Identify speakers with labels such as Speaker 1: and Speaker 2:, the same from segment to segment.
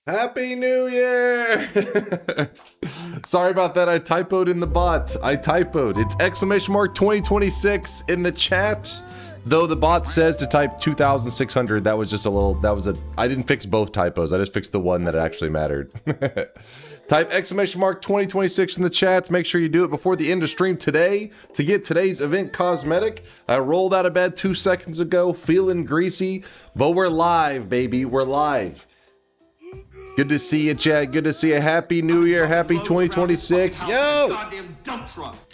Speaker 1: Happy New Year! Sorry about that, I typoed in the bot. I typoed. It's exclamation mark 2026 in the chat. Though the bot says to type 2,600, that was just a little, I didn't fix both typos. I just fixed the one that actually mattered. Type exclamation mark 2026 in the chat. Make sure you do it before the end of stream today to get today's event cosmetic. I rolled out of bed 2 seconds ago, feeling greasy, but we're live, baby. We're live. Good to see you, Chad. Good to see you. Happy New Year. Happy 2026. Yo!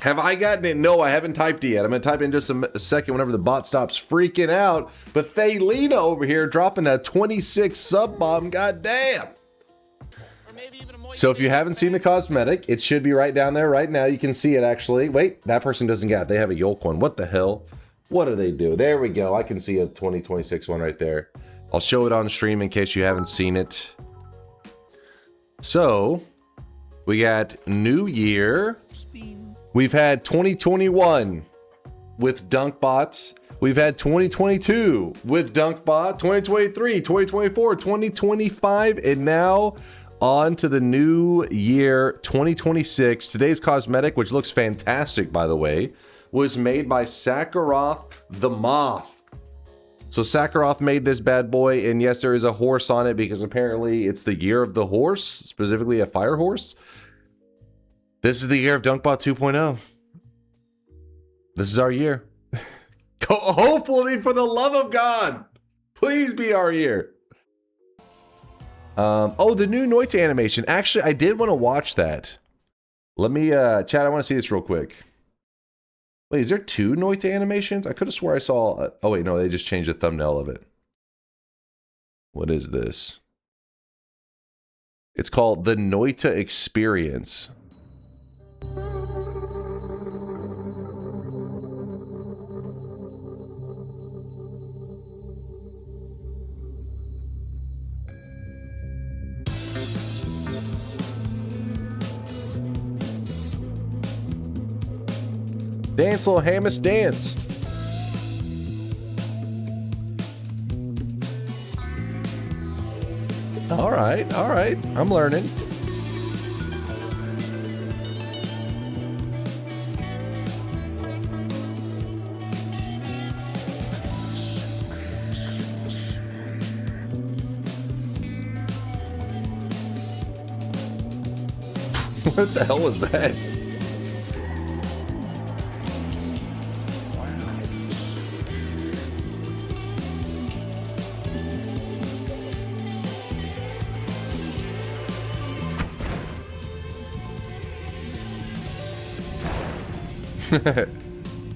Speaker 1: Have I gotten it? No, I haven't typed it yet. I'm going to type in just a second whenever the bot stops freaking out. But Thaylena over here dropping a 26 sub bomb. God damn. So if you haven't seen the cosmetic, it should be right down there right now. You can see it actually. Wait, that person doesn't get it. They have a yolk one. What the hell? What do they do? There we go. I can see a 2026 one right there. I'll show it on stream in case you haven't seen it. So, we got New Year. We've had 2021 with DunkBots. We've had 2022 with DunkBot, 2023, 2024, 2025, and now on to the new year, 2026. Today's cosmetic, which looks fantastic, by the way, was made by Sakharoth the Moth. So Sakharoth made this bad boy, and yes, there is a horse on it because apparently it's the year of the horse, specifically a fire horse. This is the year of DunkBot 2.0. This is our year. Hopefully, for the love of God, please be our year. Oh, the new Noita animation. Actually, I did want to watch that. Let me, chat, I want to see this real quick. Wait, is there 2 Noita animations? I could have swore I saw... oh, wait, no, they just changed the thumbnail of it. What is this? It's called The Noita Experience. Dance, little Hamus, dance. All right, I'm learning. What the hell was that?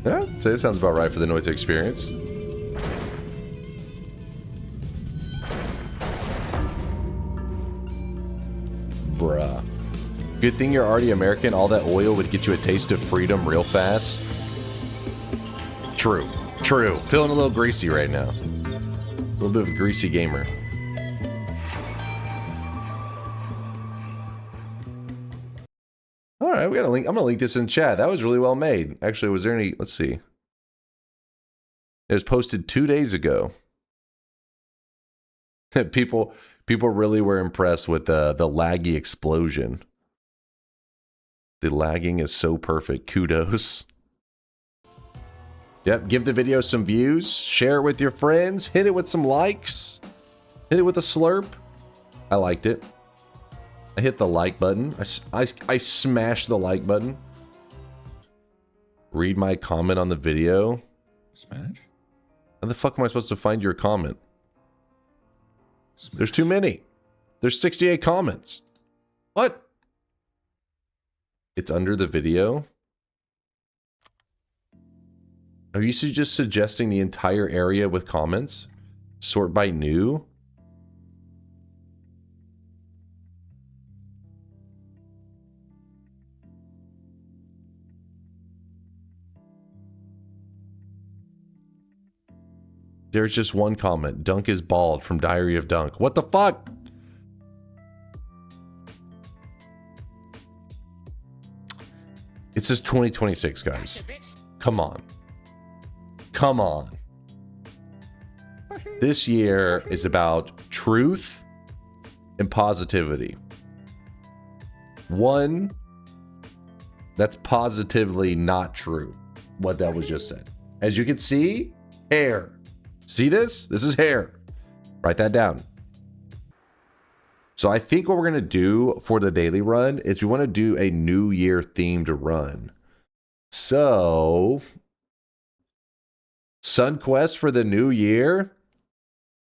Speaker 1: Yeah, so it sounds about right for the Noita experience. Bruh. Good thing you're already American. All that oil would get you a taste of freedom real fast. True. True. Feeling a little greasy right now. A little bit of a greasy gamer. All right, we got a link. I'm gonna link this in chat. That was really well made. Actually, was there any? Let's see. It was posted 2 days ago. people really were impressed with the laggy explosion. The lagging is so perfect. Kudos. Yep. Give the video some views. Share it with your friends. Hit it with some likes. Hit it with a slurp. I liked it. I hit the like button. I smashed the like button. Read my comment on the video.
Speaker 2: Smash?
Speaker 1: How the fuck am I supposed to find your comment? Smash. There's too many. There's 68 comments. What? It's under the video? Are you just suggesting the entire area with comments? Sort by new? There's just one comment. Dunk is bald from Diary of Dunk. What the fuck? It says 2026, guys. Come on. Come on. This year is about truth and positivity. One, that's positively not true, what that was just said. As you can see, hair. See this? This is hair. Write that down. So I think what we're going to do for the daily run is we want to do a New Year themed run. So, Sun Quest for the New Year?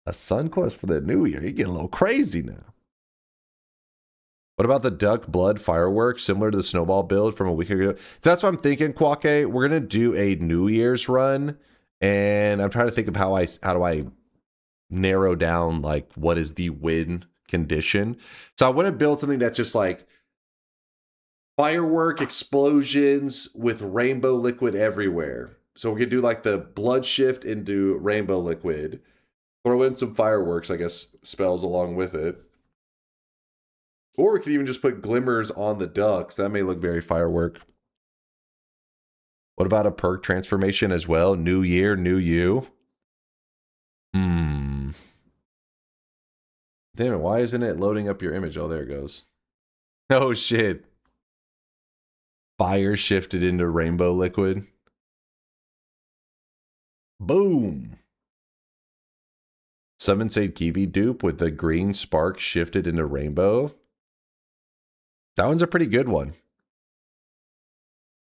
Speaker 1: A Sun Quest for the New Year? You get a little crazy now. What about the duck blood fireworks, similar to the snowball build from a week ago? That's what I'm thinking, Kwake. We're going to do a New Year's run, and I'm trying to think of how do I narrow down, like, what is the win condition. So I want to build something that's just like firework explosions with rainbow liquid everywhere. So we're gonna do like the blood shift into rainbow liquid, throw in some fireworks, I guess, spells along with it, or we could even just put glimmers on the ducks. That may look very firework. What about a perk transformation as well? New year, new you. Damn it, why isn't it loading up your image? Oh, there it goes. Oh, shit. Fire shifted into rainbow liquid. Boom. Summon Save Kiwi dupe with the green spark shifted into rainbow. That one's a pretty good one.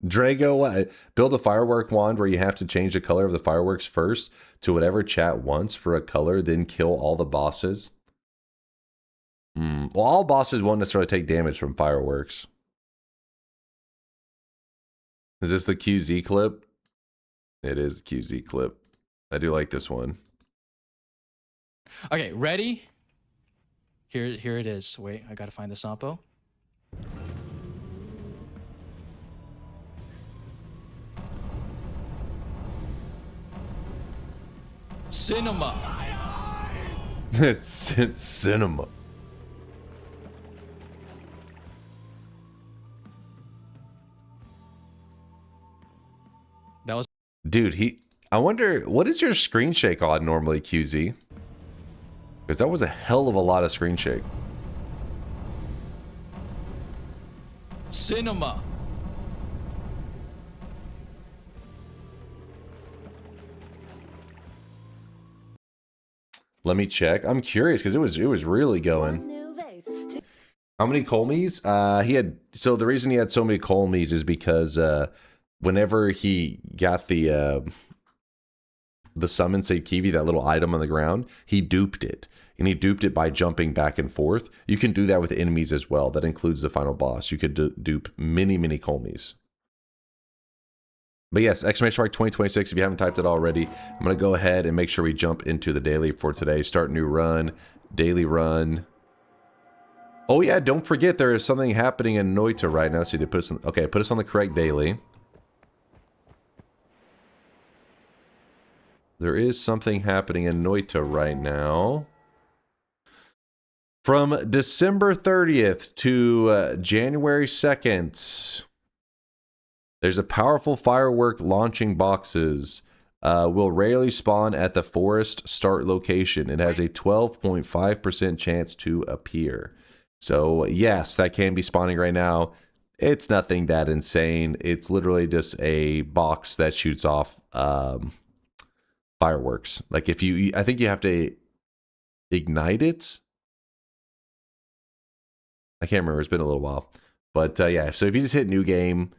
Speaker 1: Drago, build a firework wand where you have to change the color of the fireworks first to whatever chat wants for a color, then kill all the bosses. Well, all bosses won't necessarily take damage from fireworks. Is this the QZ clip? It is the QZ clip. I do like this one.
Speaker 2: Okay, ready? Here it is. Wait, I gotta find the sampo. Cinema.
Speaker 1: It's cinema.
Speaker 2: That was.
Speaker 1: Dude, I wonder, what is your screen shake on normally, QZ? Because that was a hell of a lot of screen shake.
Speaker 2: Cinema.
Speaker 1: Let me check. I'm curious because it was really going. How many Kolmis? So the reason he had so many Kolmis is because whenever he got the summon save Kiwi, that little item on the ground, he duped it. And he duped it by jumping back and forth. You can do that with enemies as well. That includes the final boss. You could dupe many Kolmis. But yes, exclamation mark 2026, if you haven't typed it already. I'm going to go ahead and make sure we jump into the daily for today. Start new run, daily run. Oh yeah, don't forget there is something happening in Noita right now. So you need to put us on, okay, put us on the correct daily. There is something happening in Noita right now. From December 30th to January 2nd, there's a powerful firework launching boxes. Will rarely spawn at the forest start location. It has a 12.5% chance to appear. So yes, that can be spawning right now. It's nothing that insane. It's literally just a box that shoots off fireworks. Like if you, I think you have to ignite it. I can't remember. It's been a little while. But yeah, so if you just hit new game,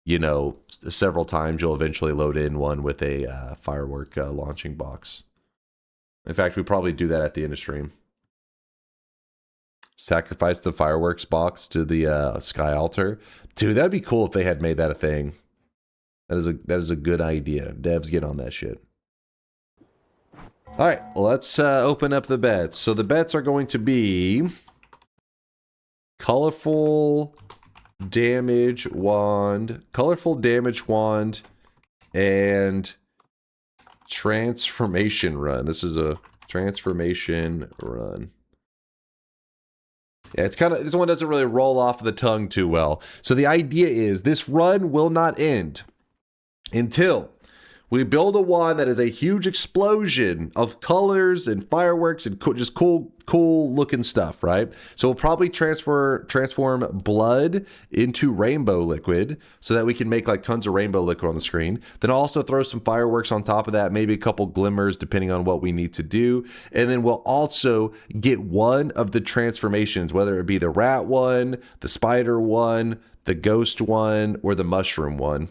Speaker 1: you know, several times, you'll eventually load in one with a firework launching box. In fact, we probably do that at the end of stream. Sacrifice the fireworks box to the sky altar. Dude, that'd be cool if they had made that a thing. That is a good idea. Devs, get on that shit. All right, let's open up the bets. So the bets are going to be colorful damage wand, and transformation run. This is a transformation run. Yeah, it's kind of, this one doesn't really roll off the tongue too well. So the idea is this run will not end until We build a wand that is a huge explosion of colors and fireworks and just cool looking stuff, right? So we'll probably transform blood into rainbow liquid so that we can make like tons of rainbow liquid on the screen. Then I'll also throw some fireworks on top of that, maybe a couple glimmers depending on what we need to do. And then we'll also get one of the transformations, whether it be the rat one, the spider one, the ghost one, or the mushroom one.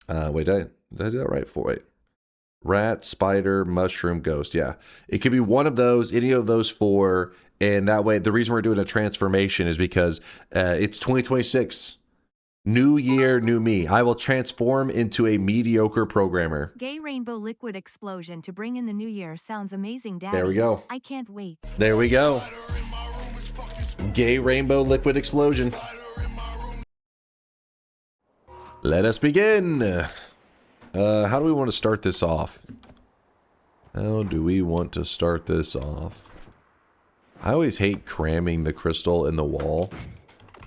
Speaker 1: Wait, did I do that right? Wait. Rat, spider, mushroom, ghost. Yeah. It could be one of those, any of those four. And that way, the reason we're doing a transformation is because it's 2026. New year, new me. I will transform into a mediocre programmer.
Speaker 3: Gay rainbow liquid explosion to bring in the new year sounds amazing, Daddy.
Speaker 1: There we go.
Speaker 3: I can't wait.
Speaker 1: There we go. Gay rainbow liquid explosion. Let us begin. How do we want to start this off? How do we want to start this off? I always hate cramming the crystal in the wall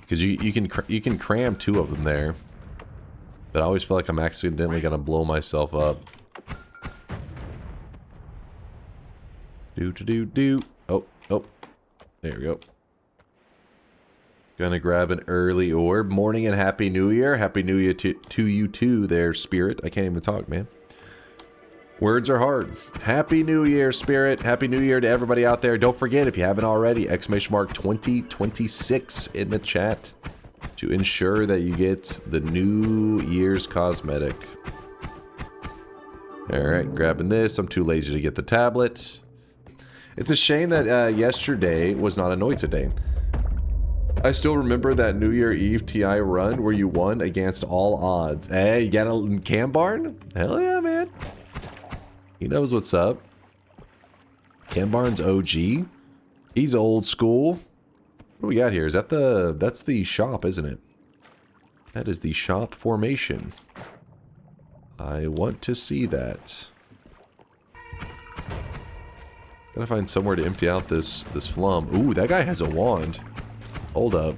Speaker 1: because you can cram two of them there, but I always feel like I'm accidentally gonna blow myself up. Oh, there we go. Gonna grab an early orb. Morning and Happy New Year. Happy New Year to you too there, Spirit. I can't even talk, man. Words are hard. Happy New Year, Spirit. Happy New Year to everybody out there. Don't forget, if you haven't already, ! 2026 in the chat to ensure that you get the New Year's cosmetic. Alright, grabbing this. I'm too lazy to get the tablet. It's a shame that yesterday was not a Noita day. I still remember that New Year Eve TI run where you won against all odds. Hey, you got a cam barn? Hell yeah, man. He knows what's up. Cam Barn's OG. He's old school. What do we got here? Is that that's the shop, isn't it? That is the shop formation. I want to see that. Gotta find somewhere to empty out this flum. Ooh, that guy has a wand. Hold up.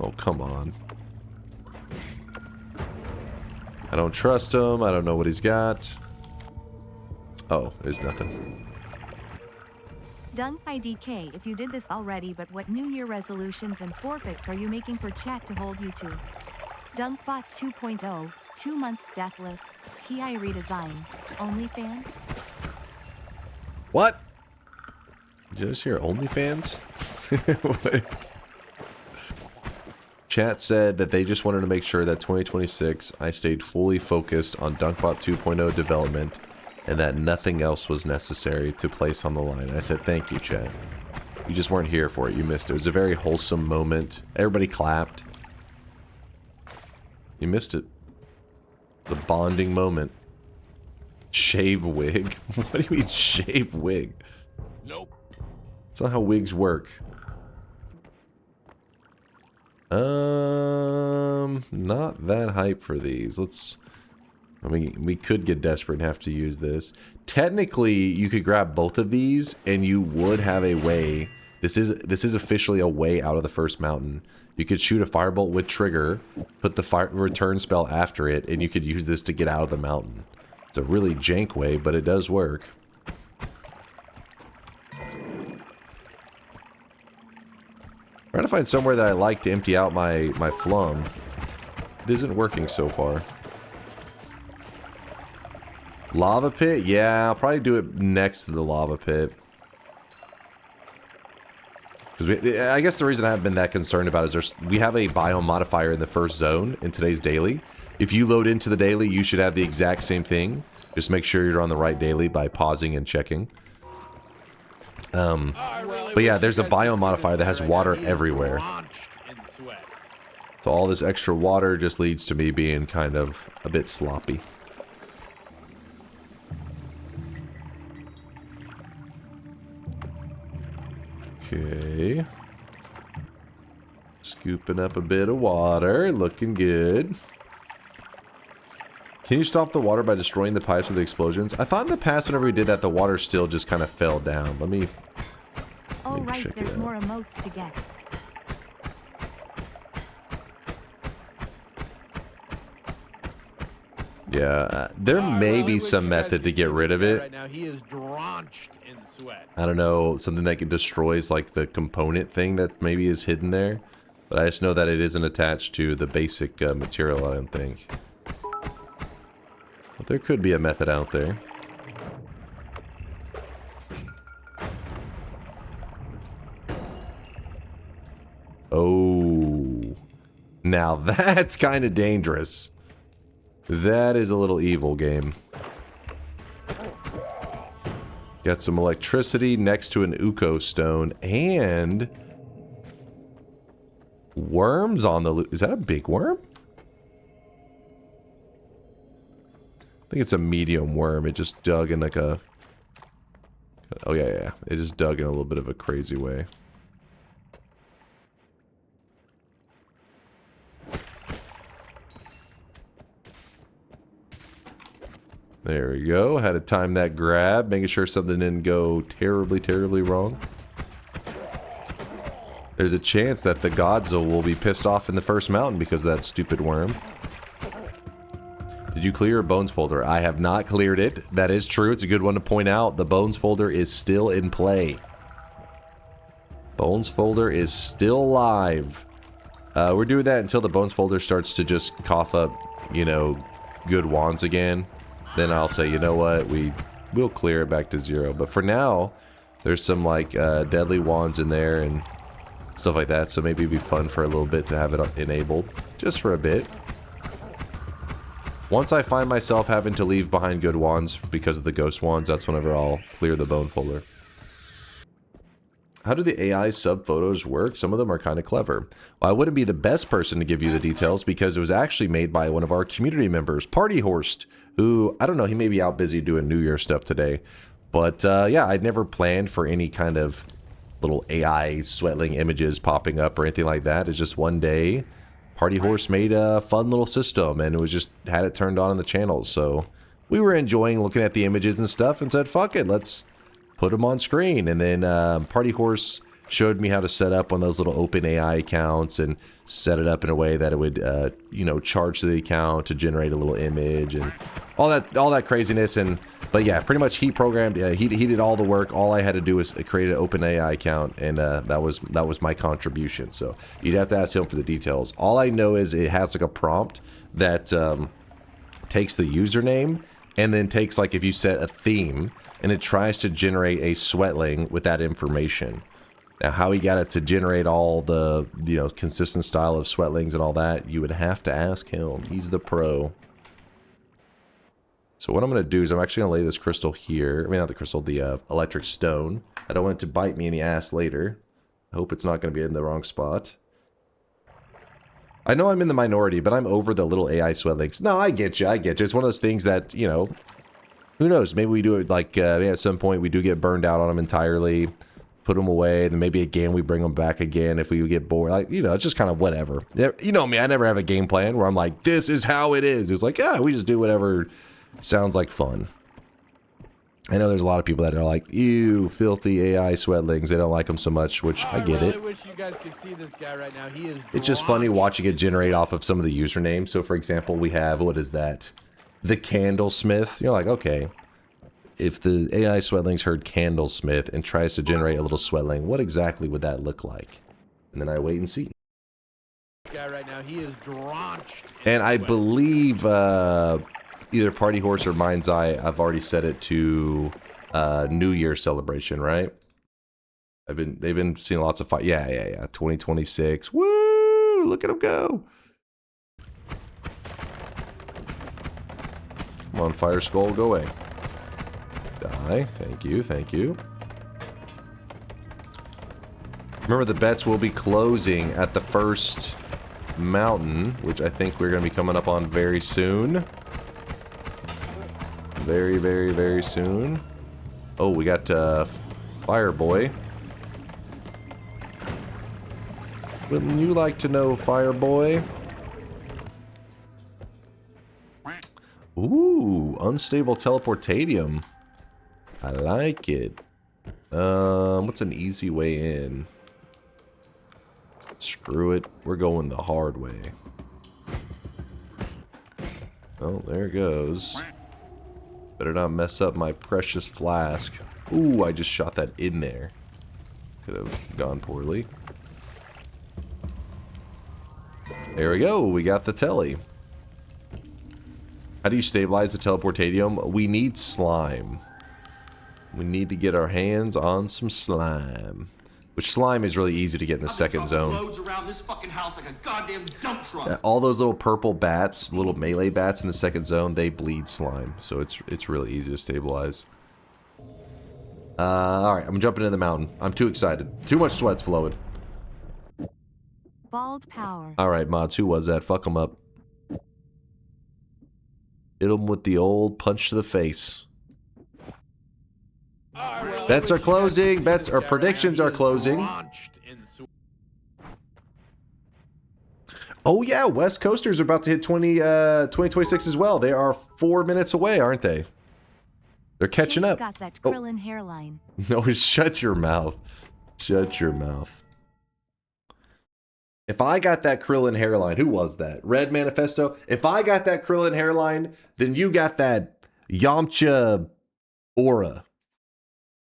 Speaker 1: Oh, come on. I don't trust him. I don't know what he's got. Oh, there's nothing.
Speaker 3: Dunk IDK, if you did this already, but what New Year resolutions and forfeits are you making for chat to hold you to? Dunkbot 2.0, 2 months deathless, TI redesign, OnlyFans?
Speaker 1: What? Did you just hear OnlyFans? What? Chat said that they just wanted to make sure that 2026 I stayed fully focused on Dunkbot 2.0 development and that nothing else was necessary to place on the line. I said, thank you, chat. You just weren't here for it. You missed it. It was a very wholesome moment. Everybody clapped. You missed it. The bonding moment. Shave wig? What do you mean shave wig?
Speaker 4: Nope.
Speaker 1: That's not how wigs work. Not that hype for these. I mean, we could get desperate and have to use this. Technically, you could grab both of these and you would have a way. This is officially a way out of the first mountain. You could shoot a firebolt with trigger, put the return spell after it, and you could use this to get out of the mountain. It's a really jank way, but it does work. Trying to find somewhere that I like to empty out my flum. It isn't working so far. Lava pit? Yeah, I'll probably do it next to the lava pit. I guess the reason I haven't been that concerned about it is we have a biome modifier in the first zone in today's daily. If you load into the daily, you should have the exact same thing. Just make sure you're on the right daily by pausing and checking. But yeah, there's a biome modifier that has water everywhere. So all this extra water just leads to me being kind of a bit sloppy. Okay. Scooping up a bit of water. Looking good. Can you stop the water by destroying the pipes with the explosions? I thought in the past whenever we did that, the water still just kind of fell down. Let me
Speaker 3: Oh, right, there's more emotes to get.
Speaker 1: Yeah, there may be some method to get rid of it.
Speaker 4: Right now, he is drenched in sweat.
Speaker 1: I don't know, something that destroys like the component thing that maybe is hidden there. But I just know that it isn't attached to the basic material, I don't think. But there could be a method out there. Oh, now that's kind of dangerous. That is a little evil, game. Got some electricity next to an Uko stone and worms on the loop. Is that a big worm? I think it's a medium worm. It just dug in like a... Oh yeah, yeah. It just dug in a little bit of a crazy way. There we go. Had to time that grab, making sure something didn't go terribly, terribly wrong. There's a chance that the Godzilla will be pissed off in the first mountain because of that stupid worm. Did you clear your bones folder? I have not cleared it. That is true. It's a good one to point out. The bones folder is still in play. Bones folder is still live. We're doing that until the bones folder starts to just cough up, you know, good wands again. Then I'll say, you know what, we'll clear it back to 0. But for now, there's some like deadly wands in there and stuff like that. So maybe it'd be fun for a little bit to have it enabled, just for a bit. Once I find myself having to leave behind good wands because of the ghost wands, that's whenever I'll clear the bone folder. How do the AI sub photos work? Some of them are kind of clever. Well, I wouldn't be the best person to give you the details because it was actually made by one of our community members, Party Horst, who, I don't know, he may be out busy doing New Year stuff today. But yeah, I'd never planned for any kind of little AI sweatling images popping up or anything like that. It's just one day, Party Horse made a fun little system and it was just, had it turned on in the channels. So we were enjoying looking at the images and stuff and said, fuck it, let's put them on screen. And then Party Horse showed me how to set up one of those little open AI accounts and set it up in a way that it would, you know, charge the account to generate a little image and all that craziness. And but yeah, pretty much he programmed. He did all the work. All I had to do was create an open AI account, and that was my contribution. So you'd have to ask him for the details. All I know is it has like a prompt that takes the username and then takes, like, if you set a theme, and it tries to generate a sweatling with that information. Now, how he got it to generate all the, you know, consistent style of sweatlings and all that, you would have to ask him. He's the pro. So what I'm going to do is I'm actually going to lay this crystal here. I mean, not the crystal, the electric stone. I don't want it to bite me in the ass later. I hope it's not going to be in the wrong spot. I know I'm in the minority, but I'm over the little AI sweatlings. No, I get you. I get you. It's one of those things that, you know, who knows? Maybe we do it like at some point we do get burned out on them entirely. Put them away, then maybe again we bring them back again if we get bored. Like, you know, it's just kind of whatever. You know me, I never have a game plan where I'm like, this is how it is. It's like, yeah, we just do whatever sounds like fun. I know there's a lot of people that are like, ew, filthy AI sweatlings. They don't like them so much, which I get it.
Speaker 4: I wish you guys could see this guy right now. He is.
Speaker 1: It's just funny watching it generate off of some of the usernames. So for example, we have, what is that? The Candlesmith. You're like, okay. If the AI sweatlings heard Candlesmith and tries to generate a little sweatling, what exactly would that look like? And then I wait and see.
Speaker 4: This guy right now, he is drenched.
Speaker 1: And I believe either Party Horse or Mind's Eye, I've already set it to New Year celebration, right? They've been seeing lots of fight. Yeah. 2026. Woo! Look at them go. Come on, Fire Skull, go away. Die. Thank you, thank you. Remember, the bets will be closing at the first mountain, which I think we're going to be coming up on very soon. Very, very, very soon. Oh, we got Fire Boy. Wouldn't you like to know, Fire Boy? Ooh, unstable teleportadium. I like it. What's an easy way in? Screw it. We're going the hard way. Oh, there it goes. Better not mess up my precious flask. Ooh, I just shot that in there. Could have gone poorly. There we go. We got the telly. How do you stabilize the teleportadium? We need slime. We need to get our hands on some slime. Which slime is really easy to get in the second zone.
Speaker 5: Loads around this fucking house like a goddamn dump truck.
Speaker 1: All those little purple bats, little melee bats in the second zone, they bleed slime. So it's really easy to stabilize. Alright, I'm jumping in the mountain. I'm too excited. Too much sweat's flowing.
Speaker 3: Bald power.
Speaker 1: Alright, mods, who was that? Fuck them up. Hit them with the old punch to the face. Bets are closing. Bets or predictions are closing. Oh yeah, West Coasters are about to hit 2026 as well. They are 4 minutes away, aren't they? They're catching up.
Speaker 3: Got that Krillin hairline.
Speaker 1: No, shut your mouth. Shut your mouth. If I got that Krillin hairline, who was that? Red Manifesto? If I got that Krillin hairline, then you got that Yamcha aura.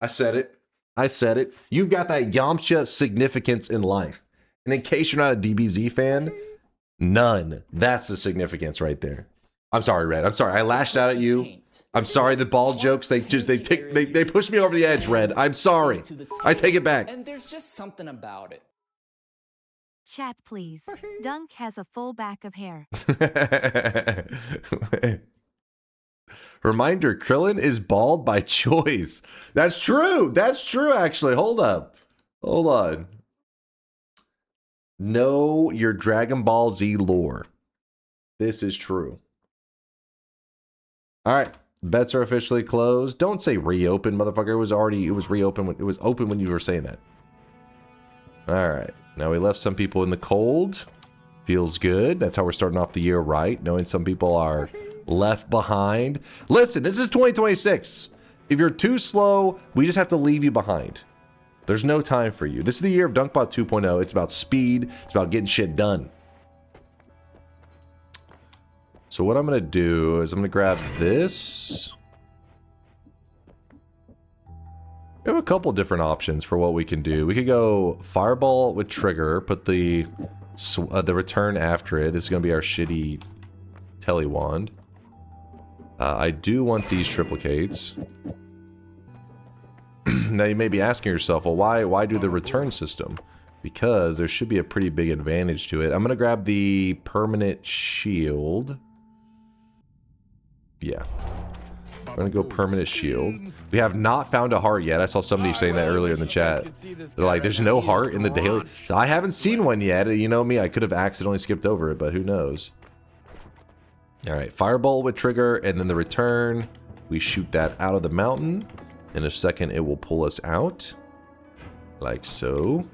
Speaker 1: I said it. I said it. You've got that Yamcha significance in life. And in case you're not a DBZ fan, none. That's the significance right there. I'm sorry, Red. I'm sorry. I lashed out at you. I'm sorry. The ball jokes, they push me over the edge, Red. I'm sorry. I take it back.
Speaker 6: And there's just something about it.
Speaker 3: Chat, please. Dunk has a full back of hair.
Speaker 1: Reminder, Krillin is bald by choice. That's true. That's true, actually. Hold up. Hold on. Know your Dragon Ball Z lore. This is true. All right. Bets are officially closed. Don't say reopen, motherfucker. It was reopened. It was open when you were saying that. All right. Now we left some people in the cold. Feels good. That's how we're starting off the year right. Knowing some people are left behind. Listen, this is 2026. If you're too slow, we just have to leave you behind. There's no time for you. This is the year of DunkBot 2.0. It's about speed. It's about getting shit done. So what I'm going to do is I'm going to grab this. We have a couple different options for what we can do. We could go Fireball with Trigger, put the return after it. This is going to be our shitty Telly Wand. I do want these triplicates. Now you may be asking yourself, well, why do the return system? Because there should be a pretty big advantage to it. I'm going to grab the permanent shield. Yeah. I'm going to go permanent shield. We have not found a heart yet. I saw somebody saying that earlier in the chat. They're like, there's no heart in the daily. I haven't seen one yet. You know me, I could have accidentally skipped over it, but who knows? All right, Fireball with Trigger, and then the return. We shoot that out of the mountain. In a second, it will pull us out. Like so.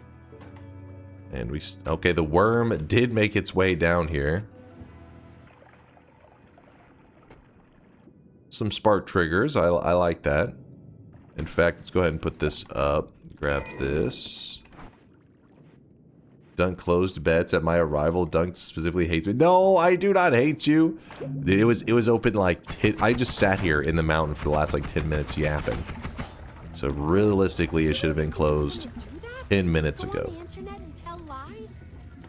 Speaker 1: And we... Okay, the worm did make its way down here. Some spark triggers. I like that. In fact, let's go ahead and put this up. Grab this. Dunk closed bets at my arrival. Dunk specifically hates me. No, I do not hate you. It was open like... I just sat here in the mountain for the last like 10 minutes yapping. So realistically, it should have been closed 10 minutes ago.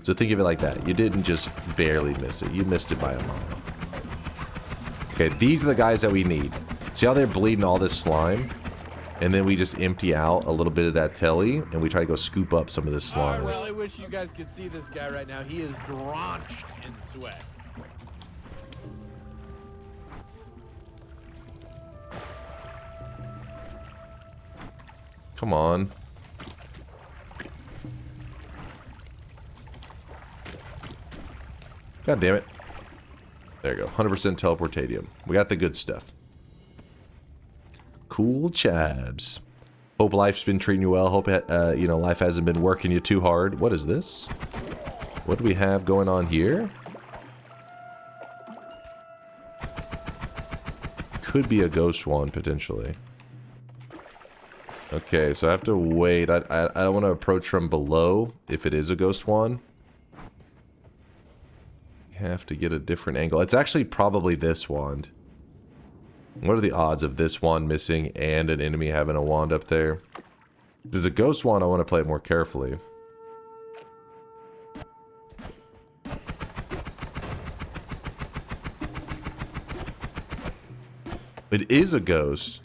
Speaker 1: So think of it like that. You didn't just barely miss it. You missed it by a mile. Okay, these are the guys that we need. See how they're bleeding all this slime? And then we just empty out a little bit of that telly, and we try to go scoop up some of this slime.
Speaker 4: Well, I wish you guys could see this guy right now. He is drenched in sweat.
Speaker 1: Come on. God damn it. There you go. 100% teleportadium. We got the good stuff. Cool chabs. Hope life's been treating you well. Hope you know, life hasn't been working you too hard. What is this? What do we have going on here? Could be a ghost wand potentially. Okay, so I have to wait. I don't want to approach from below if it is a ghost wand. have to get a different angle. It's actually probably this wand. What are the odds of this wand missing and an enemy having a wand up there? If there's a ghost wand, I want to play it more carefully. It is a ghost.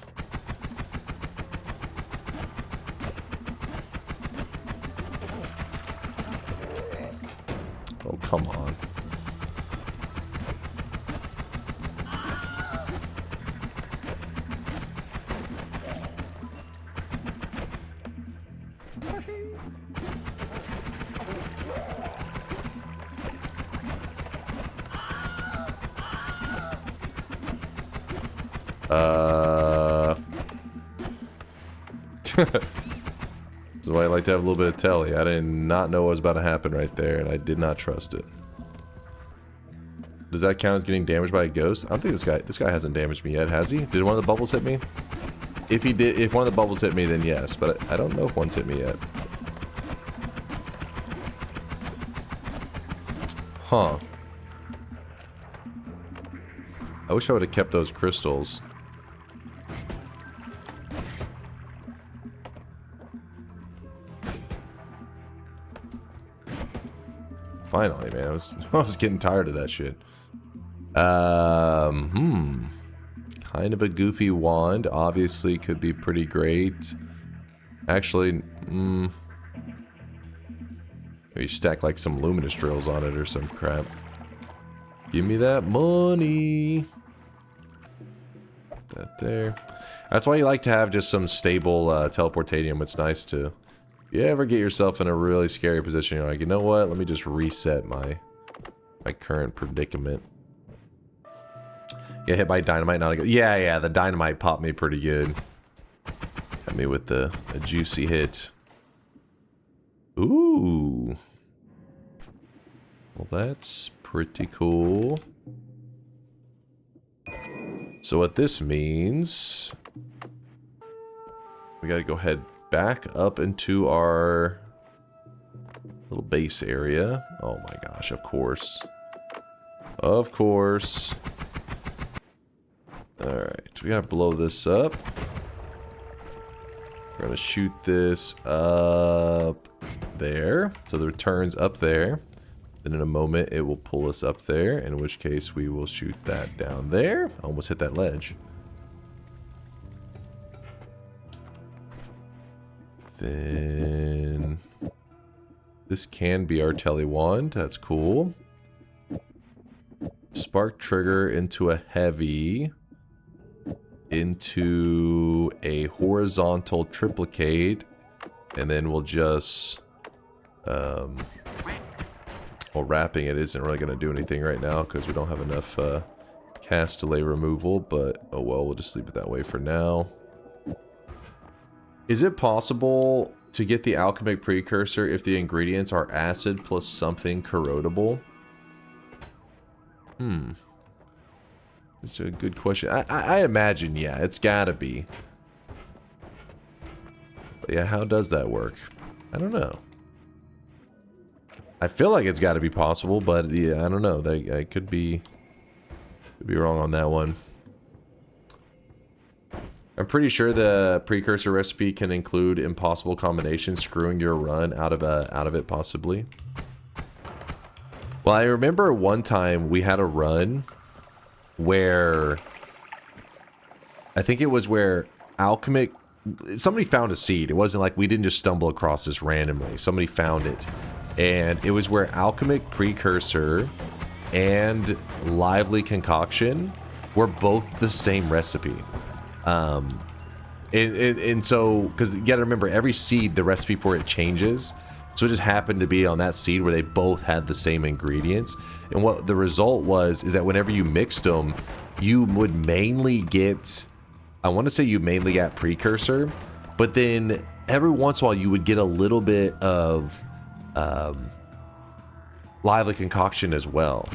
Speaker 1: Oh, come on. That's why I like to have a little bit of telly. I did not know what was about to happen right there, and I did not trust it. Does that count as getting damaged by a ghost? I don't think this guy hasn't damaged me yet, has he? Did one of the bubbles hit me? If he did, if one of the bubbles hit me, then yes, but I don't know if one's hit me yet. Huh. I wish I would have kept those crystals. Finally, man. I was getting tired of that shit. Kind of a goofy wand. Obviously could be pretty great. Actually, maybe stack like some luminous drills on it or some crap. Give me that money. Put that there. That's why you like to have just some stable teleportatium. It's nice to... If you ever get yourself in a really scary position, you're like, you know what? Let me just reset my current predicament. Get hit by dynamite, not a good... Yeah, the dynamite popped me pretty good. Got me with a juicy hit. Ooh. Well, that's pretty cool. So what this means... We gotta go ahead back up into our little base area. Oh my gosh, of course. Of course. Alright, we gotta blow this up. We're gonna shoot this up there. So the return's up there. Then in a moment it will pull us up there, in which case we will shoot that down there. Almost hit that ledge. Then this can be our tele wand. That's cool. Spark trigger into a heavy, into a horizontal triplicate, and then we'll just well, wrapping it isn't really going to do anything right now because we don't have enough cast delay removal, but oh well, we'll just leave it that way for now. Is it possible to get the alchemic precursor if the ingredients are acid plus something corrodable? It's a good question. I imagine, yeah, it's gotta be. But yeah, how does that work? I don't know. I feel like it's gotta be possible, but yeah, I don't know. I could be wrong on that one. I'm pretty sure the precursor recipe can include impossible combinations, screwing your run out of it possibly. Well, I remember one time we had a run where I think it was where alchemic, somebody found a seed. It wasn't like we didn't just stumble across this randomly. Somebody found it, and it was where alchemic precursor and lively concoction were both the same recipe. And so, because you gotta remember, every seed, the recipe for it changes. So it just happened to be on that seed where they both had the same ingredients. And what the result was is that whenever you mixed them, you would mainly get, I want to say you mainly got precursor, but then every once in a while you would get a little bit of lively concoction as well.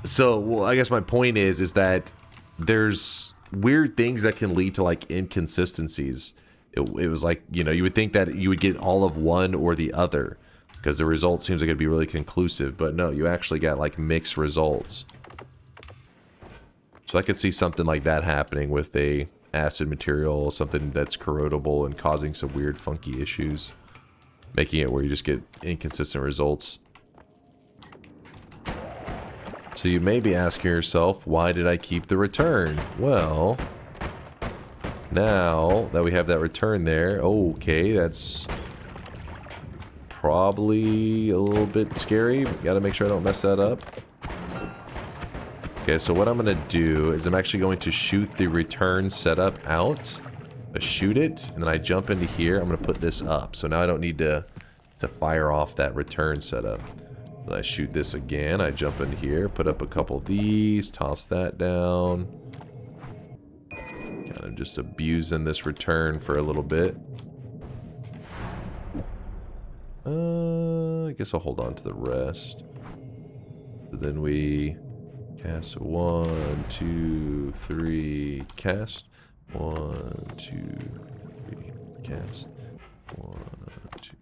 Speaker 1: So, well, I guess my point is that there's weird things that can lead to like inconsistencies. It was like, you know, you would think that you would get all of one or the other, because the result seems like it'd be really conclusive, but no, you actually got like mixed results. So I could see something like that happening with a acid material, something that's corrodable and causing some weird funky issues, making it where you just get inconsistent results. So you may be asking yourself, why did I keep the return? Well, now that we have that return there, okay, that's probably a little bit scary. Gotta make sure I don't mess that up. Okay, so what I'm going to do is I'm actually going to shoot the return setup out. I shoot it, and then I jump into here. I'm going to put this up. So now I don't need to fire off that return setup. Then I shoot this again. I jump in here, put up a couple of these, toss that down. Kind of just abusing this return for a little bit. I guess I'll hold on to the rest. So then we cast 1, 2, 3, cast. 1, 2, 3, cast. 1, 2,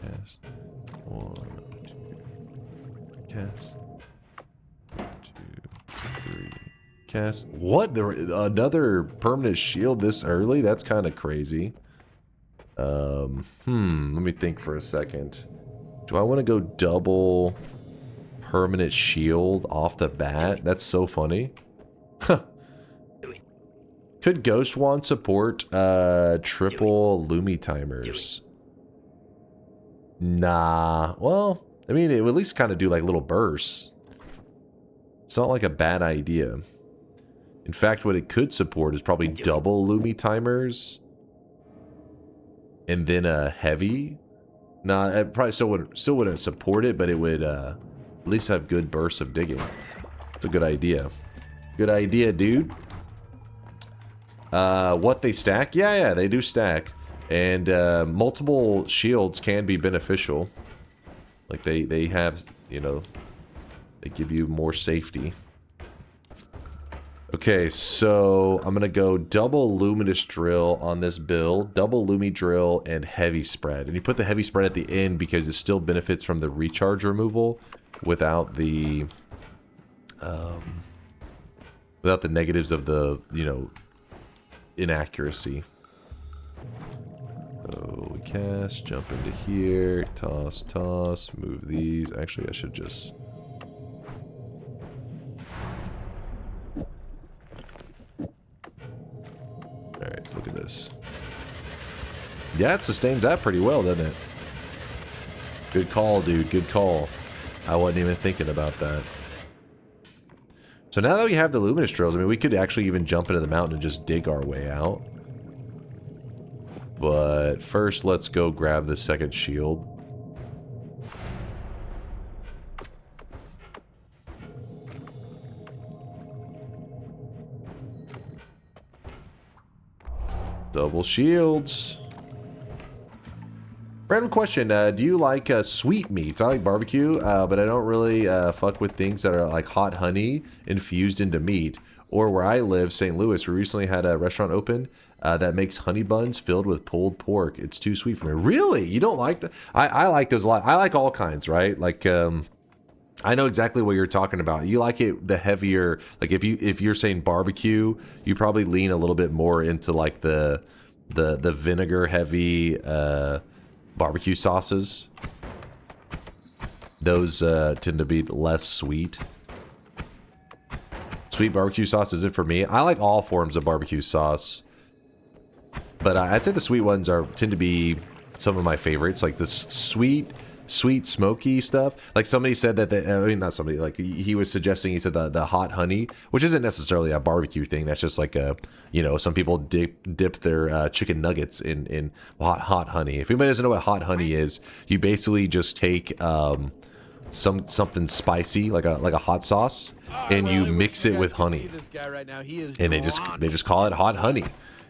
Speaker 1: 3, cast. 1, 2, cast. 1, 2, 3, cast. What? Another permanent shield this early? That's kind of crazy. Let me think for a second. Do I want to go double permanent shield off the bat? That's so funny. Huh. Could Ghost Wand support triple Lumi timers? Nah. Well, I mean, it would at least kind of do like little bursts. It's not like a bad idea. In fact, what it could support is probably double Lumi timers. And then a heavy. Nah, it probably still wouldn't support it, but it would at least have good bursts of digging. It's a good idea. Good idea, dude. What they stack? Yeah, they do stack. And multiple shields can be beneficial. Like they have, you know, they give you more safety. Okay, so I'm going to go double luminous drill on this build, double lumi drill, and heavy spread. And you put the heavy spread at the end because it still benefits from the recharge removal without the negatives of the, you know, inaccuracy. So we cast, jump into here, toss, toss, move these. Actually, I should just... Alright, let's look at this. Yeah, it sustains that pretty well, doesn't it? Good call, dude. Good call. I wasn't even thinking about that. So now that we have the luminous drills, I mean, we could actually even jump into the mountain and just dig our way out. But first, let's go grab the second shield. Double shields. Random question, do you like sweet meats? I like barbecue, but I don't really fuck with things that are like hot honey infused into meat. Or where I live, St. Louis, we recently had a restaurant open that makes honey buns filled with pulled pork. It's too sweet for me. Really? You don't like that? I like those a lot. I like all kinds, right? Like, I know exactly what you're talking about. You like it the heavier, like if you're saying barbecue, you probably lean a little bit more into like the vinegar heavy barbecue sauces. Those tend to be less sweet. Sweet barbecue sauce isn't for me. I like all forms of barbecue sauce, but I'd say the sweet ones tend to be some of my favorites, like the sweet smoky stuff. Like somebody said that I mean, not somebody, like he was suggesting, he said the hot honey, which isn't necessarily a barbecue thing. That's just like a, you know, some people dip their chicken nuggets in hot honey. If anybody doesn't know what hot honey is, you basically just take something spicy, like a hot sauce, and you mix it with honey.
Speaker 4: This guy right now, he is
Speaker 1: and they just call it hot honey.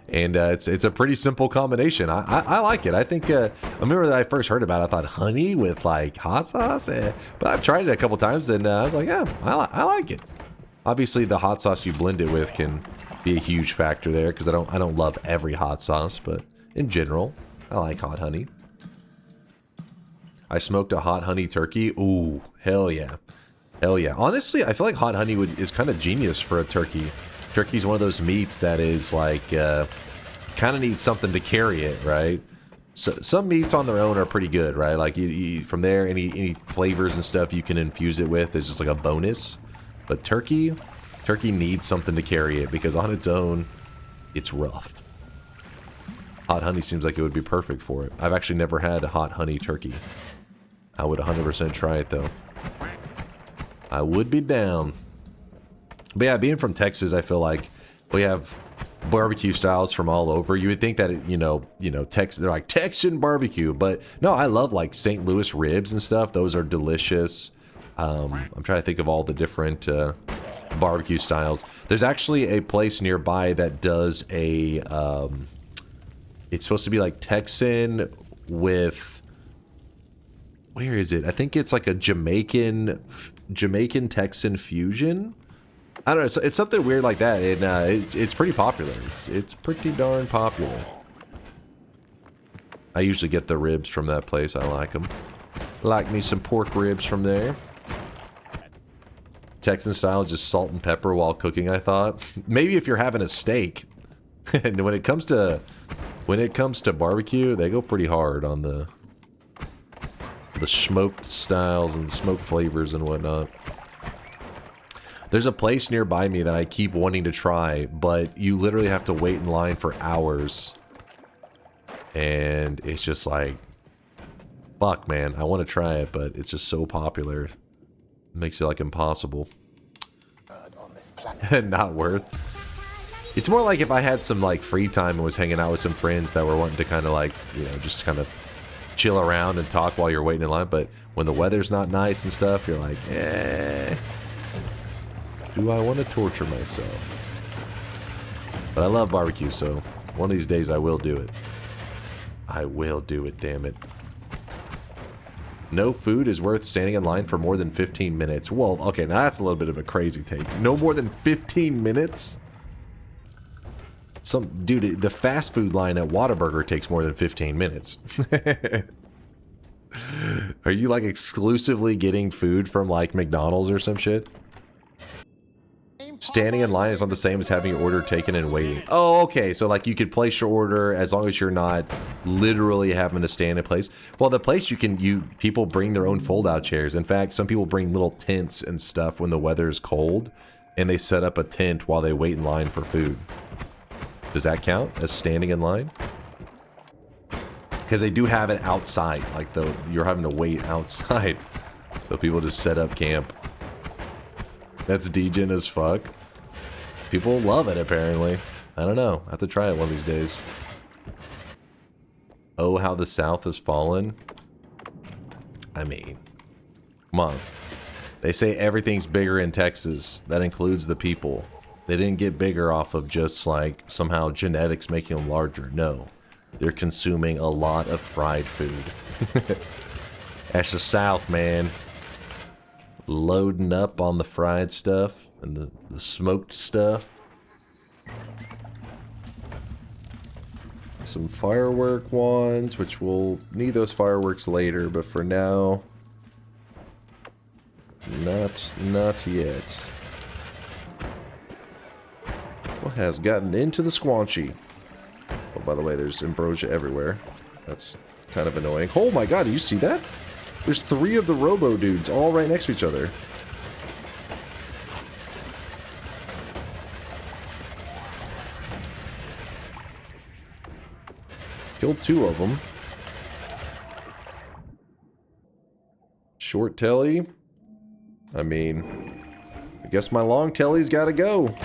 Speaker 1: And it's a pretty simple combination. I like it. I think I remember that I first heard about it, I thought honey with like hot sauce, but I've tried it a couple times and I was like, yeah, I like it. Obviously, the hot sauce you blend it with can be a huge factor there because I don't love every hot sauce, but in general, I like hot honey. I smoked a hot honey turkey. Ooh, hell yeah. Hell yeah. Honestly, I feel like hot honey is kind of genius for a turkey. Turkey's one of those meats that is like, kind of needs something to carry it, right? So some meats on their own are pretty good, right? Like from there, any flavors and stuff you can infuse it with is just like a bonus. But turkey needs something to carry it because on its own, it's rough. Hot honey seems like it would be perfect for it. I've actually never had a hot honey turkey. I would 100% try it though. I would be down. But yeah, being from Texas, I feel like we have barbecue styles from all over. You would think that it, they're like Texan barbecue, but no, I love like St. Louis ribs and stuff. Those are delicious. I'm trying to think of all the different barbecue styles. There's actually a place nearby that does a it's supposed to be like Texan with, where is it? I think it's like a Jamaican Texan fusion. I don't know. It's something weird like that, and it's pretty popular. It's pretty darn popular. I usually get the ribs from that place. I like them. Like me some pork ribs from there. Texan style, just salt and pepper while cooking. I thought maybe if you're having a steak, and when it comes to barbecue, they go pretty hard on the smoked styles and the smoked flavors and whatnot. There's a place nearby me that I keep wanting to try, but you literally have to wait in line for hours. And it's just like, fuck, man. I want to try it, but it's just so popular. It makes it like impossible. Not worth. It's more like if I had some like free time and was hanging out with some friends that were wanting to kind of like, just kind of chill around and talk while you're waiting in line. But when the weather's not nice and stuff, you're like, eh. Do I want to torture myself? But I love barbecue, so one of these days I will do it. I will do it, damn it. No food is worth standing in line for more than 15 minutes. Well, okay, now that's a little bit of a crazy take. No more than 15 minutes? Dude, the fast food line at Whataburger takes more than 15 minutes. Are you like exclusively getting food from like McDonald's or some shit? Standing in line is not the same as having your order taken and waiting. Oh, okay. So, like, you could place your order as long as you're not literally having to stand in place. Well, the place people bring their own fold-out chairs. In fact, some people bring little tents and stuff when the weather is cold, and they set up a tent while they wait in line for food. Does that count as standing in line? Because they do have it outside. Like, you're having to wait outside. So people just set up camp. That's degen as fuck. People love it, apparently. I don't know. I have to try it one of these days. Oh, how the South has fallen. I mean, come on. They say everything's bigger in Texas. That includes the people. They didn't get bigger off of just, like, somehow genetics making them larger. No. They're consuming a lot of fried food. That's the South, man. Loading up on the fried stuff and the smoked stuff. Some firework wands, which we'll need those fireworks later, but for now, not yet. What has gotten into the squanchy? Oh, by the way, there's ambrosia everywhere. That's kind of annoying. Oh my god, do you see that? There's 3 of the robo dudes all right next to each other. Killed 2 of them. Short telly. I mean, I guess my long telly's gotta go.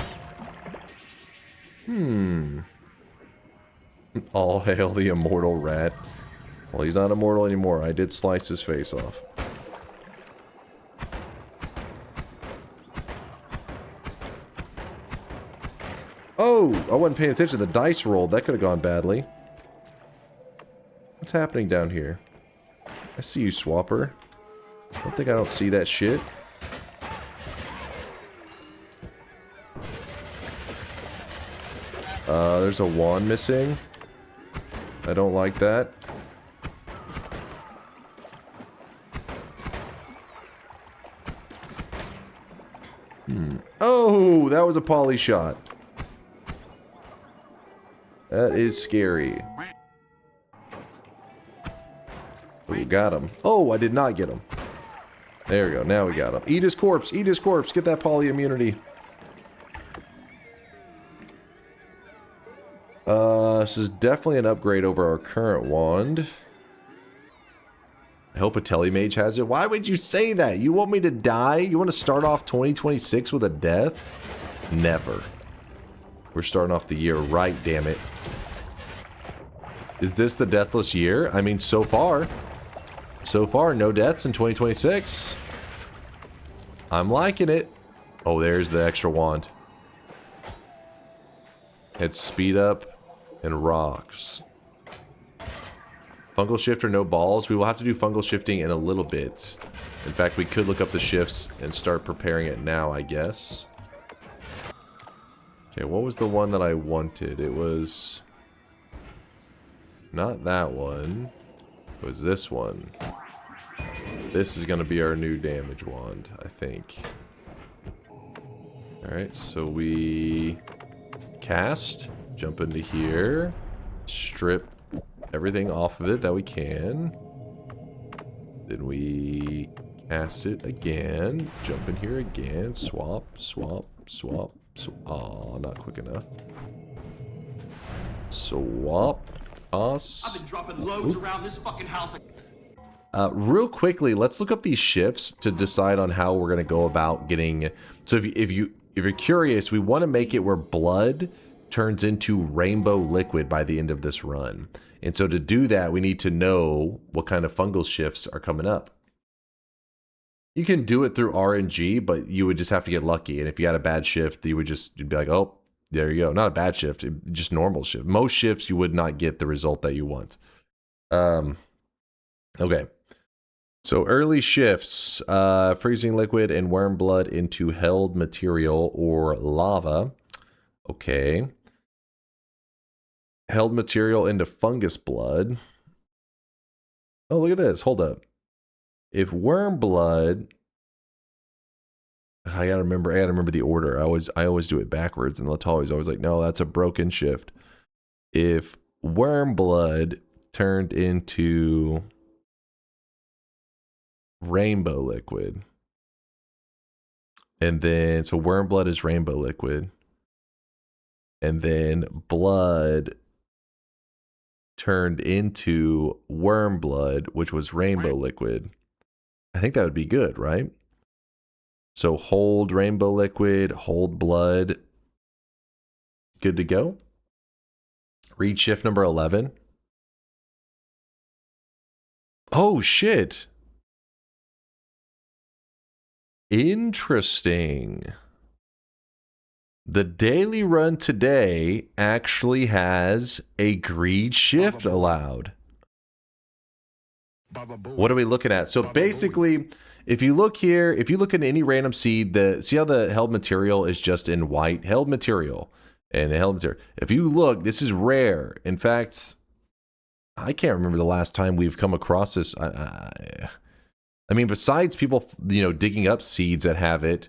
Speaker 1: All hail the immortal rat. Well, he's not immortal anymore. I did slice his face off. Oh! I wasn't paying attention. The dice rolled. That could have gone badly. What's happening down here? I see you, Swapper. I don't see that shit. There's a wand missing. I don't like that. Oh, that was a poly shot. That is scary. Oh, got him. Oh, I did not get him. There we go. Now we got him. Eat his corpse. Eat his corpse. Get that poly immunity. This is definitely an upgrade over our current wand. I hope a telemage has it. Why would you say that? You want me to die? You want to start off 2026 with a death? Never. We're starting off the year right, damn it. Is this the deathless year? I mean, so far. So far, no deaths in 2026. I'm liking it. Oh, there's the extra wand. It's speed up and rocks. Fungal shift or no balls? We will have to do fungal shifting in a little bit. In fact, we could look up the shifts and start preparing it now, I guess. Okay, what was the one that I wanted? It was... not that one. It was this one. This is going to be our new damage wand, I think. Alright, so we... cast. Jump into here. Strip everything off of it that we can. Then we cast it again. Jump in here again. Swap, swap, swap. Aw, not quick enough. Swap. Toss.
Speaker 5: I've been dropping loads around this fucking house.
Speaker 1: Real quickly, let's look up these shifts to decide on how we're gonna go about getting. So if you're curious, we want to make it where blood turns into rainbow liquid by the end of this run. And so to do that, we need to know what kind of fungal shifts are coming up. You can do it through RNG, but you would just have to get lucky. And if you had a bad shift, you'd be like, oh, there you go. Not a bad shift, just normal shift. Most shifts, you would not get the result that you want. Okay. So early shifts, freezing liquid and worm blood into held material or lava. Okay. Held material into fungus blood. Oh, look at this. Hold up. If worm blood, I gotta remember the order. I always do it backwards, and Latali's always like, no, that's a broken shift. If worm blood turned into rainbow liquid, and then so worm blood is rainbow liquid, and then blood turned into worm blood, which was rainbow liquid. I think that would be good, right? So hold rainbow liquid, hold blood. Good to go. Read shift number 11. Oh, shit. Interesting. The daily run today actually has a greed shift allowed. What are we looking at? So basically, if you look here, if you look at any random seed, see how the held material is just in white? Held material. And held material. If you look, this is rare. In fact, I can't remember the last time we've come across this. I mean, besides people, digging up seeds that have it,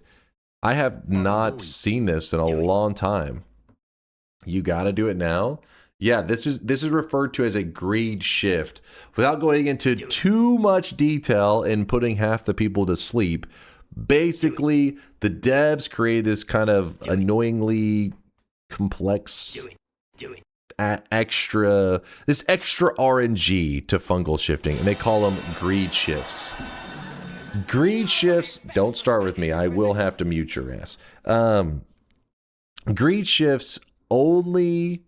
Speaker 1: I have not seen this in a long time. You got to do it now. Yeah, this is referred to as a greed shift. Without going into too much detail and putting half the people to sleep, basically the devs created this kind of annoyingly complex extra RNG to fungal shifting, and they call them greed shifts. Greed shifts, don't start with me. I will have to mute your ass. Greed shifts only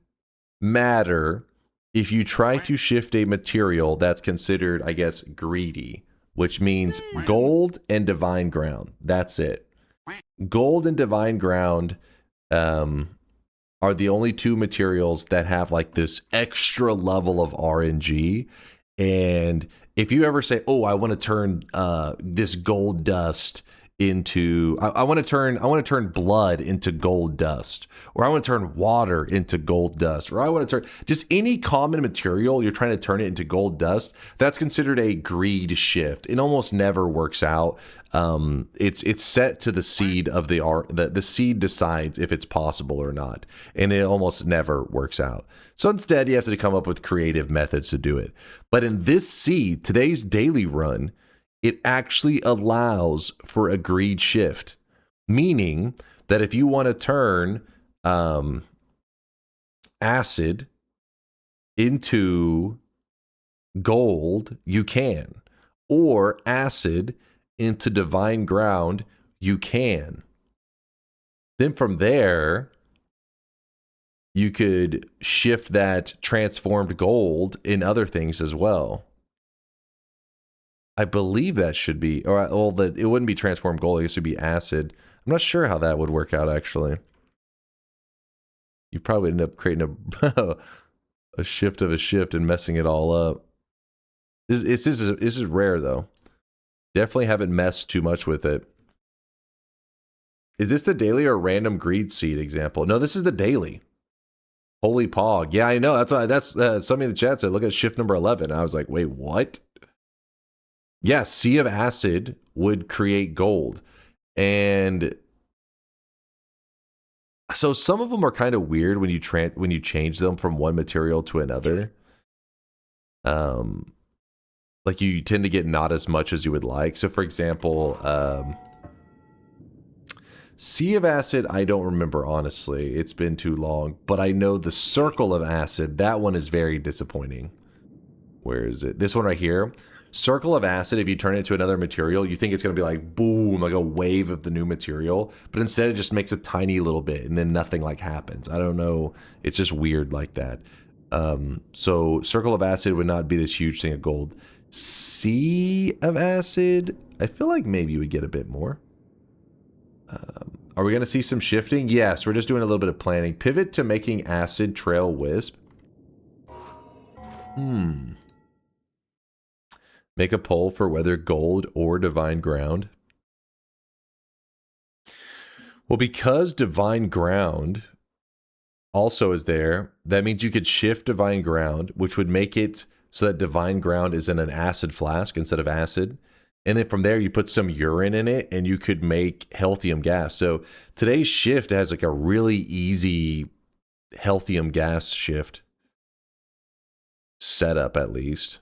Speaker 1: matter if you try to shift a material that's considered, I guess, greedy, which means gold and divine ground. That's it. Gold and divine ground are the only two materials that have like this extra level of RNG. And if you ever say, oh, I want to turn this gold dust into I want to turn blood into gold dust, or I want to turn water into gold dust, or I want to turn just any common material you're trying to turn it into gold dust. That's considered a greed shift. It almost never works out. It's set to the seed of the art. The seed decides if it's possible or not, and it almost never works out. So instead, you have to come up with creative methods to do it. But in this seed, today's daily run, it actually allows for a greed shift, meaning that if you want to turn acid into gold, you can, or acid into divine ground, you can. Then from there, you could shift that transformed gold in other things as well. I believe that should be, or well, that it wouldn't be transformed gold. I guess it would be acid. I'm not sure how that would work out, actually. You probably end up creating a shift of a shift and messing it all up. This is rare, though. Definitely haven't messed too much with it. Is this the daily or random greed seed example? No, this is the daily. Holy pog. Yeah, I know. That's why. That's somebody in the chat said, look at shift number 11. I was like, wait, what? Yeah, sea of acid would create gold. And so some of them are kind of weird when you change them from one material to another. Like you tend to get not as much as you would like. So for example, sea of acid, I don't remember, honestly. It's been too long. But I know the circle of acid, that one is very disappointing. Where is it? This one right here. Circle of acid, if you turn it into another material, you think it's going to be like, boom, like a wave of the new material. But instead, it just makes a tiny little bit, and then nothing like happens. I don't know. It's just weird like that. So circle of acid would not be this huge thing of gold. Sea of acid, I feel like maybe you would get a bit more. Are we going to see some shifting? Yes, we're just doing a little bit of planning. Pivot to making acid trail wisp. Make a poll for whether gold or divine ground. Well, because divine ground also is there, that means you could shift divine ground, which would make it so that divine ground is in an acid flask instead of acid. And then from there, you put some urine in it, and you could make healthium gas. So today's shift has like a really easy healthium gas shift setup, at least.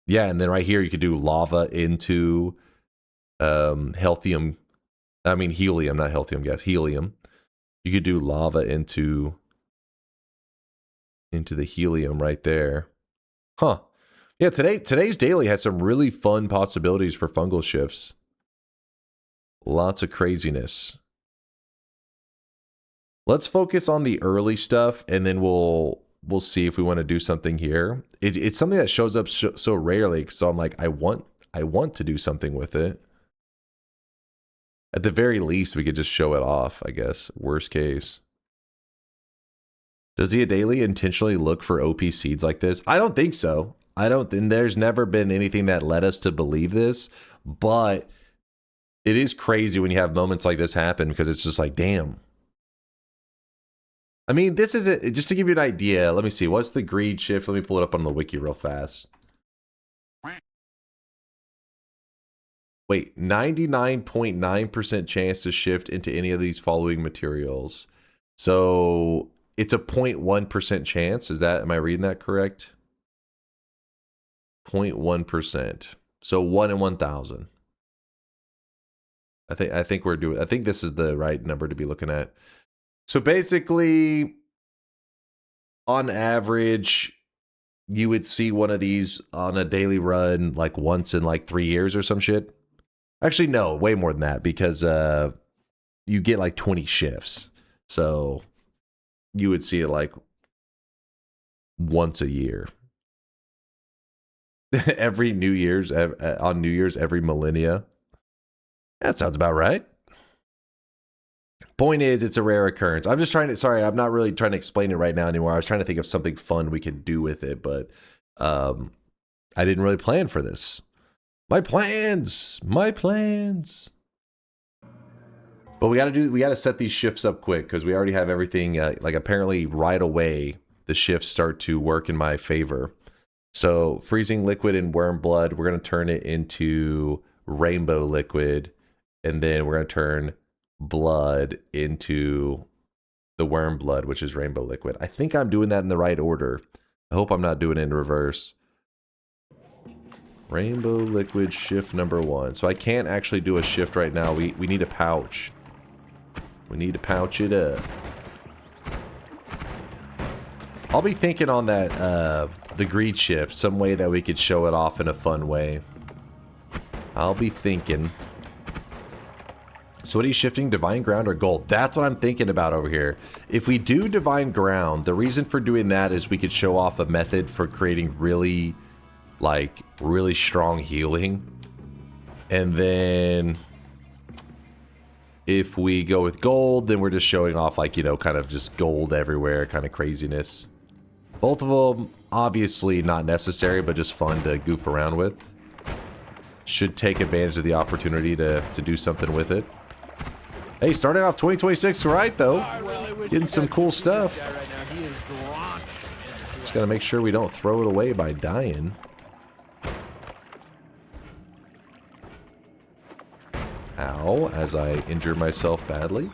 Speaker 1: Yeah, and then right here, you could do lava into helium, not healthium gas, helium. You could do lava into the helium right there. Huh. Yeah, today's daily has some really fun possibilities for fungal shifts. Lots of craziness. Let's focus on the early stuff, and then we'll see if we want to do something here. It's something that shows up so rarely, so I'm like, I want to do something with it. At the very least, we could just show it off, I guess. Worst case. Does the daily intentionally look for OP seeds like this? I don't think so. And there's never been anything that led us to believe this, but it is crazy when you have moments like this happen, because it's just like, damn. I mean, this is it. Just to give you an idea, let me see. What's the greed shift? Let me pull it up on the wiki real fast. Wait, 99.9% chance to shift into any of these following materials. So it's a 0.1% chance. Am I reading that correct? 0.1%. So 1 in 1,000. I think this is the right number to be looking at. So basically, on average, you would see one of these on a daily run like once in like 3 years or some shit. Actually, no, way more than that, because you get like 20 shifts. So you would see it like once a year. Every New Year's, on New Year's, every millennia. That sounds about right. Point is, it's a rare occurrence. I'm just I'm not really trying to explain it right now anymore. I was trying to think of something fun we could do with it, but I didn't really plan for this. My plans. But we gotta set these shifts up quick because we already have everything. Like apparently right away, the shifts start to work in my favor. So freezing liquid and worm blood, we're gonna turn it into rainbow liquid, and then we're gonna turn blood into the worm blood, which is rainbow liquid. I think I'm doing that in the right order. I hope I'm not doing it in reverse. Rainbow liquid shift number 1. So I can't actually do a shift right now. We need a pouch. We need to pouch it up. I'll be thinking on that the greed shift, some way that we could show it off in a fun way. I'll be thinking. So what are you shifting? Divine ground or gold? That's what I'm thinking about over here. If we do divine ground, the reason for doing that is we could show off a method for creating really, like, really strong healing. And then if we go with gold, then we're just showing off, like, you know, kind of just gold everywhere, kind of craziness. Both of them, obviously not necessary, but just fun to goof around with. Should take advantage of the opportunity to do something with it. Hey, starting off 2026 right, though. Getting some cool stuff. Just gotta make sure we don't throw it away by dying. Ow, as I injure myself badly.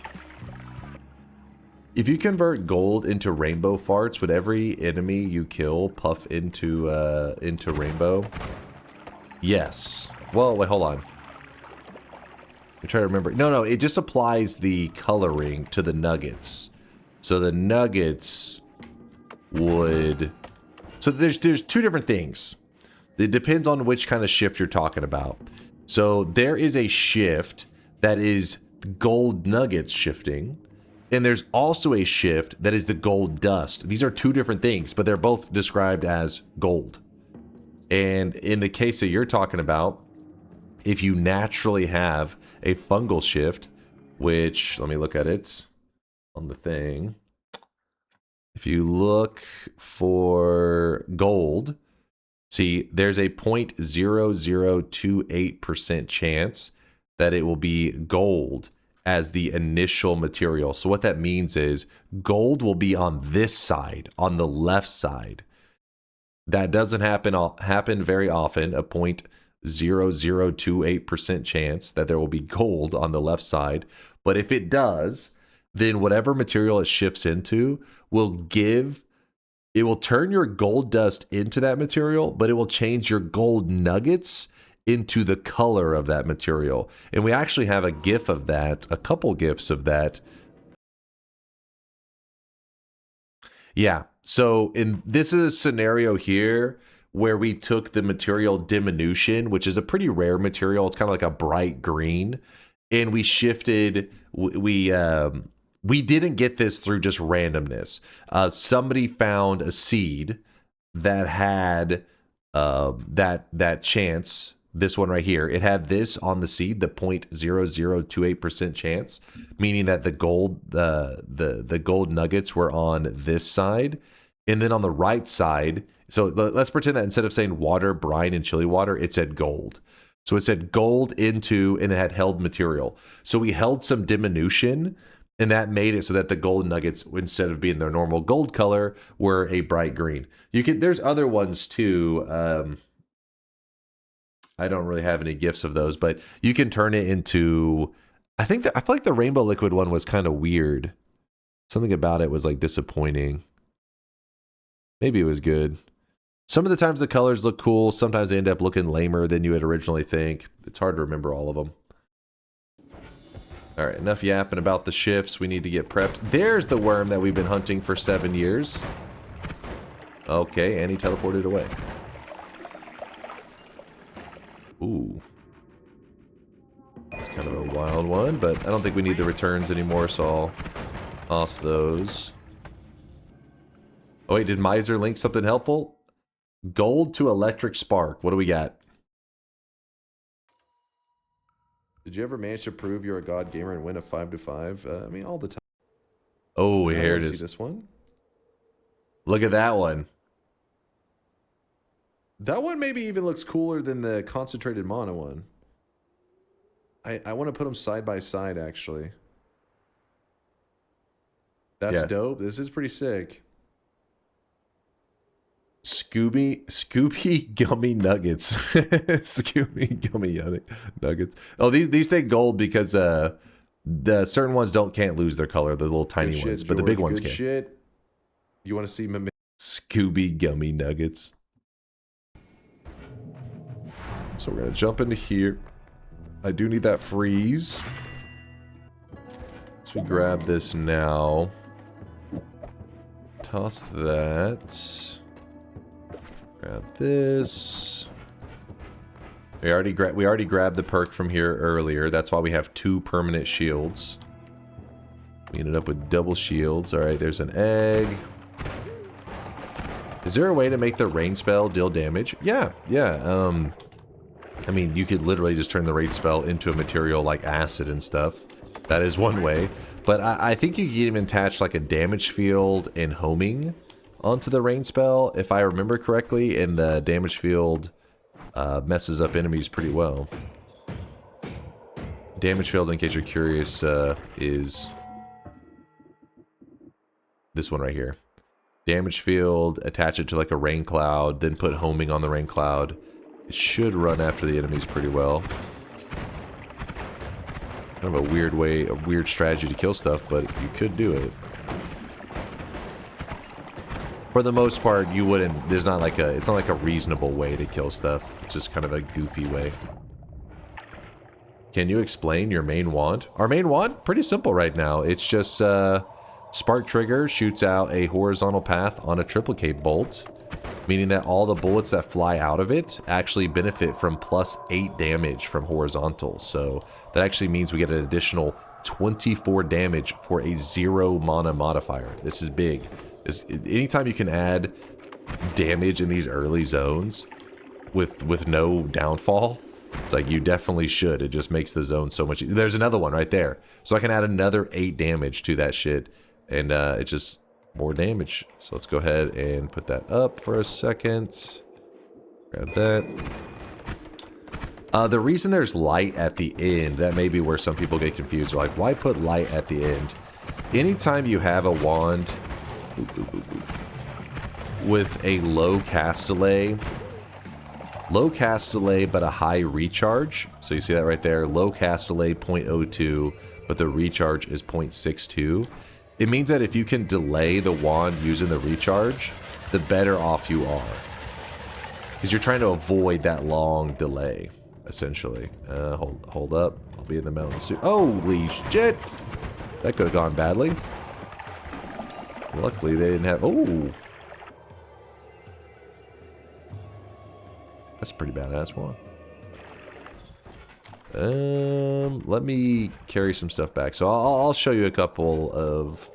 Speaker 1: If you convert gold into rainbow farts, would every enemy you kill puff into rainbow? Yes. Well, wait, hold on. I try to remember. No, it just applies the coloring to the nuggets. So the nuggets would... So there's two different things. It depends on which kind of shift you're talking about. So there is a shift that is gold nuggets shifting. And there's also a shift that is the gold dust. These are two different things, but they're both described as gold. And in the case that you're talking about, if you naturally have a fungal shift, which, let me look at it on the thing. If you look for gold, see, there's a 0.0028% chance that it will be gold as the initial material. So what that means is gold will be on this side, on the left side. That doesn't happen very often, a 0.0028% chance that there will be gold on the left side. But if it does, then whatever material it shifts into will turn your gold dust into that material, but it will change your gold nuggets into the color of that material. And we actually have a GIF of that, a couple GIFs of that. Yeah, so this is a scenario here where we took the material diminution, which is a pretty rare material. It's kind of like a bright green. And we shifted, we didn't get this through just randomness. Somebody found a seed that had that chance. This one right here, it had this on the seed, the 0.0028% chance, meaning that the gold nuggets were on this side, and then on the right side. So let's pretend that instead of saying water, brine, and chili water, it said gold. So it said gold into, and it had held material. So we held some diminution, and that made it so that the gold nuggets, instead of being their normal gold color, were a bright green. There's other ones too. I don't really have any gifs of those, but you can turn it into, I feel like the rainbow liquid one was kind of weird. Something about it was like disappointing. Maybe it was good. Some of the times the colors look cool. Sometimes they end up looking lamer than you would originally think. It's hard to remember all of them. All right, enough yapping about the shifts. We need to get prepped. There's the worm that we've been hunting for 7 years. Okay, and he teleported away. Ooh. It's kind of a wild one, but I don't think we need the returns anymore, so I'll toss those. Oh wait, did Miser link something helpful? Gold to electric spark. What do we got? Did you ever manage to prove you're a god gamer and win a 5-5? I mean, all the time. Oh, here it is. See this one? Look at that one. That one maybe even looks cooler than the concentrated mana one. I want to put them side by side, actually. That's dope. This is pretty sick. Scooby gummy nuggets. Scooby gummy nuggets. Oh, these take gold because the certain ones can't lose their color, the little tiny ones, but the big ones can. Shit. You want to see Scooby gummy nuggets? So we're gonna jump into here. I do need that freeze. So we grab this now. Toss that. Grab this. We already grabbed the perk from here earlier. That's why we have 2 permanent shields. We ended up with double shields. Alright, there's an egg. Is there a way to make the rain spell deal damage? Yeah. I mean, you could literally just turn the rain spell into a material like acid and stuff. That is one way. But I think you can even attach like a damage field and homing onto the rain spell, if I remember correctly, and the damage field messes up enemies pretty well. Damage field, in case you're curious, is this one right here. Damage field, attach it to like a rain cloud, then put homing on the rain cloud. It should run after the enemies pretty well. Kind of a weird way, a weird strategy to kill stuff, but you could do it. For the most part, you wouldn't, it's not like a reasonable way to kill stuff. It's just kind of a goofy way. Can you explain your main wand? Our main wand? Pretty simple right now. It's just, Spark Trigger shoots out a horizontal path on a triplicate bolt, meaning that all the bullets that fly out of it actually benefit from +8 damage from horizontal. So that actually means we get an additional 24 damage for a 0 mana modifier. This is big. Anytime you can add damage in these early zones with no downfall, it's like you definitely should. It just makes the zone so much easier. There's another one right there. So I can add another 8 damage to that shit, and it's just more damage. So let's go ahead and put that up for a second. Grab that. The reason there's light at the end, that may be where some people get confused. They're like, why put light at the end? Anytime you have a wand with a low cast delay but a high recharge, so you see that right there, low cast delay 0.02 but the recharge is 0.62, it means that if you can delay the wand using the recharge, the better off you are, because you're trying to avoid that long delay essentially. Hold up, I'll be in the mountain soon. Holy shit, that could have gone badly. Luckily, they didn't have... Oh! That's a pretty badass one. Let me carry some stuff back. So I'll show you a couple of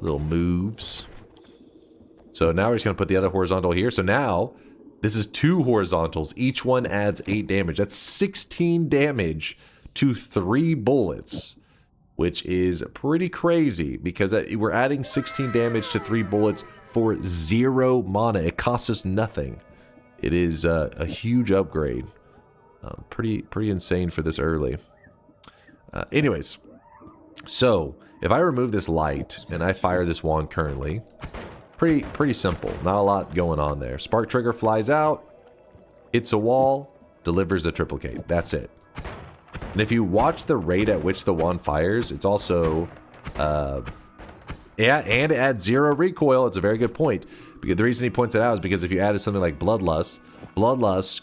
Speaker 1: little moves. So now we're just going to put the other horizontal here. So now, this is 2 horizontals. Each one adds 8 damage. That's 16 damage to 3 bullets. Which is pretty crazy, because we're adding 16 damage to 3 bullets for 0 mana. It costs us nothing. It is a huge upgrade. Pretty insane for this early. Anyways, so if I remove this light and I fire this wand currently, pretty simple. Not a lot going on there. Spark Trigger flies out, hits a wall, delivers a triplicate. That's it. And if you watch the rate at which the wand fires, it's also, and it adds 0 recoil. It's a very good point. Because the reason he points it out is because if you added something like Bloodlust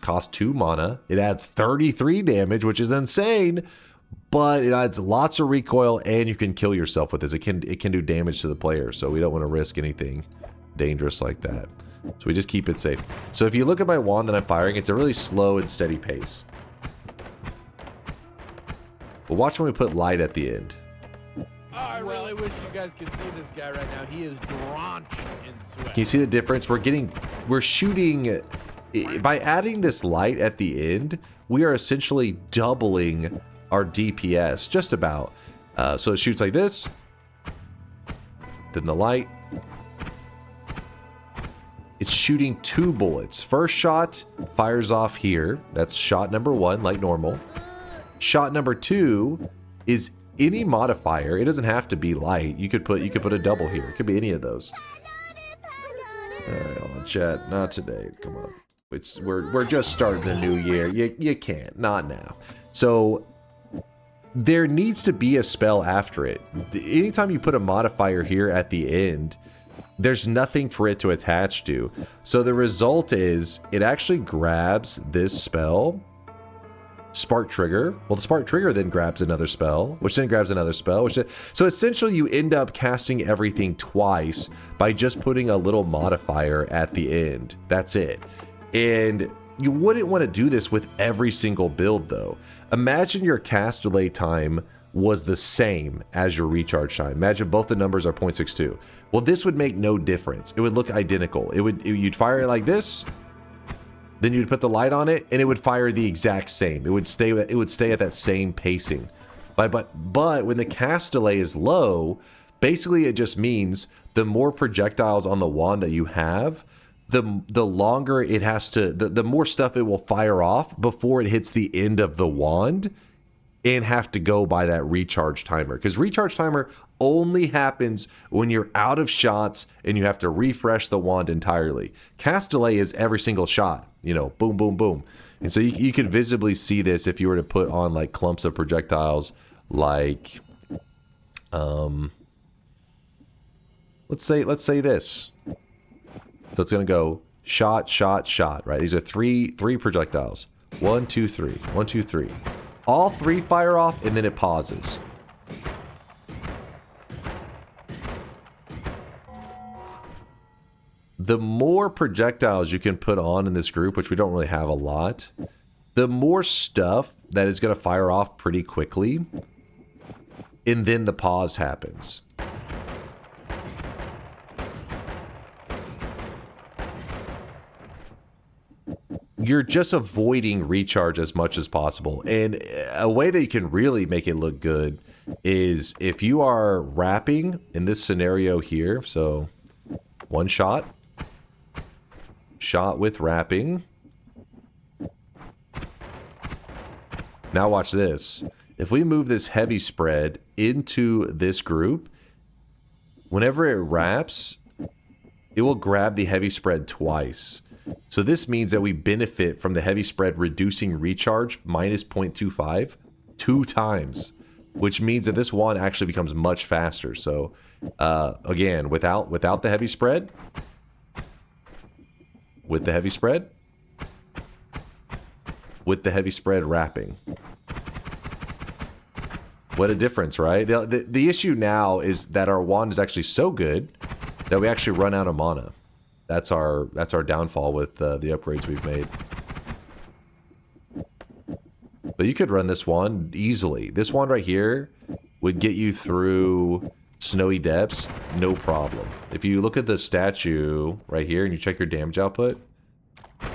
Speaker 1: costs 2 mana. It adds 33 damage, which is insane, but it adds lots of recoil, and you can kill yourself with this. It can do damage to the player, so we don't want to risk anything dangerous like that. So we just keep it safe. So if you look at my wand that I'm firing, it's a really slow and steady pace. But watch when we put light at the end.
Speaker 4: Oh, I really wish you guys could see this guy right now. He is drenched in sweat.
Speaker 1: Can you see the difference? We're shooting, by adding this light at the end, we are essentially doubling our DPS, just about. So it shoots like this, then the light. It's shooting 2 bullets. First shot fires off here. That's shot number 1, like normal. Shot number 2 is any modifier. It doesn't have to be light. You could put a double here. It could be any of those. All right, hold on, chat. Not today. Come on. We're just starting the new year. You can't. Not now. So there needs to be a spell after it. Anytime you put a modifier here at the end, there's nothing for it to attach to. So the result is it actually grabs this spell, Spark Trigger. Well, the Spark Trigger then grabs another spell, which then grabs another spell. So essentially you end up casting everything twice by just putting a little modifier at the end. That's it. And you wouldn't want to do this with every single build though. Imagine your cast delay time was the same as your recharge time. Imagine both the numbers are 0.62. Well, this would make no difference. It would look identical. You'd fire it like this, then you'd put the light on it, and it would fire the exact same. It would stay at that same pacing. But when the cast delay is low, basically it just means the more projectiles on the wand that you have, the longer it has to, the more stuff it will fire off before it hits the end of the wand and have to go by that recharge timer. Because recharge timer only happens when you're out of shots and you have to refresh the wand entirely. Cast delay is every single shot, you know, boom, boom, boom. And so you could visibly see this if you were to put on like clumps of projectiles like, let's say this. So it's gonna go shot, shot, shot, right? These are three projectiles. 1, 2, 3. 1, 2, 3. All three fire off and then it pauses. The more projectiles you can put on in this group, which we don't really have a lot, the more stuff that is going to fire off pretty quickly, and then the pause happens. You're just avoiding recharge as much as possible. And a way that you can really make it look good is if you are wrapping in this scenario here. So one shot with wrapping. Now watch this. If we move this heavy spread into this group, whenever it wraps, it will grab the heavy spread twice. So this means that we benefit from the heavy spread reducing recharge minus 0.25 2 times, which means that this wand actually becomes much faster. So again, without the heavy spread, with the heavy spread, with the heavy spread wrapping. What a difference, right? The issue now is that our wand is actually so good that we actually run out of mana. That's our downfall with the upgrades we've made. But you could run this wand easily. This wand right here would get you through Snowy Depths, no problem. If you look at the statue right here and you check your damage output, I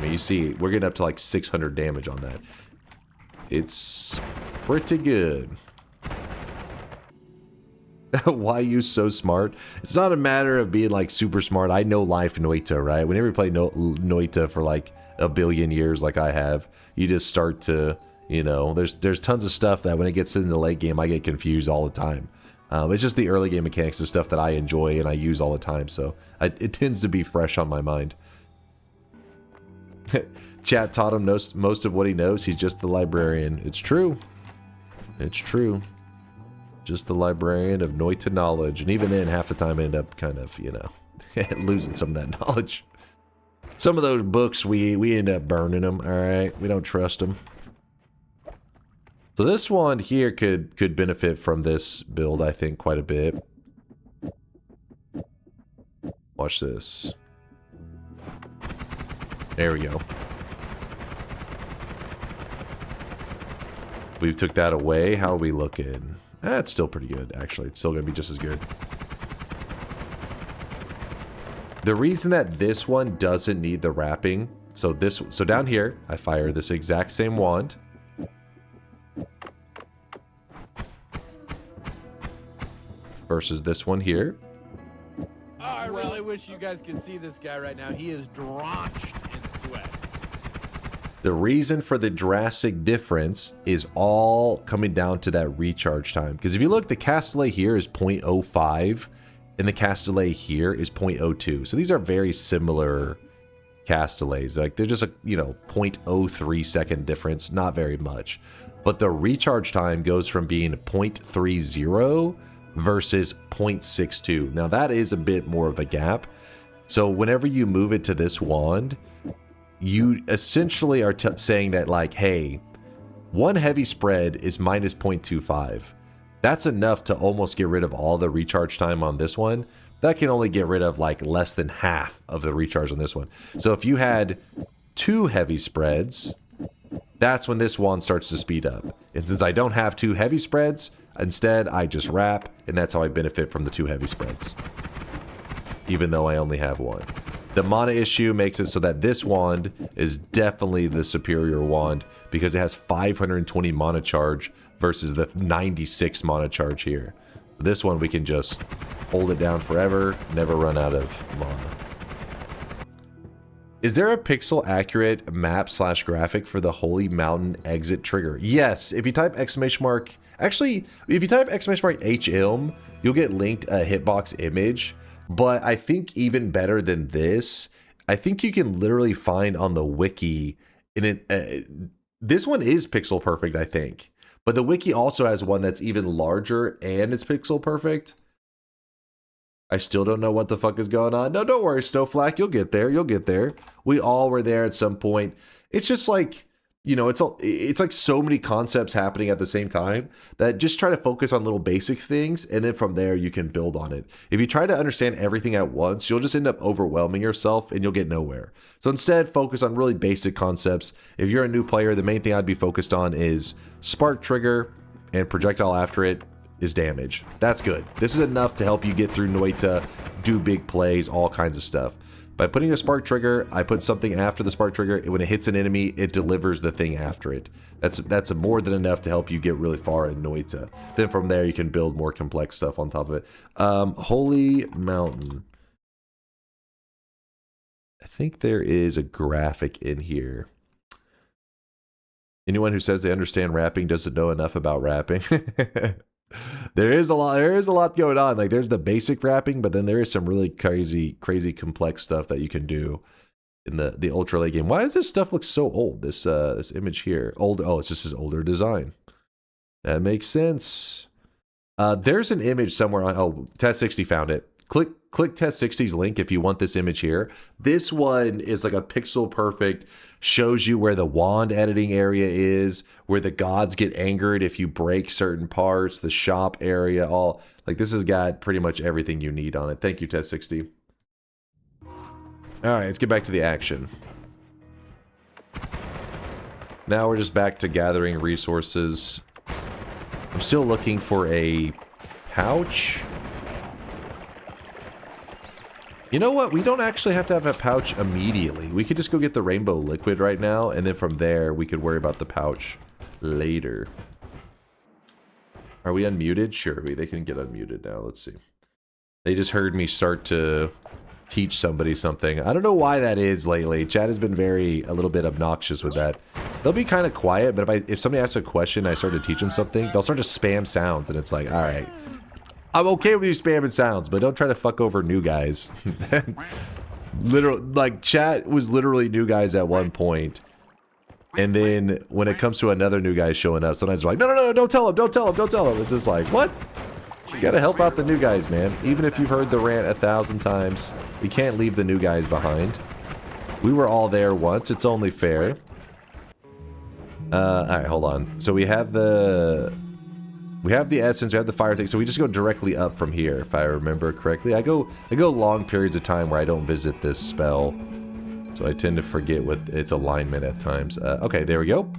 Speaker 1: mean, you see, we're getting up to like 600 damage on that. It's pretty good. Why you so smart? It's not a matter of being like super smart. I know life Noita, right? Whenever you play Noita for like a billion years like I have, you just start to, you know, there's tons of stuff that when it gets into the late game, I get confused all the time. It's just the early game mechanics of stuff that I enjoy and I use all the time, so it tends to be fresh on my mind. Chat taught him most of what he knows. He's just the librarian. It's true. It's true. Just the librarian of Noita knowledge. And even then, half the time I end up kind of, you know, losing some of that knowledge. Some of those books, we end up burning them, alright? We don't trust them. So this one here could benefit from this build, I think, quite a bit. Watch this. There we go. If we took that away, how are we looking? It's still pretty good, actually. It's still going to be just as good. The reason that this one doesn't need the wrapping, so down here, I fire this exact same wand. Versus this one here.
Speaker 4: Oh, I really wish you guys could see this guy right now. He is drenched in sweat.
Speaker 1: The reason for the drastic difference is all coming down to that recharge time. Because if you look, the cast delay here is 0.05 and the cast delay here is 0.02. So these are very similar cast delays. Like they're just a, you know, 0.03 second difference, not very much. But the recharge time goes from being 0.30 versus 0.62. Now that is a bit more of a gap. So whenever you move it to this wand, you essentially are saying that like, hey, one heavy spread is minus 0.25. That's enough to almost get rid of all the recharge time on this one. That can only get rid of like less than half of the recharge on this one. So if you had 2 heavy spreads, that's when this wand starts to speed up. And since I don't have 2 heavy spreads, instead I just wrap, and that's how I benefit from the 2 heavy spreads, even though I only have 1. The mana issue makes it so that this wand is definitely the superior wand because it has 520 mana charge versus the 96 mana charge here. This one we can just hold it down forever, never run out of mana. Is there a pixel accurate map / graphic for the Holy Mountain exit trigger? Yes, if you type exclamation mark, actually, if you type exclamation mark HM, you'll get linked a hitbox image. But I think even better than this, I think you can literally find on the wiki, and it, this one is pixel perfect, I think. But the wiki also has one that's even larger and it's pixel perfect. I still don't know what the fuck is going on. No, don't worry, Snowflake, you'll get there, you'll get there. We all were there at some point. It's just like, you know, it's like so many concepts happening at the same time that just try to focus on little basic things, and then from there you can build on it. If you try to understand everything at once, you'll just end up overwhelming yourself and you'll get nowhere. So instead, focus on really basic concepts. If you're a new player, the main thing I'd be focused on is spark trigger, and projectile after it is damage. That's good. This is enough to help you get through Noita, do big plays, all kinds of stuff. By putting a spark trigger, I put something after the spark trigger. When it hits an enemy, it delivers the thing after it. That's more than enough to help you get really far in Noita. Then from there, you can build more complex stuff on top of it. Holy Mountain. I think there is a graphic in here. Anyone who says they understand rapping doesn't know enough about rapping. There is a lot going on. Like there's the basic rapping, but then there is some really crazy complex stuff that you can do in the ultra late game. Why does this stuff look so old? This image here. Old, oh, it's just his older design. That makes sense. There's an image somewhere on, oh, Test60 found it. Click Test60's link if you want this image here. This one is like a pixel perfect, shows you where the wand editing area is, where the gods get angered if you break certain parts, the shop area, all. Like this has got pretty much everything you need on it. Thank you, Test60. Alright, let's get back to the action. Now we're just back to gathering resources. I'm still looking for a pouch. You know what? We don't actually have to have a pouch immediately. We could just go get the rainbow liquid right now, and then from there, we could worry about the pouch later. Are we unmuted? Sure, they can get unmuted now. Let's see. They just heard me start to teach somebody something. I don't know why that is lately. Chat has been a little bit obnoxious with that. They'll be kind of quiet, but if somebody asks a question, I start to teach them something, they'll start to spam sounds, and it's like, all right. I'm okay with you spamming sounds, but don't try to fuck over new guys. Literally, like, chat was literally new guys at one point. And then when it comes to another new guy showing up, sometimes they're like, no, don't tell him, don't tell him, don't tell him. It's just like, what? You gotta help out the new guys, man. Even if you've heard the rant 1,000 times, we can't leave the new guys behind. We were all there once, it's only fair. Alright, hold on. So we have the essence, we have the fire thing, so we just go directly up from here, if I remember correctly. I go long periods of time where I don't visit this spell, so I tend to forget what its alignment at times. Okay, there we go.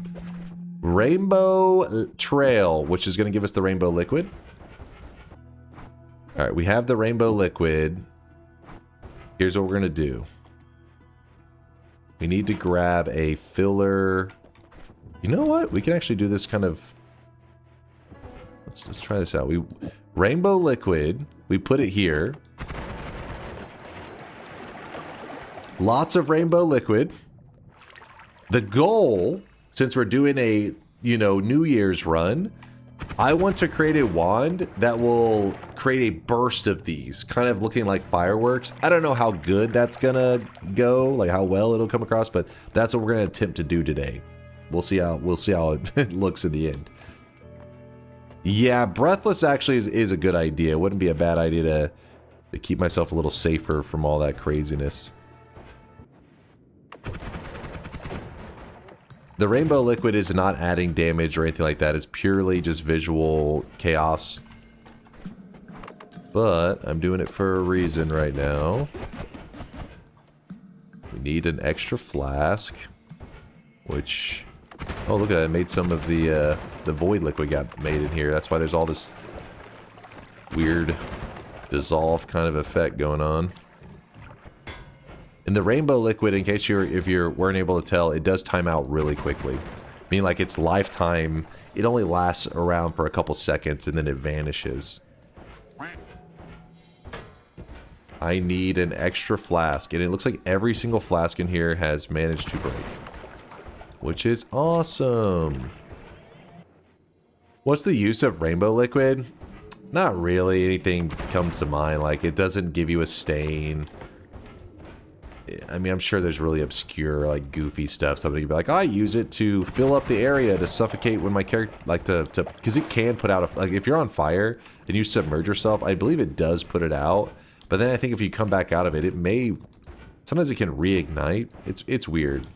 Speaker 1: Rainbow Trail, which is going to give us the rainbow liquid. Alright, we have the rainbow liquid. Here's what we're going to do. We need to grab a filler. You know what? We can actually do this kind of... Let's try this out. Rainbow liquid. We put it here. Lots of rainbow liquid. The goal, since we're doing a, you know, New Year's run, I want to create a wand that will create a burst of these, kind of looking like fireworks. I don't know how good that's gonna go, like how well it'll come across, but that's what we're gonna attempt to do today. We'll see how it looks in the end. Yeah, breathless actually is a good idea. It wouldn't be a bad idea to keep myself a little safer from all that craziness. The rainbow liquid is not adding damage or anything like that. It's purely just visual chaos. But I'm doing it for a reason right now. We need an extra flask, which, oh look at that, I made some of the void liquid got made in here. That's why there's all this weird dissolve kind of effect going on. And the rainbow liquid, in case if you weren't able to tell, it does time out really quickly. Meaning like its lifetime, it only lasts around for a couple seconds and then it vanishes. I need an extra flask, and it looks like every single flask in here has managed to break. Which is awesome. What's the use of rainbow liquid? Not really anything comes to mind. Like, it doesn't give you a stain. I mean, I'm sure there's really obscure, like, goofy stuff. Somebody could be like, I use it to fill up the area to suffocate when my character, like, because it can put out a, like, if you're on fire and you submerge yourself, I believe it does put it out. But then I think if you come back out of it, it may, sometimes it can reignite. It's weird.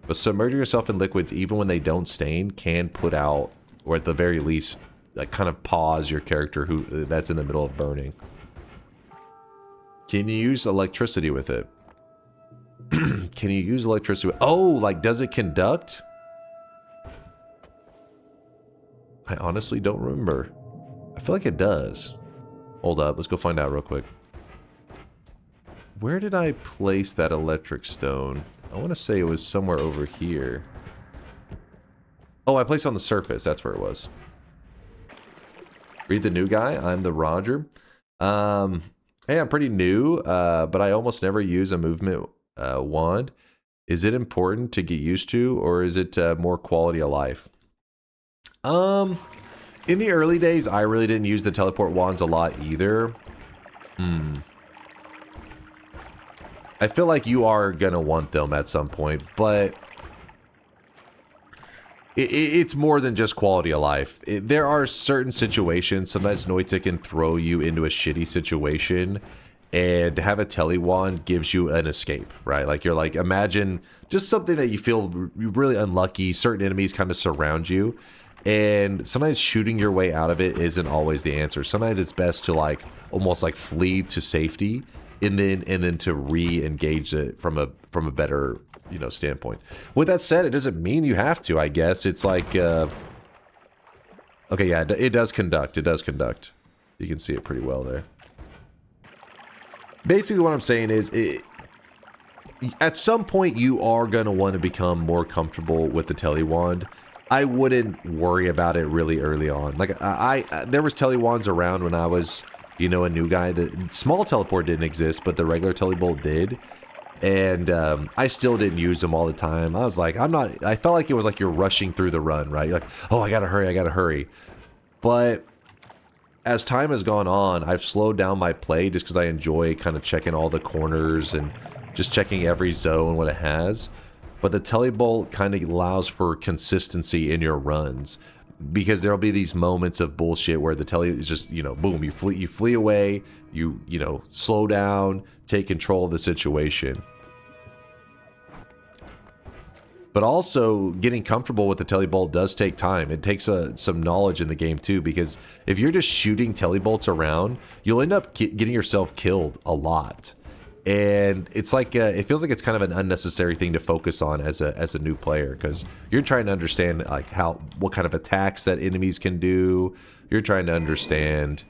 Speaker 1: But submerging yourself in liquids, even when they don't stain, can put out, or at the very least, like, kind of pause your character that's in the middle of burning. Can you use electricity with it? Can you use electricity with... Oh, like, does it conduct? I honestly don't remember. I feel like it does. Hold up, let's go find out real quick. Where did I place that electric stone? I want to say it was somewhere over here. Oh, I placed it on the surface. That's where it was. Read the new guy. I'm the Roger. Hey, I'm pretty new, but I almost never use a movement wand. Is it important to get used to, or is it more quality of life? In the early days, I really didn't use the teleport wands a lot either. I feel like you are gonna want them at some point, but it's more than just quality of life. There are certain situations, sometimes Noita can throw you into a shitty situation, and to have a tele wand gives you an escape, right? Like, you're like, imagine just something that you feel really unlucky, certain enemies kind of surround you, and sometimes shooting your way out of it isn't always the answer. Sometimes it's best to, like, almost like flee to safety, and then to re-engage it from a better, you know, standpoint. With that said, it doesn't mean you have to, I guess. It's like, okay, yeah, it does conduct. It does conduct. You can see it pretty well there. Basically, what I'm saying is, at some point, you are going to want to become more comfortable with the tele wand. I wouldn't worry about it really early on. Like, there was tele wands around when I was, you know, a new guy. The small teleport didn't exist, but the regular telebolt did. And I still didn't use them all the time. I was like, I felt like it was like you're rushing through the run, right? You're like, oh, I gotta hurry. But as time has gone on, I've slowed down my play just because I enjoy kind of checking all the corners and just checking every zone, what it has. But the telebolt kind of allows for consistency in your runs, because there'll be these moments of bullshit where the tele is just, you know, boom, you flee away, you know, slow down, take control of the situation. But also, getting comfortable with the telebolt does take time. It takes some knowledge in the game too, because if you're just shooting telebolts around, you'll end up getting yourself killed a lot. And it's like, it feels like it's kind of an unnecessary thing to focus on as a new player, because you're trying to understand like what kind of attacks that enemies can do. You're trying to understand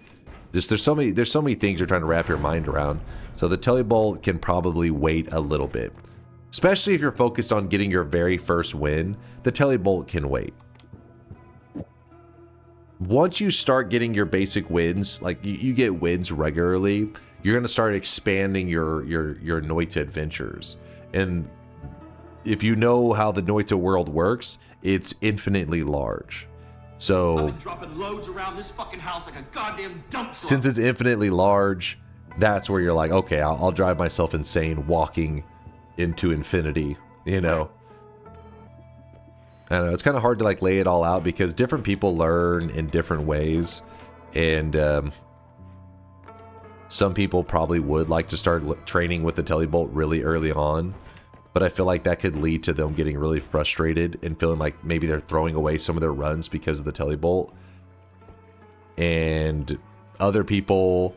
Speaker 1: just there's so many things you're trying to wrap your mind around. So the telebolt can probably wait a little bit, especially if you're focused on getting your very first win. The telebolt can wait. Once you start getting your basic wins, like you get wins regularly, you're going to start expanding your Noita adventures. And if you know how the Noita world works, it's infinitely large. So
Speaker 5: I've been dropping loads around this fucking house like a goddamn dump truck.
Speaker 1: since it's infinitely large, that's where you're like, okay, I'll drive myself insane walking into infinity, you know. I don't know, it's kind of hard to like lay it all out because different people learn in different ways, and some people probably would like to start training with the telebolt really early on, but I feel like that could lead to them getting really frustrated and feeling like maybe they're throwing away some of their runs because of the telebolt. And other people,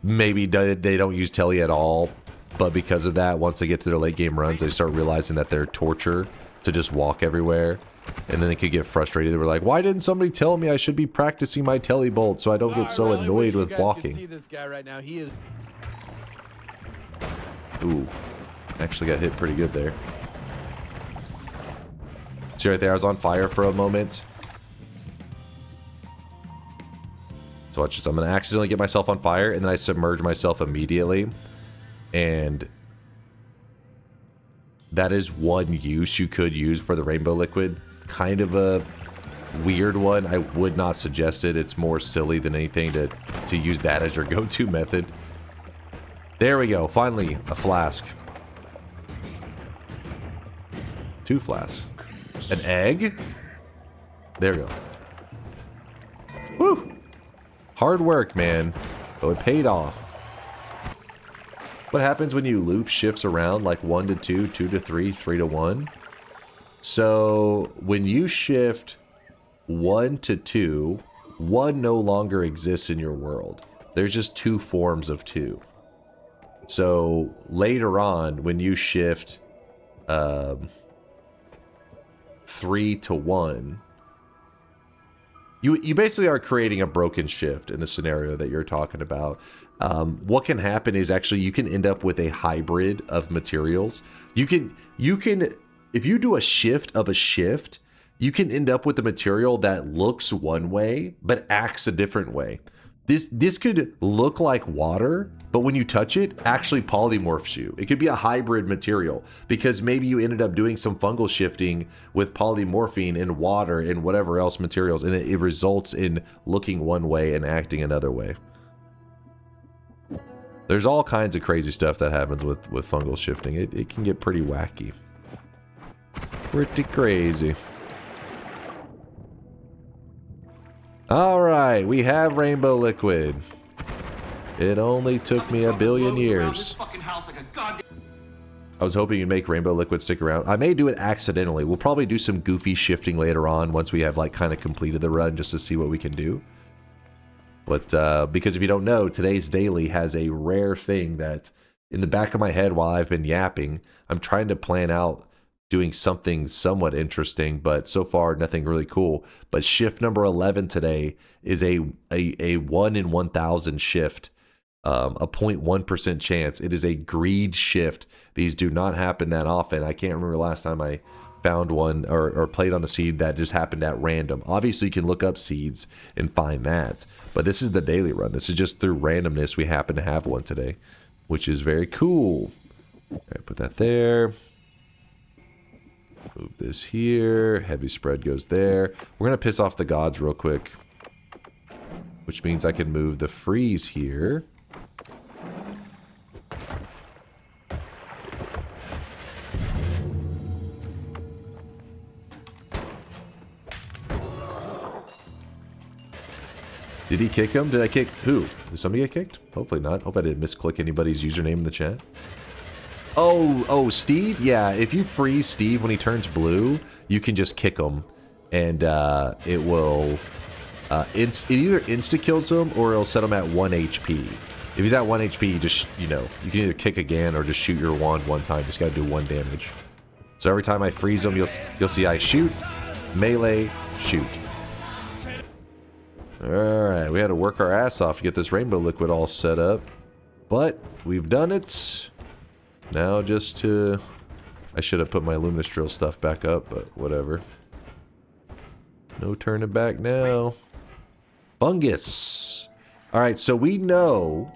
Speaker 1: maybe they don't use telly at all, but because of that, once they get to their late game runs, they start realizing that they're torture to just walk everywhere. And then they could get frustrated. They were like, why didn't somebody tell me I should be practicing my telebolt so I don't get so annoyed with walking?
Speaker 4: See this guy right now. He is.
Speaker 1: Ooh, actually got hit pretty good there. See right there, I was on fire for a moment. So watch this, I'm gonna accidentally get myself on fire and then I submerge myself immediately. And that is one use you could use for the rainbow liquid. Kind of a weird one. I would not suggest it. It's more silly than anything to use that as your go-to method. There we go. Finally, a flask. 2 flasks. An egg? There we go. Woo! Hard work, man. But it paid off. What happens when you loop shifts around like 1 to 2, 2 to 3, 3 to 1? So when you shift 1 to 2, 1 no longer exists in your world. There's just 2 forms of 2. So later on, when you shift 3 to 1, you basically are creating a broken shift in the scenario that you're talking about. What can happen is actually you can end up with a hybrid of materials. You can if you do a shift of a shift, you can end up with a material that looks one way but acts a different way. This could look like water, but when you touch it, actually polymorphs you. It could be a hybrid material because maybe you ended up doing some fungal shifting with polymorphine in water and whatever else materials, and it results in looking one way and acting another way. There's all kinds of crazy stuff that happens with fungal shifting. It can get pretty wacky. Pretty crazy. Alright, we have rainbow liquid. It only took me a billion years. I was hoping you'd make rainbow liquid stick around. I may do it accidentally. We'll probably do some goofy shifting later on once we have like kind of completed the run just to see what we can do. But because if you don't know, today's daily has a rare thing that in the back of my head while I've been yapping, I'm trying to plan out doing something somewhat interesting, but so far nothing really cool. But shift number 11 today is a 1 in 1,000 shift, a 0.1% chance. It is a greed shift. These do not happen that often. I can't remember the last time I found one or played on a seed that just happened at random. Obviously you can look up seeds and find that, but this is the daily run. This is just through randomness we happen to have one today, which is very cool. All right, put that there. Move this here. Heavy spread goes there. We're going to piss off the gods real quick, which means I can move the freeze here. Did he kick him? Did I kick who? Did somebody get kicked? Hopefully not. Hope I didn't misclick anybody's username in the chat. Oh, Steve? Yeah, if you freeze Steve when he turns blue, you can just kick him. And it will... it either insta-kills him or it'll set him at 1 HP. If he's at 1 HP, you just, you know, you can either kick again or just shoot your wand one time. Just gotta do 1 damage. So every time I freeze him, you'll see I shoot, melee, shoot. Alright, we had to work our ass off to get this rainbow liquid all set up. But we've done it. Now just to... I should have put my luminous drill stuff back up, but whatever. No turning back now. Fungus. Alright, so we know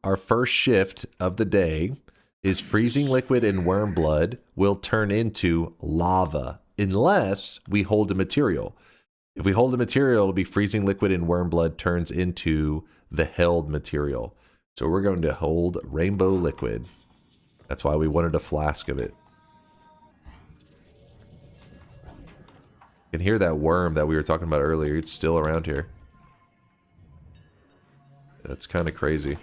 Speaker 1: our first shift of the day is freezing liquid and worm blood will turn into lava unless we hold a material. If we hold a material, it'll be freezing liquid and worm blood turns into the held material. So we're going to hold rainbow liquid. That's why we wanted a flask of it. You can hear that worm that we were talking about earlier. It's still around here. That's kind of crazy.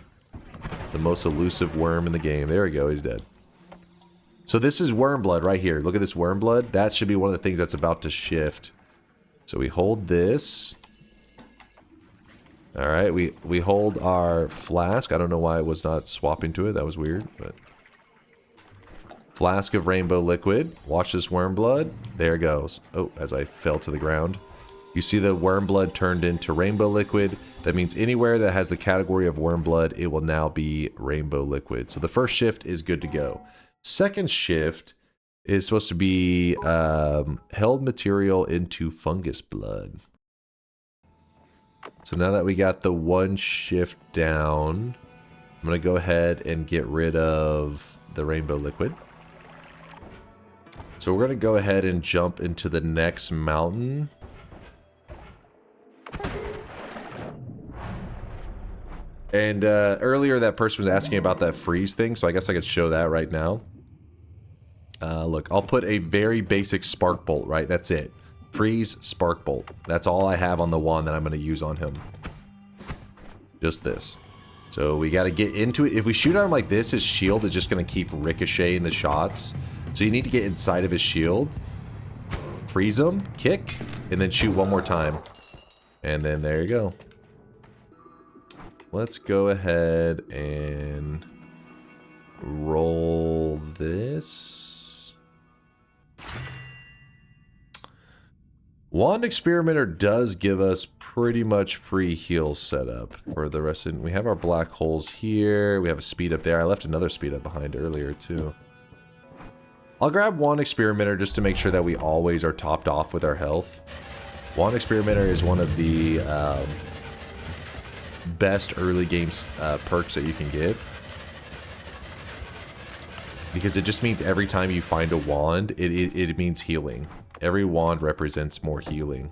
Speaker 1: The most elusive worm in the game. There we go, he's dead. So this is worm blood right here. Look at this worm blood. That should be one of the things that's about to shift. So we hold this. Alright, we hold our flask. I don't know why it was not swapping to it. That was weird, but... Flask of rainbow liquid. Watch this worm blood. There it goes. Oh, as I fell to the ground. You see the worm blood turned into rainbow liquid. That means anywhere that has the category of worm blood, it will now be rainbow liquid. So the first shift is good to go. Second shift is supposed to be held material into fungus blood. So now that we got the one shift down, I'm going to go ahead and get rid of the rainbow liquid. So we're going to go ahead and jump into the next mountain. And earlier that person was asking about that freeze thing, so I guess I could show that right now. Look, I'll put a very basic spark bolt, right? That's it. Freeze, spark bolt. That's all I have on the wand that I'm going to use on him. Just this. So we got to get into it. If we shoot at him like this, his shield is just going to keep ricocheting the shots. So you need to get inside of his shield. Freeze him, kick, and then shoot one more time. And then there you go. Let's go ahead and roll this. Wand Experimenter does give us pretty much free heal setup for the rest of... We have our black holes here. We have a speed up there. I left another speed up behind earlier too. I'll grab Wand Experimenter just to make sure that we always are topped off with our health. Wand Experimenter is one of the best early games perks that you can get. Because it just means every time you find a wand, it means healing. Every wand represents more healing.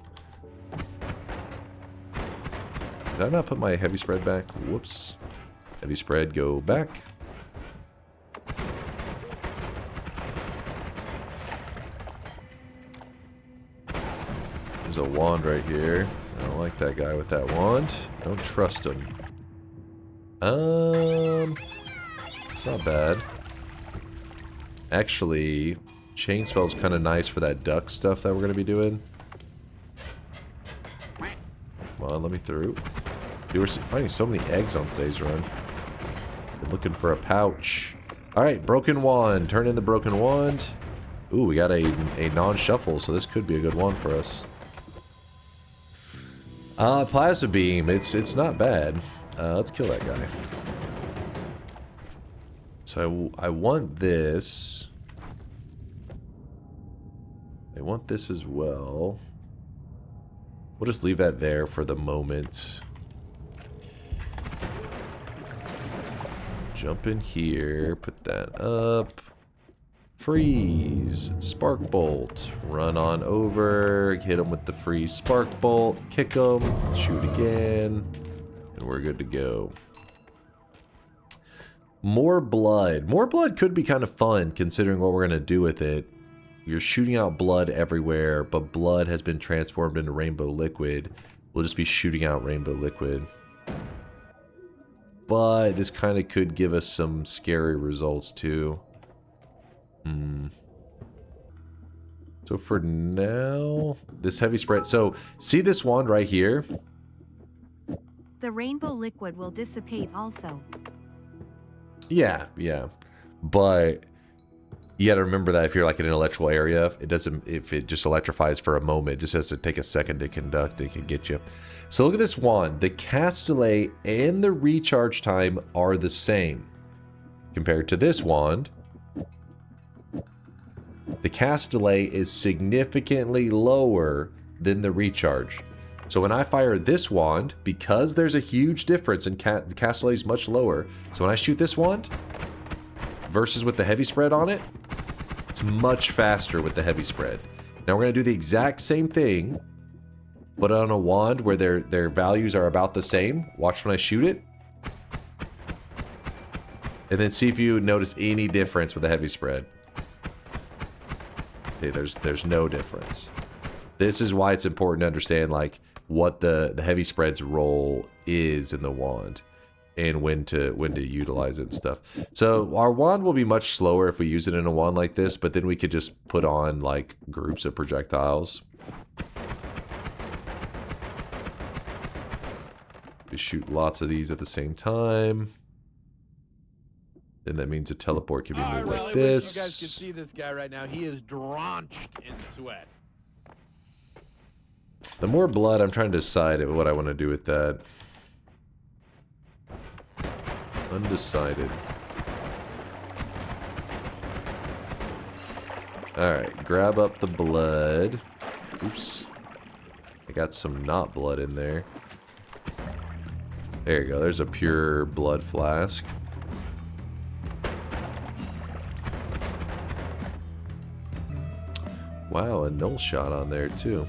Speaker 1: Did I not put my heavy spread back? Whoops. Heavy spread, go back. There's a wand right here. I don't like that guy with that wand. Don't trust him. It's not bad. Actually, chain spell's kind of nice for that duck stuff that we're going to be doing. Come on, let me through. Dude, we're finding so many eggs on today's run. Been looking for a pouch. Alright, broken wand. Turn in the broken wand. Ooh, we got a non-shuffle, so this could be a good wand for us. Plasma beam. It's not bad. Let's kill that guy. So I want this. I want this as well. We'll just leave that there for the moment. Jump in here. Put that up. Freeze. Spark bolt. Run on over. Hit him with the freeze spark bolt. Kick him. Shoot again. And we're good to go. More blood. More blood could be kind of fun considering what we're going to do with it. You're shooting out blood everywhere, but blood has been transformed into rainbow liquid. We'll just be shooting out rainbow liquid. But this kind of could give us some scary results too. So for now, this heavy spread. So see this wand right here?
Speaker 3: The rainbow liquid will dissipate also.
Speaker 1: Yeah. But you got to remember that if you're like in an electrical area, it doesn't, if it just electrifies for a moment, it just has to take a second to conduct, it can get you. So look at this wand. The cast delay and the recharge time are the same. Compared to this wand, the cast delay is significantly lower than the recharge. So when I fire this wand, because there's a huge difference in the cast delay is much lower. So when I shoot this wand, versus with the heavy spread on it, it's much faster with the heavy spread. Now we're going to do the exact same thing, but on a wand where their values are about the same. Watch when I shoot it. And then see if you notice any difference with the heavy spread. Okay, there's no difference. This is why it's important to understand like what the heavy spread's role is in the wand and when to utilize it and stuff. So our wand will be much slower if we use it in a wand like this, but then we could just put on like groups of projectiles. We shoot lots of these at the same time. Then that means a teleport can be moved like this.
Speaker 4: Wish you guys could see this guy right now. He is drenched in sweat.
Speaker 1: The more blood, I'm trying to decide what I want to do with that. Undecided. Alright, grab up the blood. Oops. I got some not blood in there. There you go, there's a pure blood flask. Wow, a null shot on there too.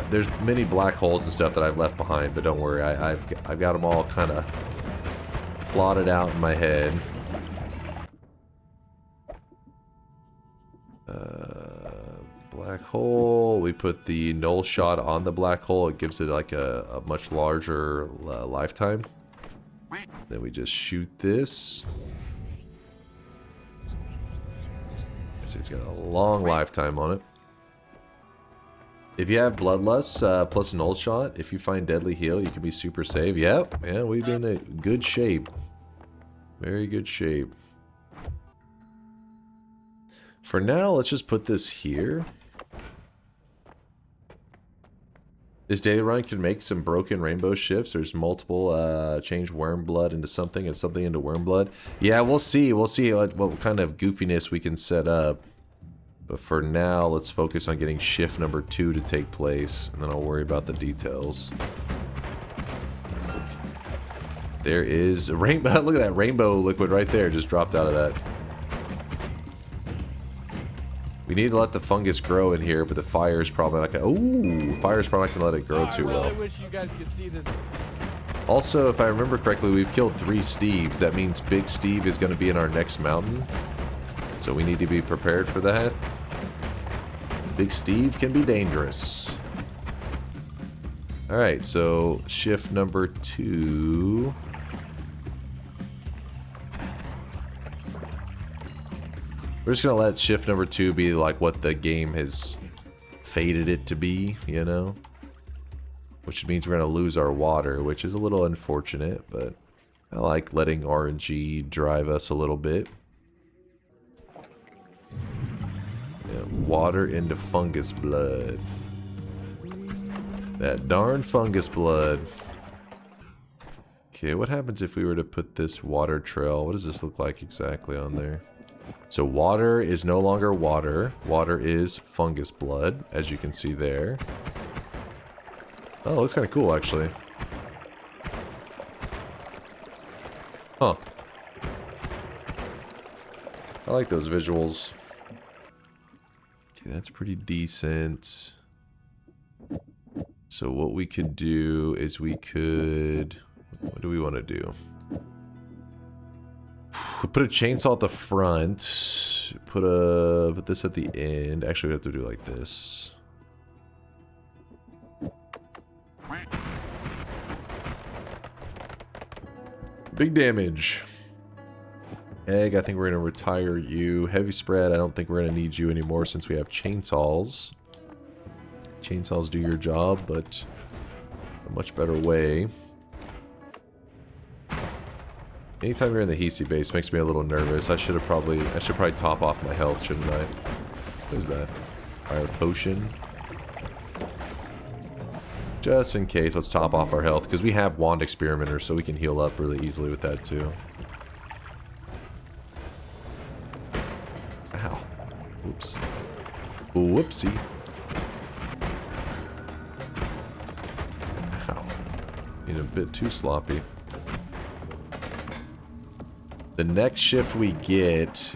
Speaker 1: There's many black holes and stuff that I've left behind, but don't worry, I've got them all kind of plotted out in my head. Black hole. We put the null shot on the black hole. It gives it like a much larger lifetime. Then we just shoot this. So it's got a long lifetime on it. If you have Bloodlust plus Null Shot, if you find Deadly Heal, you can be super safe. Yep, yeah, we've been in good shape. Very good shape. For now, let's just put this here. This daily run can make some broken rainbow shifts. There's multiple, change worm blood into something and something into worm blood. Yeah, we'll see. We'll see what kind of goofiness we can set up. But for now, let's focus on getting shift number 2 to take place, and then I'll worry about the details. There is a rainbow. Look at that rainbow liquid right there. Just dropped out of that. We need to let the fungus grow in here, but the fire is probably not gonna... Ooh, fire's probably not gonna let it grow too well.
Speaker 4: I really wish you guys could see this.
Speaker 1: Also, if I remember correctly, we've killed 3 Steves. That means Big Steve is going to be in our next mountain. So we need to be prepared for that. Big Steve can be dangerous. Alright, so shift number 2. We're just going to let shift number 2 be like what the game has fated it to be, you know? Which means we're going to lose our water, which is a little unfortunate, but I like letting RNG drive us a little bit. Yeah, water into fungus blood. That darn fungus blood. Okay, what happens if we were to put this water trail? What does this look like exactly on there? So water is no longer water. Water is fungus blood, as you can see there. Oh, it looks kind of cool, actually. Huh. I like those visuals. Okay, that's pretty decent. So what we could do is we could... What do we want to do? We put a chainsaw at the front. Put this at the end. Actually, we have to do it like this. Big damage. Egg, I think we're going to retire you. Heavy spread, I don't think we're going to need you anymore since we have chainsaws. Chainsaws do your job, but a much better way. Anytime you're in the hiisi base makes me a little nervous. I should probably top off my health, shouldn't I? What is that? Fire potion. Just in case, let's top off our health, because we have Wand Experimenter, so we can heal up really easily with that too. Ow. Oops. Whoopsie. Ow. Being a bit too sloppy. The next shift we get,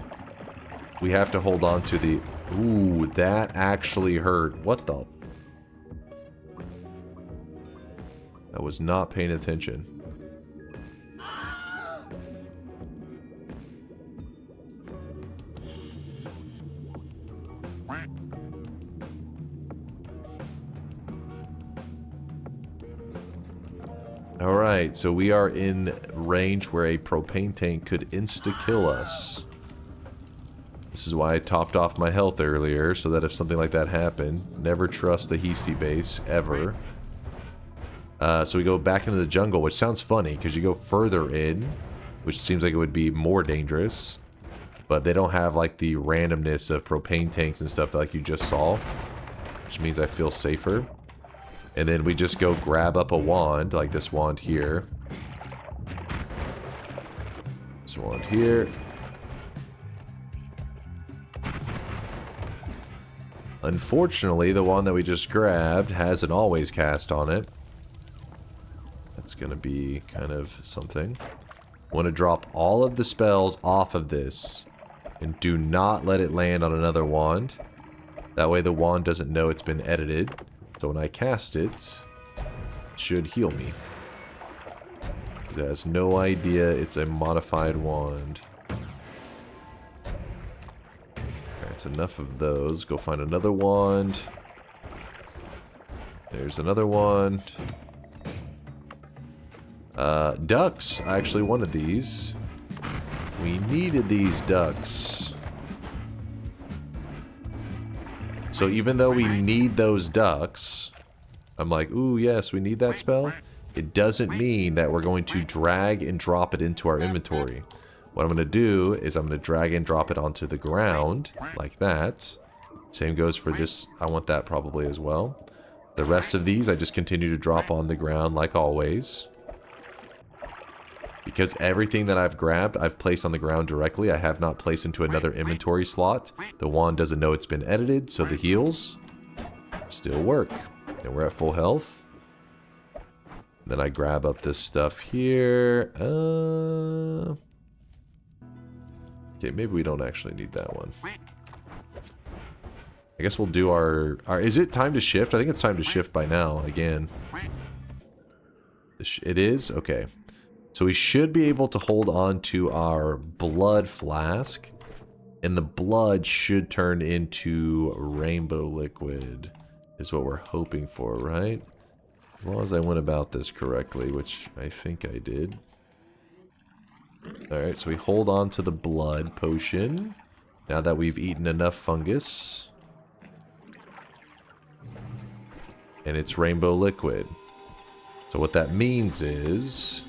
Speaker 1: we have to hold on to the... Ooh, that actually hurt. What the... I was not paying attention. Alright, so we are in range where a propane tank could insta-kill us. This is why I topped off my health earlier, so that if something like that happened, never trust the hiisi base, ever. So we go back into the jungle, which sounds funny, because you go further in, which seems like it would be more dangerous. But they don't have, like, the randomness of propane tanks and stuff that, like, you just saw. Which means I feel safer. And then we just go grab up a wand, like this wand here. This wand here. Unfortunately, the one that we just grabbed has an always cast on it. That's going to be kind of something. I want to drop all of the spells off of this. And do not let it land on another wand. That way the wand doesn't know it's been edited. So when I cast it, it should heal me. It has no idea it's a modified wand. Alright, enough of those. Go find another wand. There's another wand. Ducks. I actually wanted these. We needed these ducks. So even though we need those ducks, I'm like, ooh, yes, we need that spell. It doesn't mean that we're going to drag and drop it into our inventory. What I'm going to do is I'm going to drag and drop it onto the ground, like that. Same goes for this. I want that probably as well. The rest of these, I just continue to drop on the ground, like always. Because everything that I've grabbed, I've placed on the ground directly. I have not placed into another inventory slot. The wand doesn't know it's been edited, so the heals still work. And we're at full health. Then I grab up this stuff here. Okay, maybe we don't actually need that one. I guess we'll do our... Is it time to shift? I think it's time to shift by now, again. It is? Okay. So we should be able to hold on to our blood flask. And the blood should turn into rainbow liquid. Is what we're hoping for, right? As long as I went about this correctly, which I think I did. Alright, so we hold on to the blood potion. Now that we've eaten enough fungus. And it's rainbow liquid. So what that means is...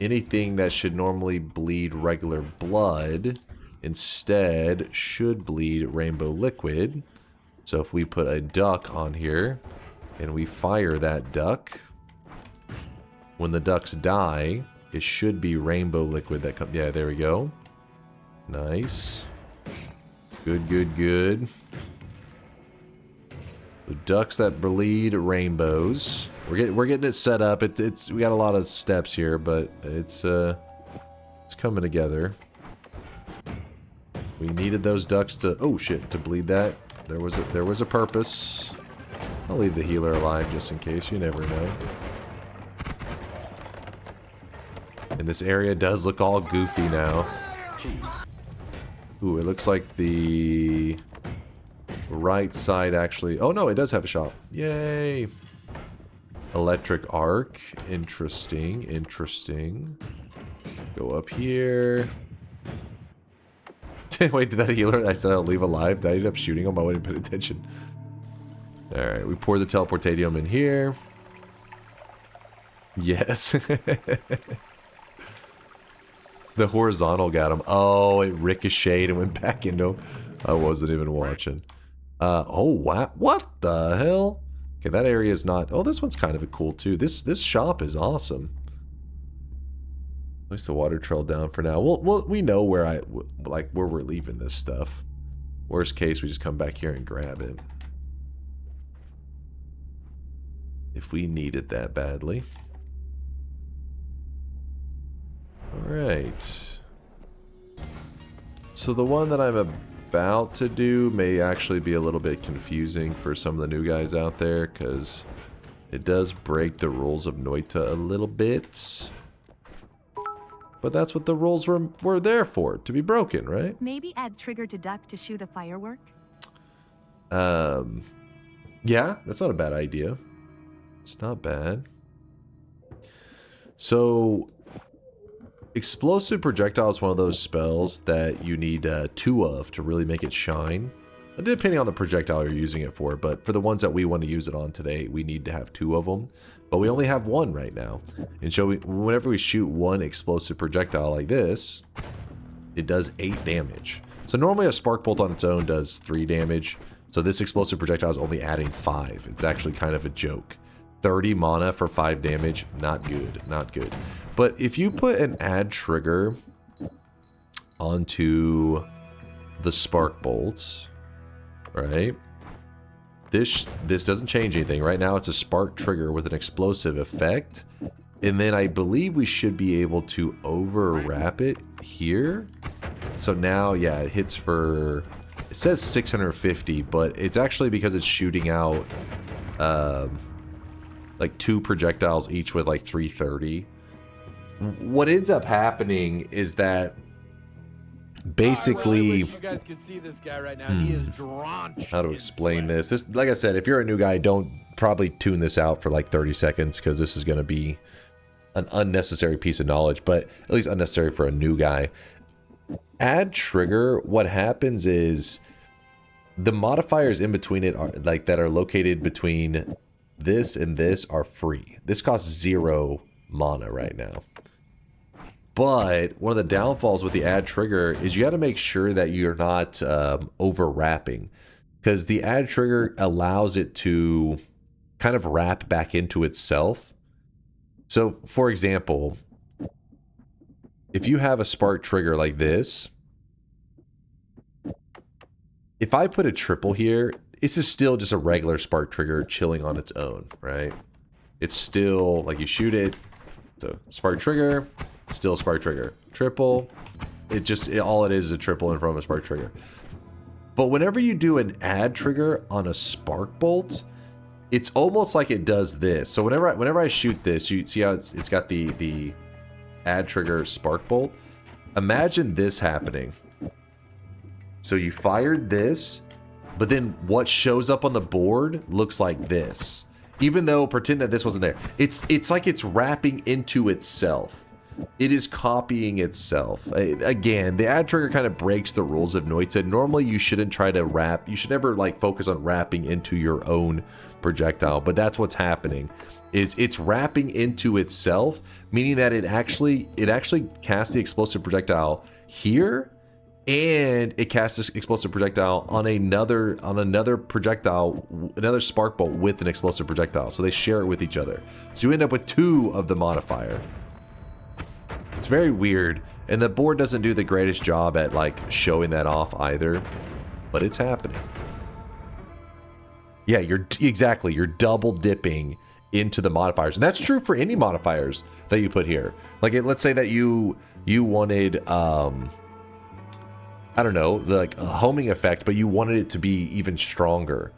Speaker 1: anything that should normally bleed regular blood instead should bleed rainbow liquid. So if we put a duck on here and we fire that duck, when the ducks die, it should be rainbow liquid that comes. Yeah, there we go. Nice. Good, good, good. The ducks that bleed rainbows. We're getting it set up. It's we got a lot of steps here, but it's coming together. We needed those ducks to to bleed that. There was a purpose. I'll leave the healer alive just in case. You never know. And this area does look all goofy now. Ooh, it looks like the right side actually... oh no, it does have a shop. Yay! Electric arc. Interesting, interesting. Go up here. Wait, did that healer I said I'll leave alive? Did I end up shooting him? I wasn't paying attention. Alright, we pour the teleportatium in here. Yes. The horizontal got him. Oh, it ricocheted and went back into him. I wasn't even watching. Oh, wow. What the hell? Okay, that area is not... oh, this one's kind of cool, too. This shop is awesome. Place the water trail down for now. We know where where we're leaving this stuff. Worst case, we just come back here and grab it. If we need it that badly. Right. So the one that I'm about to do may actually be a little bit confusing for some of the new guys out there, because it does break the rules of Noita a little bit. But that's what the rules were there for, to be broken, right?
Speaker 3: Maybe add trigger to duck to shoot a firework?
Speaker 1: Yeah, that's not a bad idea. It's not bad. So, explosive projectile is one of those spells that you need 2 of to really make it shine. Depending on the projectile you're using it for, but for the ones that we want to use it on today, we need to have 2 of them. But we only have 1 right now. And so whenever we shoot 1 explosive projectile like this, it does 8 damage. So normally a spark bolt on its own does 3 damage. So this explosive projectile is only adding 5. It's actually kind of a joke. 30 mana for 5 damage, not good, not good. But if you put an add trigger onto the spark bolts, right? This doesn't change anything. Right now it's a spark trigger with an explosive effect. And then I believe we should be able to overwrap it here. So now, yeah, it hits for... It says 650, but it's actually because it's shooting out like 2 projectiles each with like 330. What ends up happening is that basically...
Speaker 4: I really wish you guys could see this guy right now. He is drenched.
Speaker 1: How to explain this? This, like I said, if you're a new guy, don't probably tune this out for like 30 seconds because this is going to be an unnecessary piece of knowledge, but at least unnecessary for a new guy. Add trigger, what happens is the modifiers in between it are like that are located between this and this are free. This costs 0 mana right now. But one of the downfalls with the add trigger is you got to make sure that you're not overwrapping, because the add trigger allows it to kind of wrap back into itself. So, for example, if you have a spark trigger like this, if I put a triple here, this is still just a regular spark trigger chilling on its own, right? It's still, like, you shoot it, so spark trigger, still spark trigger. Triple, all it is a triple in front of a spark trigger. But whenever you do an add trigger on a spark bolt, it's almost like it does this. So whenever I shoot this, you see how it's got the add trigger spark bolt. Imagine this happening. So you fired this, but then what shows up on the board looks like this. Even though, pretend that this wasn't there. It's like it's wrapping into itself. It is copying itself. Again, the add trigger kind of breaks the rules of Noita. Normally, you shouldn't try to wrap. You should never like focus on wrapping into your own projectile, but that's what's happening. It's wrapping into itself, meaning that it actually casts the explosive projectile here, and it casts this explosive projectile on another projectile, another spark bolt with an explosive projectile. So they share it with each other. So you end up with 2 of the modifier. It's very weird, and the board doesn't do the greatest job at like showing that off either, but it's happening. Yeah, you're double dipping into the modifiers, and that's true for any modifiers that you put here. Like, let's say that you wanted I don't know, like a homing effect, but you wanted it to be even stronger.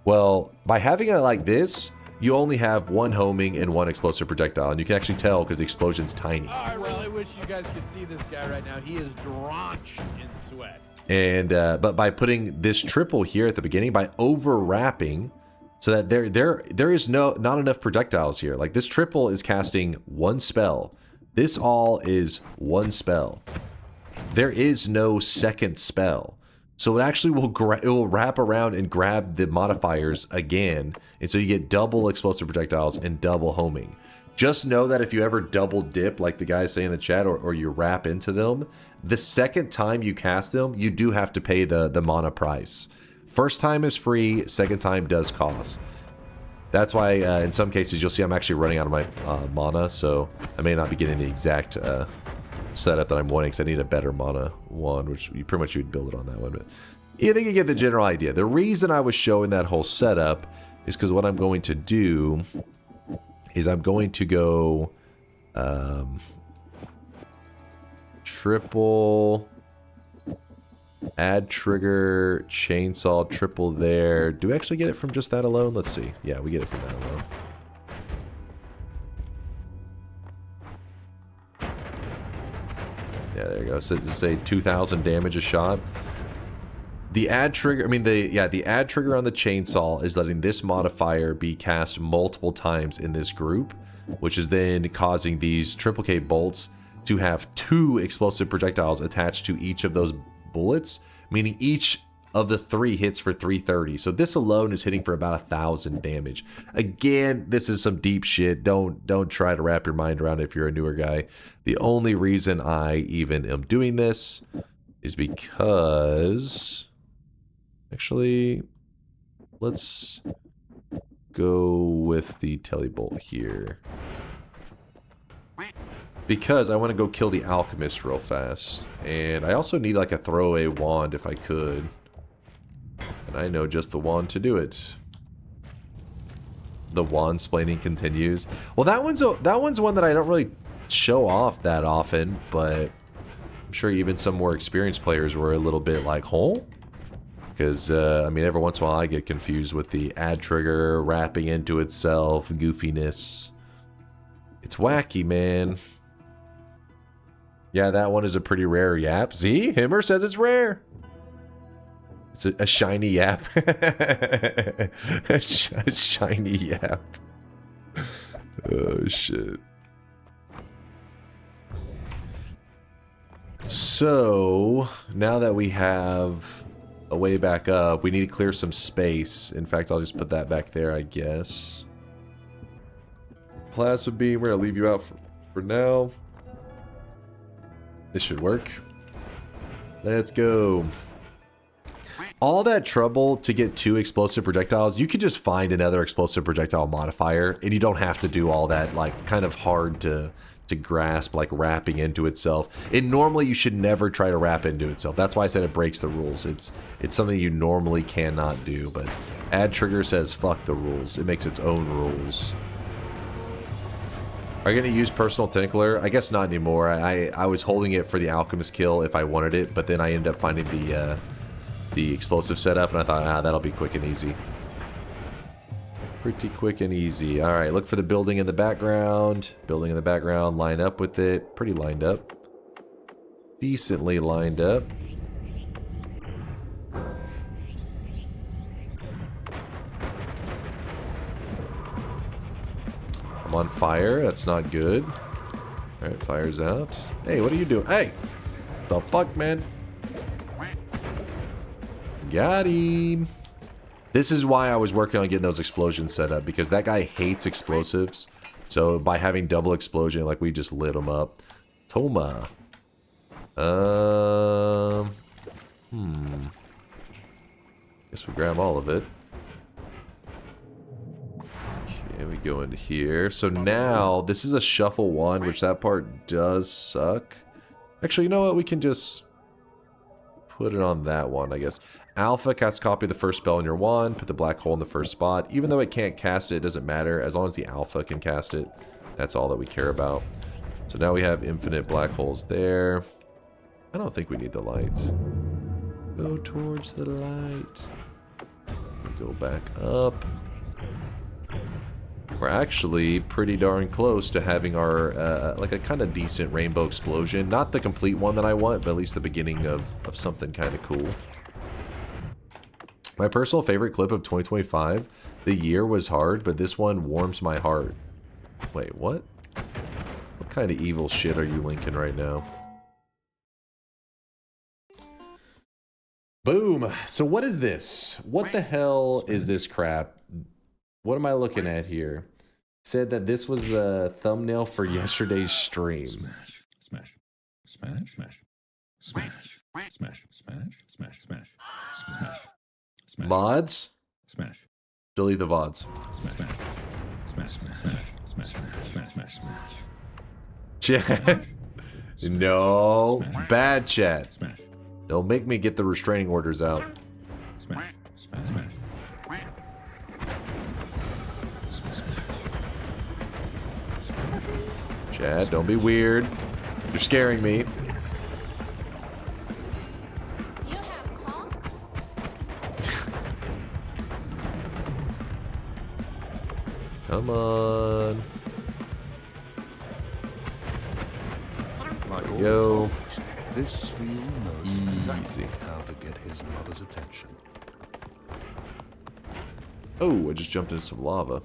Speaker 1: Well, by having it like this, you only have 1 homing and 1 explosive projectile, and you can actually tell because the explosion's tiny.
Speaker 4: I really wish you guys could see this guy right now. He is drenched in sweat.
Speaker 1: And but by putting this triple here at the beginning, by overwrapping, so that there is not enough projectiles here. Like, this triple is casting 1 spell. This all is 1 spell. There is no second spell. So it actually will wrap around and grab the modifiers again, and so you get double explosive projectiles and double homing. Just know that if you ever double dip, like the guys say in the chat, or you wrap into them, the second time you cast them, you do have to pay the mana price. First time is free, second time does cost. That's why in some cases you'll see I'm actually running out of my mana, so I may not be getting the exact setup that I'm wanting, because I need a better mana wand, which you pretty much you'd build it on that one. But yeah, I think you get the general idea. The reason I was showing that whole setup is because what I'm going to do is I'm going to go triple. Add trigger, chainsaw, triple there. Do we actually get it from just that alone? Let's see. Yeah, we get it from that alone. Yeah, there you go. So say 2,000 damage a shot. The add trigger, the add trigger on the chainsaw is letting this modifier be cast multiple times in this group, which is then causing these triple K bolts to have 2 explosive projectiles attached to each of those bullets, meaning each of the 3 hits for 330. So this alone is hitting for about 1,000 damage. Again, this is some deep shit. Don't try to wrap your mind around it if you're a newer guy. The only reason I even am doing this is because... Actually, let's go with the telebolt here. Because I want to go kill the Alchemist real fast. And I also need like a throwaway wand if I could. And I know just the wand to do it. The wand-splaining continues. Well, that one's one that I don't really show off that often, but I'm sure even some more experienced players were a little bit like, huh? Because, I mean, every once in a while I get confused with the add trigger wrapping into itself, goofiness. It's wacky, man. Yeah, that one is a pretty rare yap. See? Himmer says it's rare. It's a shiny yap. a shiny yap. Oh, shit. So, now that we have a way back up, we need to clear some space. In fact, I'll just put that back there, I guess. Plasma beam, we're gonna leave you out for now. This should work. Let's go. All that trouble to get 2 explosive projectiles, you could just find another explosive projectile modifier, and you don't have to do all that, like, kind of hard to grasp, like wrapping into itself. And normally you should never try to wrap into itself. That's why I said it breaks the rules. It's something you normally cannot do, but add trigger says fuck the rules. It makes its own rules. Are you going to use personal tentacler? I guess not anymore. I was holding it for the Alchemist kill if I wanted it, but then I ended up finding the explosive setup, and I thought, that'll be quick and easy. Pretty quick and easy. Alright, look for the building in the background. Building in the background, line up with it. Pretty lined up. Decently lined up. I'm on fire. That's not good. Alright, fire's out. Hey, what are you doing? Hey! The fuck, man? Got him! This is why I was working on getting those explosions set up, because that guy hates explosives. So by having double explosion, like, we just lit him up. Toma. Guess we grab all of it. Okay, we go into here. So now, this is a shuffle one, which that part does suck. Actually, you know what? We can just put it on that one, I guess. Alpha casts copy of the first spell in your wand. Put the black hole in the first spot. Even though it can't cast it, it doesn't matter. As long as the alpha can cast it, that's all that we care about. So now we have infinite black holes there. I don't think we need the lights. Go towards the light. Go back up. We're actually pretty darn close to having our, like a kind of decent rainbow explosion. Not the complete one that I want, but at least the beginning of something kind of cool. My personal favorite clip of 2025, the year was hard, but this one warms my heart. Wait, what? What kind of evil shit are you linking right now? Boom! So what is this? What the hell is this crap? What am I looking at here? Said that this was the thumbnail for yesterday's stream.
Speaker 7: Smash, smash, smash, smash, smash, smash, smash, smash, smash, smash. Smash.
Speaker 1: VODs?
Speaker 7: Smash.
Speaker 1: Delete the VODs.
Speaker 7: Smash. Smash. Smash. Smash. Smash. Smash. Smash. Smash.
Speaker 1: Chat. No.
Speaker 7: Smash.
Speaker 1: Bad chat.
Speaker 7: Smash.
Speaker 1: Don't make me get the restraining orders out.
Speaker 7: Smash. Smash. Smash.
Speaker 1: Chad, don't be weird. You're scaring me. Come on.
Speaker 8: Like
Speaker 1: There we
Speaker 8: all
Speaker 1: go.
Speaker 8: dogs, this field knows exactly how to get his mother's attention.
Speaker 1: Oh, I just jumped into some lava.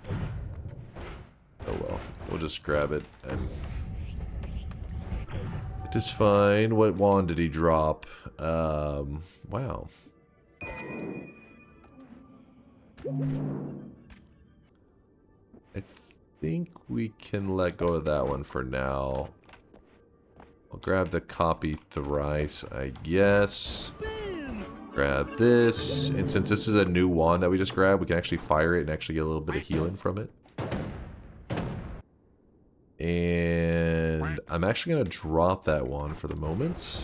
Speaker 1: Oh well, we'll just grab it and it is fine. What wand did he drop? Wow. I think we can let go of that one for now. I'll grab the copy thrice, I guess. Grab this, and since this is a new wand that we just grabbed, we can actually fire it and actually get a little bit of healing from it. And I'm actually going to drop that wand for the moment.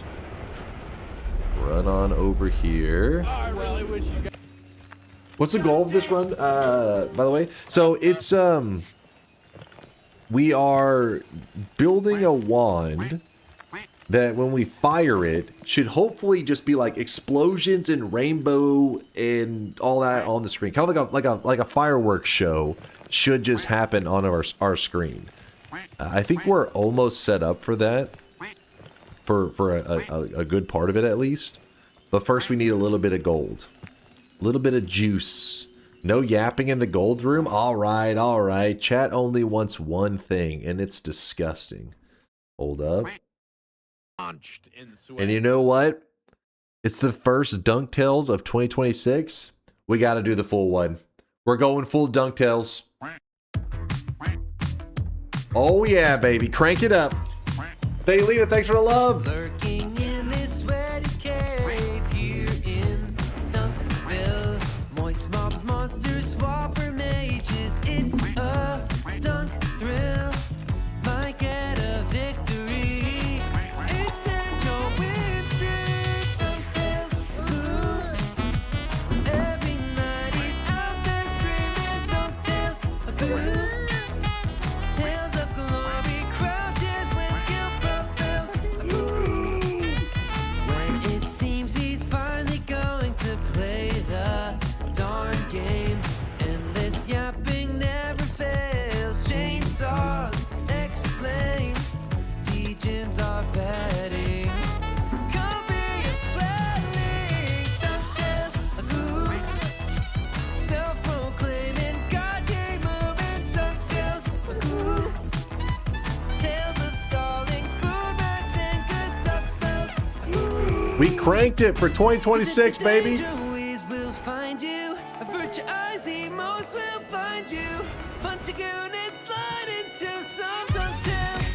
Speaker 1: Run on over here.
Speaker 4: I really wish you guys.
Speaker 1: What's the goal of this run, by the way? So it's, we are building a wand that when we fire it, should hopefully just be like explosions and rainbow and all that on the screen. Kind of like a fireworks show should just happen on our screen. I think we're almost set up for that. For a good part of it at least. But first we need a little bit of gold. A little bit of juice. No yapping in the gold room? Alright, alright. Chat only wants one thing, and it's disgusting. Hold up. And you know what? It's the first DunkTales of 2026. We gotta do the full one. We're going full DunkTales. Oh yeah, baby. Crank it up. Thaylita, thanks for the love.
Speaker 9: Lurking in this sweaty cave here in Dunkville. Moist mobs, monsters, swapper mages. It's a dunk thrill. Might get a victory. Extend your win streak. DunkTales, ooh. Every night he's out there screaming. DunkTales, ooh. Tales of glory crouches when skill prevails. Ooh. When it seems he's finally going to play the darn game. Endless yapping never fails. Chainsaws explain. Legions are betting. Come be a swelling. DunkTales, ooh. Self-proclaiming God game moving. DunkTales, ooh. Tales of stalling, food rats, and good duck spells. Ooh.
Speaker 1: We cranked it for 2026, baby.
Speaker 9: Danger always will find you. Avert your eyes, emotes will find you. Punch a goon and slide into some DunkTales.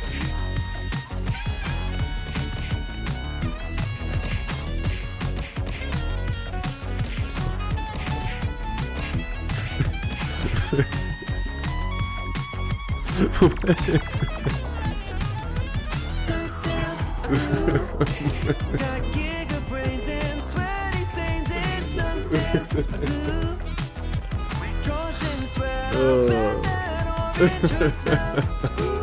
Speaker 9: DunkTales, ooh. Got giga brains and sweaty stains. It's DunkTales, ooh. Trojan sweat up and that orange hood smells. Ooh.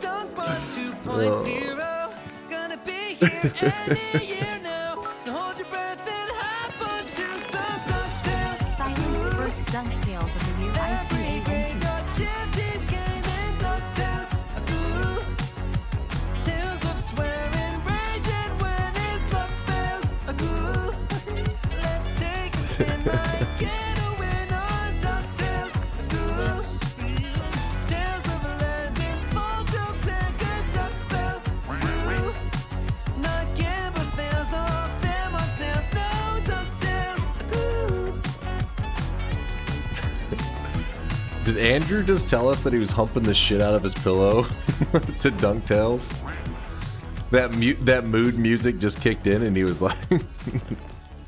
Speaker 9: DunkBot 2.0. Gonna be here any year now. So hold your breath and hop onto some DunkTales.
Speaker 3: Simon's first DunkTales of the year.
Speaker 9: Every graveyard shift is game in DunkTales. Ooh. Tales of swearing, raging when his luck fails. Ooh. Let's take a spin, might get a win on DunkTales. Ooh. Tales of legend, ball jokes, and good duck spells. Ooh. Not gamble fails off them on snails. No DunkTales. Ooh.
Speaker 1: Did Andrew just tell us that he was humping the shit out of his pillow to DunkTales? That mood music just kicked in and he was like,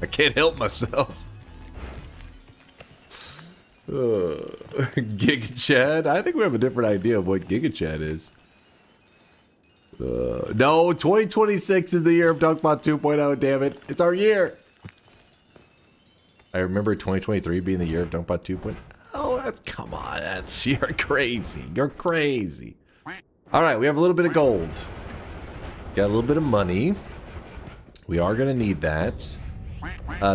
Speaker 1: I can't help myself. Giga Chad? I think we have a different idea of what Giga Chad is. No, 2026 is the year of DunkBot 2.0, damn it. It's our year. I remember 2023 being the year of DunkBot 2.0. Oh, that's, come on, that's, you're crazy. You're crazy. All right, we have a little bit of gold. Got a little bit of money. We are going to need that.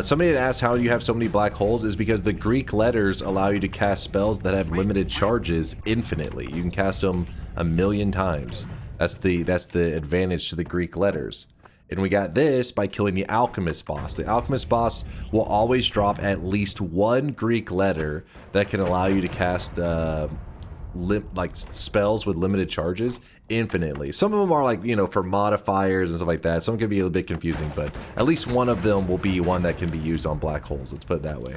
Speaker 1: Somebody had asked how you have so many black holes. Is because the Greek letters allow you to cast spells that have limited charges infinitely. You can cast them 1,000,000 times. That's the advantage to the Greek letters. And we got this by killing the Alchemist boss. The Alchemist boss will always drop at least one Greek letter that can allow you to cast like spells with limited charges infinitely. Some of them are like, you know, for modifiers and stuff like that. Some can be a little bit confusing, but at least one of them will be one that can be used on black holes. Let's put it that way.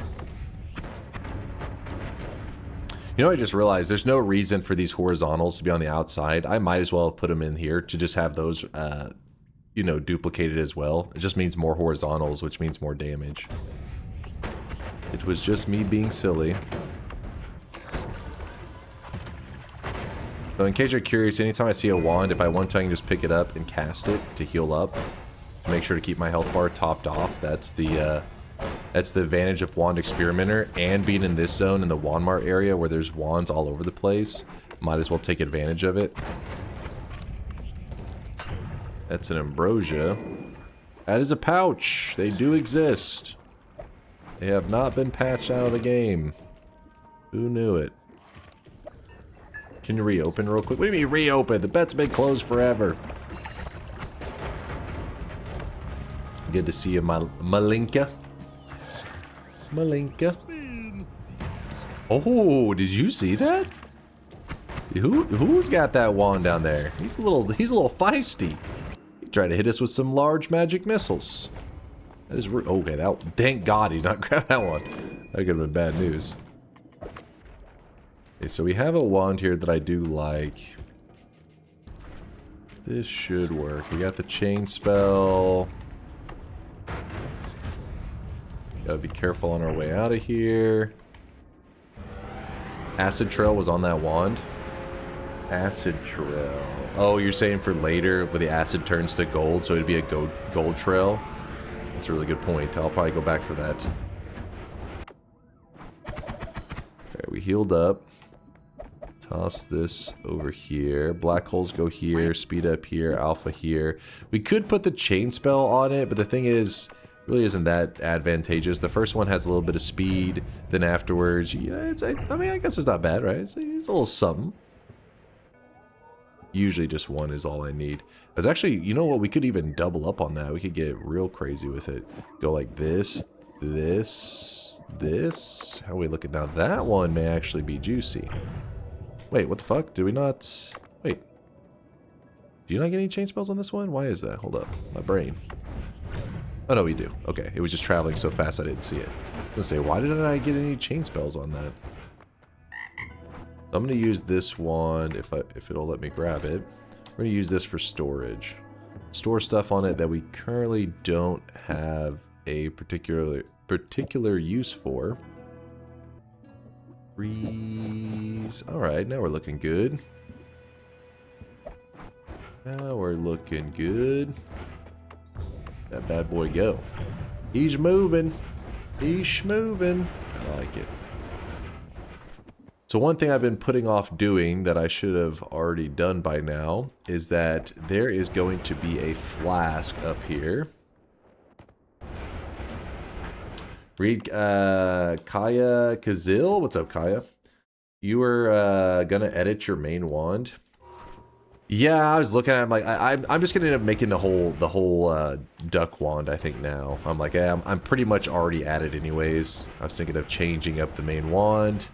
Speaker 1: You know, I just realized there's no reason for these horizontals to be on the outside. I might as well have put them in here to just have those, you know, duplicated as well. It just means more horizontals, which means more damage. It was just me being silly. So in case you're curious, anytime I see a wand, if I want to, I can just pick it up and cast it to heal up. Make sure to keep my health bar topped off. That's the advantage of Wand Experimenter, and being in this zone in the Wand-Mart area where there's wands all over the place. Might as well take advantage of it. That's an ambrosia. That is a pouch. They do exist. They have not been patched out of the game. Who knew it? Can you reopen real quick? What do you mean reopen? The bet's been closed forever. Good to see you, Malinka. Malinka. Oh, did you see that? Who's got that wand down there? He's a little feisty. He tried to hit us with some large magic missiles. That is okay. Thank God he did not grab that one. That could have been bad news. Okay, so we have a wand here that I do like. This should work. We got the chain spell. Gotta be careful on our way out of here. Acid Trail was on that wand. Acid Trail. Oh, you're saying for later, where the acid turns to gold, so it'd be a gold trail? That's a really good point. I'll probably go back for that. Alright, we healed up. Toss this over here. Black holes go here. Speed up here. Alpha here. We could put the chain spell on it, but the thing is, really isn't that advantageous. The first one has a little bit of speed. Then afterwards, you know, I mean, I guess it's not bad, right? It's a little something. Usually just one is all I need. There's actually, you know what? We could even double up on that. We could get real crazy with it. Go like this, this, this. How are we looking now? That one may actually be juicy. Wait, what the fuck? Did we not... Wait. Do you not get any chain spells on this one? Why is that? Hold up. My brain. Oh, no, we do. Okay. It was just traveling so fast I didn't see it. I was gonna say, why didn't I get any chain spells on that? I'm gonna use this wand if it'll let me grab it. We're gonna use this for storage. Store stuff on it that we currently don't have a particular use for. Freeze. Alright, now we're looking good. Now we're looking good. That bad boy go. He's moving. He's moving. I like it. So one thing I've been putting off doing that I should have already done by now is that there is going to be a flask up here. Read Kaya Kazil. What's up, Kaya? You were gonna edit your main wand. Yeah, I was looking at it, I'm like, I'm just gonna end up making the whole duck wand, I think now. I'm like, yeah, I'm pretty much already at it anyways. I was thinking of changing up the main wand.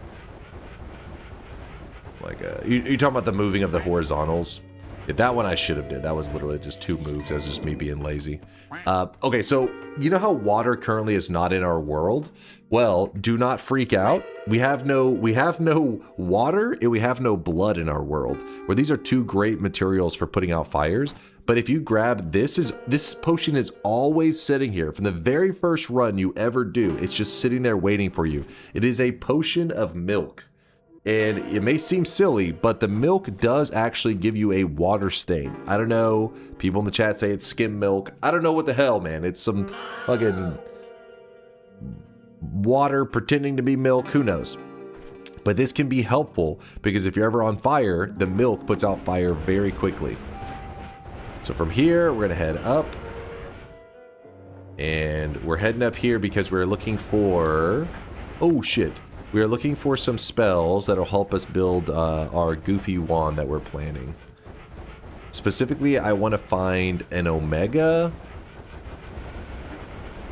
Speaker 1: Like, you talking about the moving of the horizontals? Yeah, that one I should have did. That was literally just 2 moves. That was just me being lazy. Okay, so you know how water currently is not in our world? Well, do not freak out. We have no water and we have no blood in our world. Where these are 2 great materials for putting out fires. But if you grab this potion is always sitting here from the very first run you ever do. It's just sitting there waiting for you. It is a potion of milk. And it may seem silly, but the milk does actually give you a water stain. I don't know. People in the chat say it's skim milk. I don't know what the hell, man. It's some fucking water pretending to be milk. Who knows? But this can be helpful because if you're ever on fire, the milk puts out fire very quickly. So from here, we're going to head up. And we're heading up here because we're looking for... Oh, shit. We are looking for some spells that'll help us build our goofy wand that we're planning. Specifically, I want to find an Omega.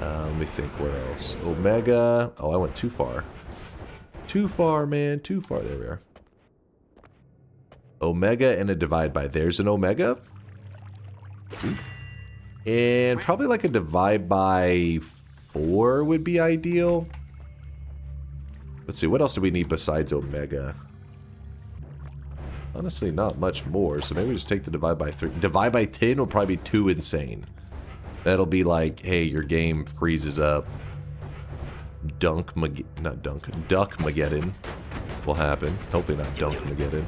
Speaker 1: Let me think, where else? Omega. Oh, I went too far. Too far, man. Too far. There we are. Omega and a divide by. There's an Omega. And probably like a divide by 4 would be ideal. Let's see, what else do we need besides Omega? Honestly, not much more, so maybe we just take the divide by 3. Divide by 10 will probably be too insane. That'll be like, hey, your game freezes up. Duck-Mageddon will happen. Hopefully not Dunk-Mageddon.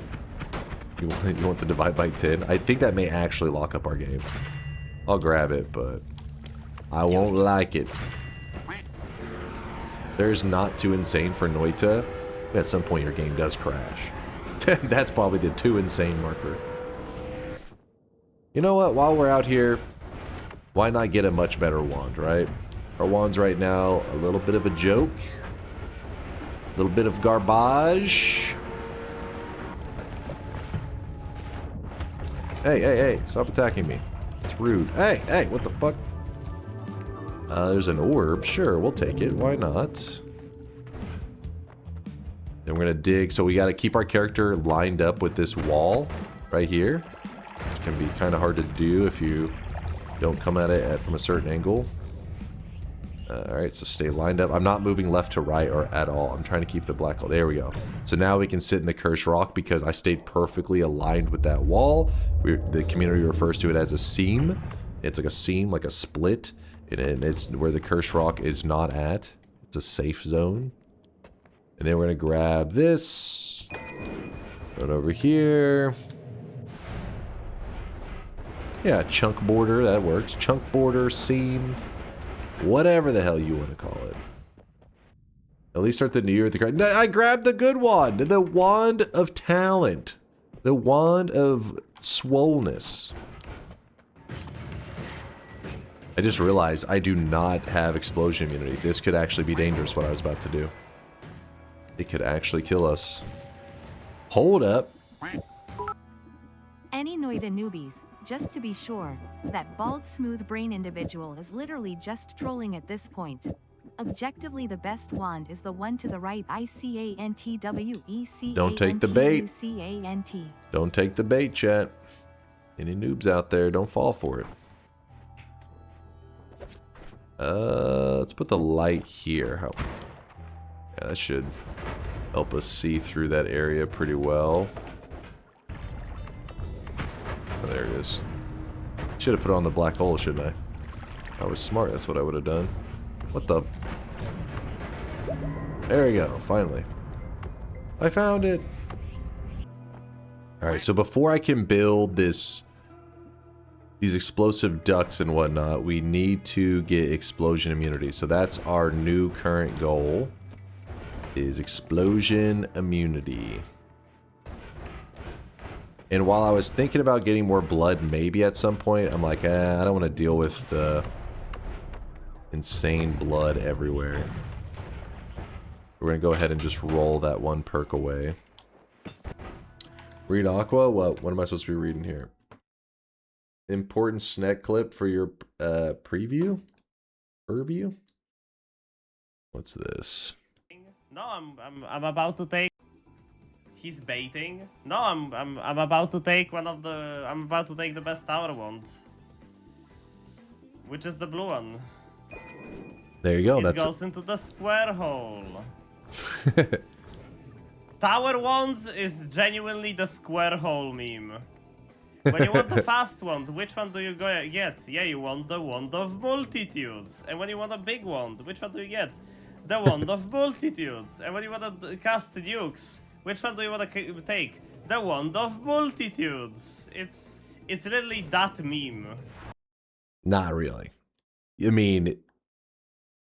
Speaker 1: You want the divide by 10? I think that may actually lock up our game. I'll grab it, but I won't like it. There's not too insane for Noita. At some point your game does crash. That's probably the too insane marker. You know what? While we're out here, why not get a much better wand, right? Our wand's right now a little bit of a joke. A little bit of garbage. Hey, stop attacking me. It's rude. Hey, what the fuck? There's an orb. Sure, we'll take it. Why not? Then we're gonna dig. So we gotta keep our character lined up with this wall right here. Which can be kind of hard to do if you don't come at it from a certain angle. Alright, so stay lined up. I'm not moving left to right or at all. I'm trying to keep the black hole. There we go. So now we can sit in the cursed rock because I stayed perfectly aligned with that wall. The community refers to it as a seam. It's like a seam, like a split. And it's where the cursed rock is not at. It's a safe zone. And then we're going to grab this. Run over here. Yeah, chunk border, that works. Chunk border, seam. Whatever the hell you want to call it. At least start the new year with the... I grabbed the good wand! The wand of talent. The wand of swollenness. I just realized I do not have explosion immunity. This could actually be dangerous, what I was about to do. It could actually kill us. Hold up.
Speaker 3: Any Noita newbies, just to be sure, that bald smooth brain individual is literally just trolling at this point. Objectively the best wand is the one to the right. ICANTWECANTUCANT.
Speaker 1: Don't take the bait. Don't take the bait, chat. Any noobs out there, don't fall for it. Let's put the light here. Yeah, that should help us see through that area pretty well. Oh, there it is. Should have put on the black hole, shouldn't I? I was smart, that's what I would have done. What the... There we go, finally. I found it! Alright, so before I can build these explosive ducts and whatnot, we need to get explosion immunity. So that's our new current goal, is explosion immunity. And while I was thinking about getting more blood maybe at some point, I'm like, I don't want to deal with the insane blood everywhere. We're going to go ahead and just roll that one perk away. Read Aqua? What am I supposed to be reading here? Important snack clip for your preview? Purview? What's this?
Speaker 10: No, I'm about to take... He's baiting. No, I'm about to take one of the... I'm about to take the best tower wand. Which is the blue one.
Speaker 1: There you go.
Speaker 10: It goes into the square hole. Tower wands is genuinely the square hole meme. When you want the fast wand, which one do you get? Yeah, you want the wand of multitudes. And when you want a big wand, which one do you get? The wand of multitudes. And when you want to cast dukes, which one do you want to take? The wand of multitudes. It's literally that meme.
Speaker 1: Not really. I mean,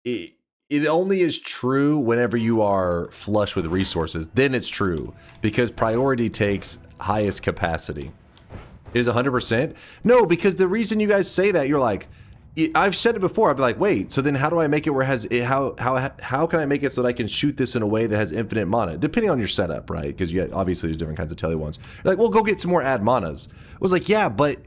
Speaker 1: it only is true whenever you are flush with resources. Then it's true. Because priority takes highest capacity. Is 100%? No, because the reason you guys say that, you're like, I've said it before. I'd be like, wait, so then how do I make it where it has how can I make it so that I can shoot this in a way that has infinite mana, depending on your setup, right? Because obviously there's different kinds of telly ones. You're like, well, go get some more add manas. I was like, yeah, but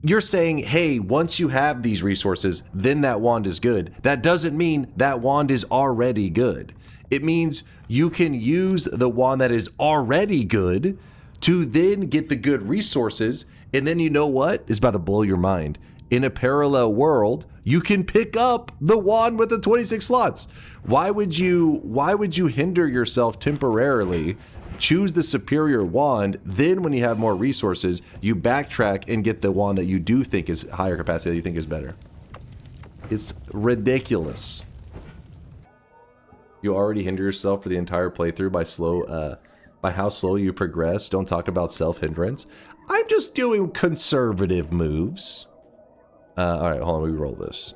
Speaker 1: you're saying, hey, once you have these resources, then that wand is good. That doesn't mean that wand is already good. It means you can use the wand that is already good to then get the good resources, and then you know what? It's about to blow your mind. In a parallel world, you can pick up the wand with the 26 slots. Why would you hinder yourself temporarily, choose the superior wand, then when you have more resources, you backtrack and get the wand that you do think is higher capacity, that you think is better? It's ridiculous. You already hinder yourself for the entire playthrough by how slow you progress. Don't talk about self-hindrance. I'm just doing conservative moves. Alright, hold on, we roll this.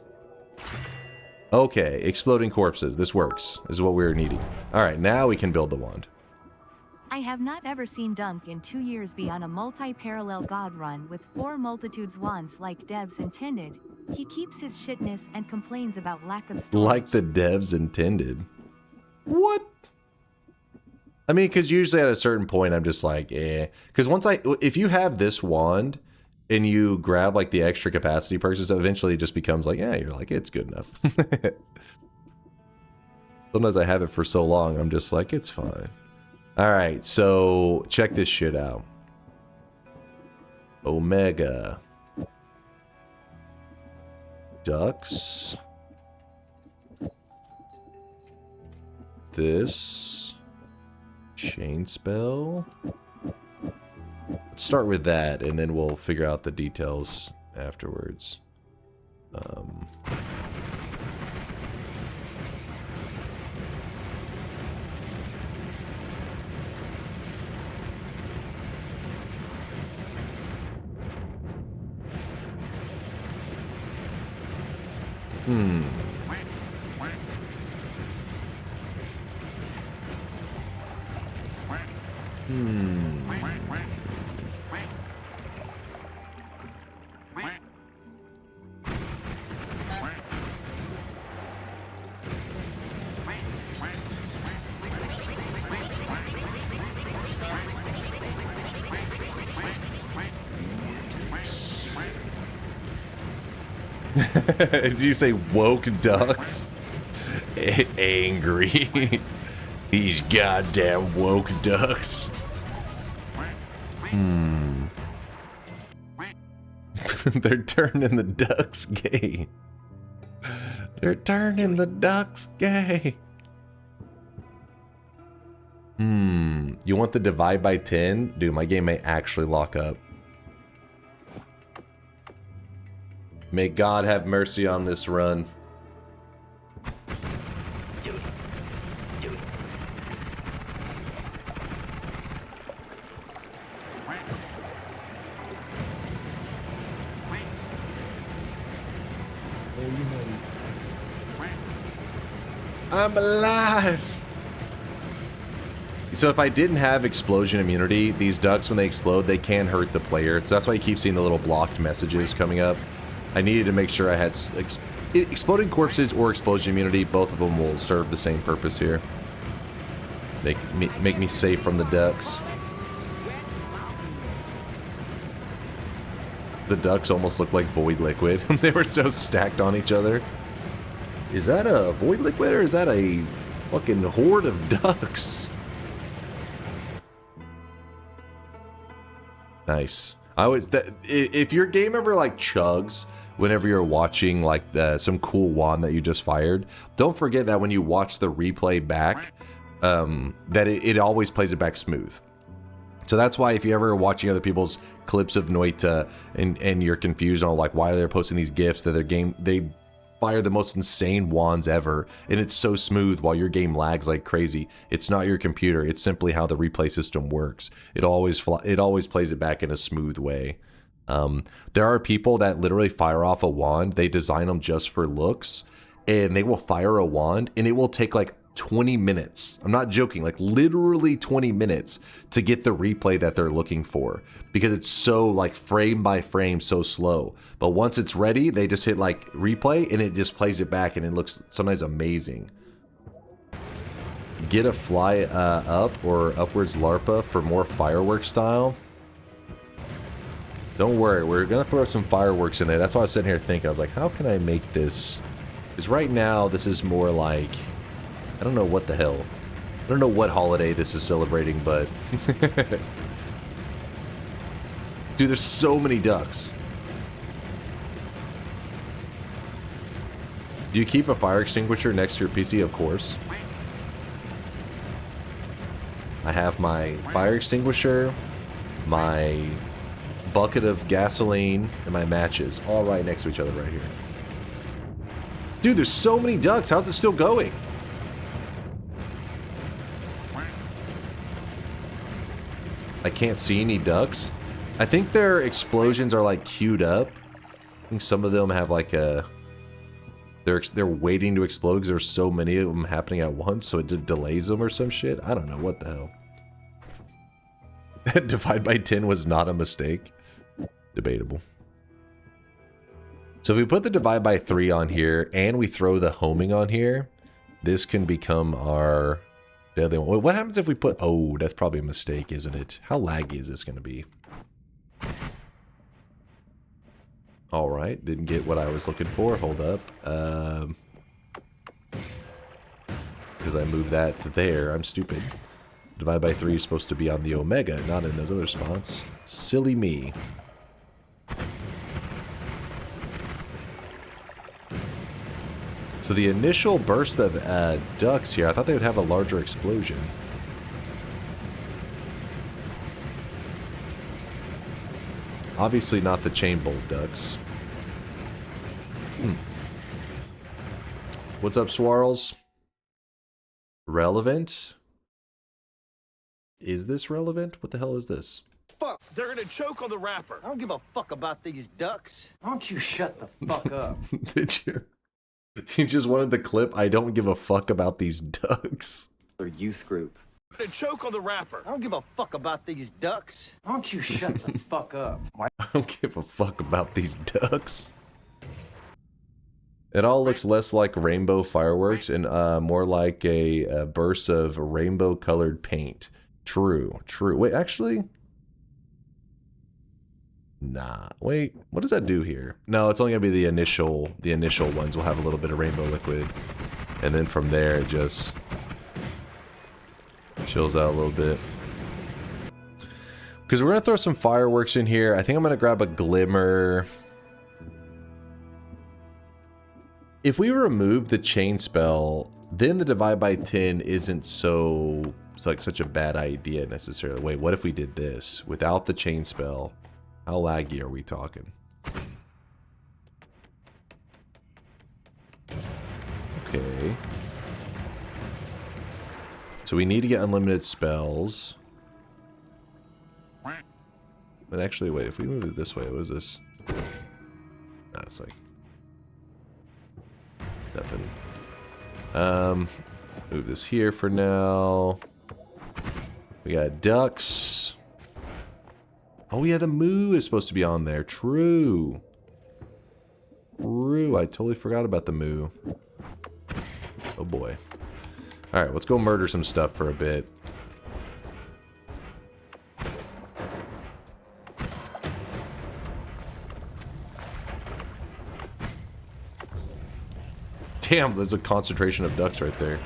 Speaker 1: Okay, exploding corpses. This works. This is what we were needing. Alright, now we can build the wand.
Speaker 3: I have not ever seen Dunk in 2 years be on a multi-parallel god run with 4 multitudes wands like devs intended. He keeps his shitness and complains about lack of storage.
Speaker 1: Like the devs intended. What? I mean, because usually at a certain point, I'm just like, eh. Because if you have this wand and you grab like the extra capacity perks, eventually it just becomes like, yeah, you're like, it's good enough. Sometimes I have it for so long, I'm just like, it's fine. All right, so check this shit out. Omega. Ducks. This. Chain spell. Let's start with that, and then we'll figure out the details afterwards. Did you say woke ducks? Angry. These goddamn woke ducks. They're turning the ducks gay. They're turning the ducks gay. You want the divide by 10? Dude, my game may actually lock up. May God have mercy on this run. I'm alive! So if I didn't have explosion immunity, these ducks, when they explode, they can hurt the player. So that's why you keep seeing the little blocked messages coming up. I needed to make sure I had exploding corpses or explosion immunity. Both of them will serve the same purpose here. Make me safe from the ducks. The ducks almost look like void liquid. They were so stacked on each other. Is that a void liquid or is that a fucking horde of ducks? Nice. If your game ever like chugs whenever you're watching like some cool wand that you just fired, don't forget that when you watch the replay back, that it always plays it back smooth. So that's why if you're ever watching other people's clips of Noita and you're confused on like why they're posting these gifs that they fire the most insane wands ever and it's so smooth while your game lags like crazy. It's not your computer, it's simply how the replay system works. It always plays it back in a smooth way. There are people that literally fire off a wand, they design them just for looks, and they will fire a wand and it will take like 20 minutes. I'm not joking, like literally 20 minutes to get the replay that they're looking for because it's so like frame by frame, so slow. But once it's ready, they just hit like replay and it just plays it back and it looks sometimes amazing. Get a fly up or upwards larpa for more fireworks style. Don't worry, we're gonna throw some fireworks in there. That's why I was sitting here thinking, I was like, how can I make this? Because right now this is more like, I don't know what the hell. I don't know what holiday this is celebrating, but... Dude, there's so many ducks. Do you keep a fire extinguisher next to your PC? Of course. I have my fire extinguisher, my bucket of gasoline, and my matches all right next to each other right here. Dude, there's so many ducks. How's it still going? I can't see any ducks. I think their explosions are like queued up. I think some of them have like a... They're waiting to explode because there's so many of them happening at once, so it delays them or some shit. I don't know, what the hell. Divide by 10 was not a mistake. Debatable. So if we put the divide by 3 on here and we throw the homing on here, this can become our... deadly one. What happens if we put... Oh, that's probably a mistake, isn't it? How laggy is this going to be? Alright, didn't get what I was looking for. Hold up. Because I moved that to there. I'm stupid. Divide by 3 is supposed to be on the omega, not in those other spots. Silly me. So the initial burst of ducks here, I thought they would have a larger explosion. Obviously not the chain bolt ducks. What's up, Swarls? Relevant? Is this relevant? What the hell is this?
Speaker 11: Fuck, they're gonna choke on the wrapper. I don't give a fuck about these ducks. Why don't you shut the fuck up?
Speaker 1: Did you? You just wanted the clip, I don't give a fuck about these ducks.
Speaker 11: Their youth group. They choke on the wrapper. I don't give a fuck about these ducks. Why don't you shut the fuck up?
Speaker 1: I don't give a fuck about these ducks. It all looks less like rainbow fireworks and more like a burst of rainbow colored paint. True, true. Wait, actually? Nah, wait, what does that do here? No, it's only gonna be the initial ones will have a little bit of rainbow liquid. And then from there, it just chills out a little bit. Because we're gonna throw some fireworks in here. I think I'm gonna grab a glimmer. If we remove the chain spell, then the divide by 10 isn't so... It's like such a bad idea necessarily. Wait, what if we did this without the chain spell? How laggy are we talking? Okay. So we need to get unlimited spells. But actually, wait, if we move it this way, what is this? Nah, it's like... nothing. Move this here for now. We got ducks. Oh yeah, the moo is supposed to be on there. True. True, I totally forgot about the moo. Oh boy. Alright, let's go murder some stuff for a bit. Damn, there's a concentration of ducks right there.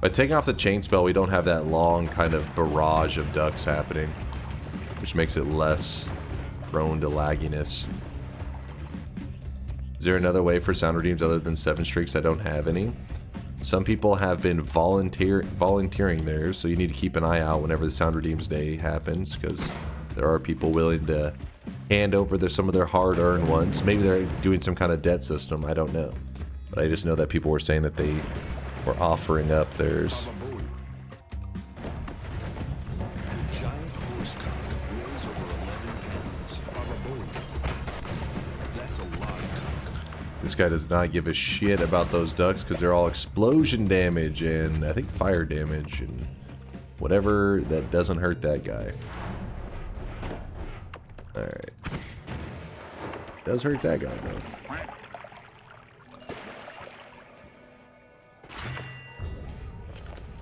Speaker 1: By taking off the chain spell, we don't have that long kind of barrage of ducks happening, which makes it less prone to lagginess. Is there another way for sound redeems other than 7 streaks? I don't have any. Some people have been volunteering theirs, so you need to keep an eye out whenever the sound redeems day happens, because there are people willing to hand over some of their hard-earned ones. Maybe they're doing some kind of debt system, I don't know. But I just know that people were saying that they were offering up theirs.
Speaker 8: The giant horse cock weighs over 11 pounds. That's a lot of cock.
Speaker 1: This guy does not give a shit about those ducks because they're all explosion damage and I think fire damage and whatever that doesn't hurt that guy. Alright. Does hurt that guy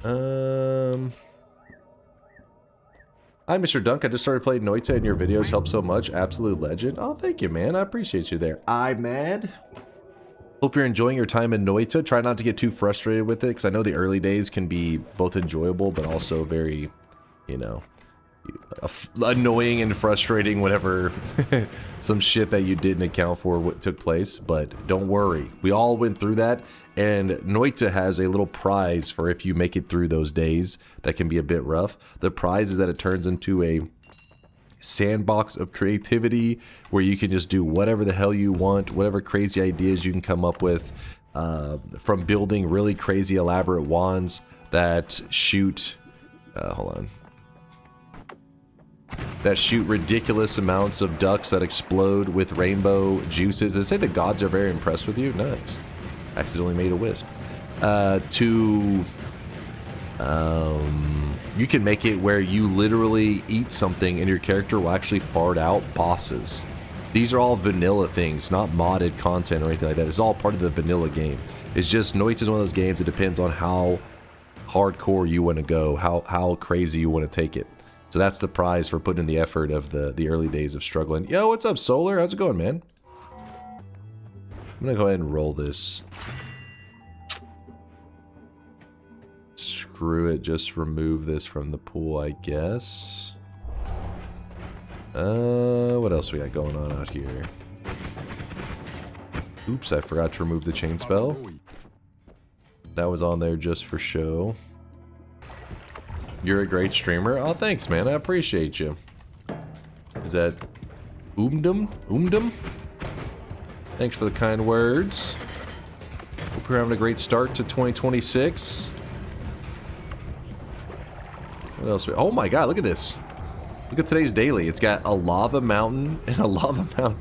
Speaker 1: though. Hi, Mr. Dunk. I just started playing Noita and your videos help so much. Absolute legend. Oh, thank you, man. I appreciate you there. I'm mad. Hope you're enjoying your time in Noita. Try not to get too frustrated with it, because I know the early days can be both enjoyable, but also very, you know, annoying and frustrating whenever some shit that you didn't account for took place. But don't worry. We all went through that, and Noita has a little prize for if you make it through those days that can be a bit rough. The prize is that it turns into a sandbox of creativity where you can just do whatever the hell you want, whatever crazy ideas you can come up with, from building really crazy elaborate wands that shoot that shoot ridiculous amounts of ducks that explode with rainbow juices. They say the gods are very impressed with you. Nice. Accidentally made a wisp. You can make it where you literally eat something and your character will actually fart out bosses. These are all vanilla things, not modded content or anything like that. It's all part of the vanilla game. It's just Noita is one of those games. It depends on how hardcore you want to go, how crazy you want to take it. So that's the prize for putting in the effort of the early days of struggling. Yo, what's up, Solar? How's it going, man? I'm gonna go ahead and roll this. Screw it, just remove this from the pool, I guess. What else we got going on out here? Oops, I forgot to remove the chain spell. That was on there just for show. You're a great streamer. Oh, thanks, man. I appreciate you. Is that Oomdum? Oomdum? Thanks for the kind words. Hope you're having a great start to 2026. What else? Oh my god, look at this. Look at today's daily. It's got a lava mountain and a lava mountain.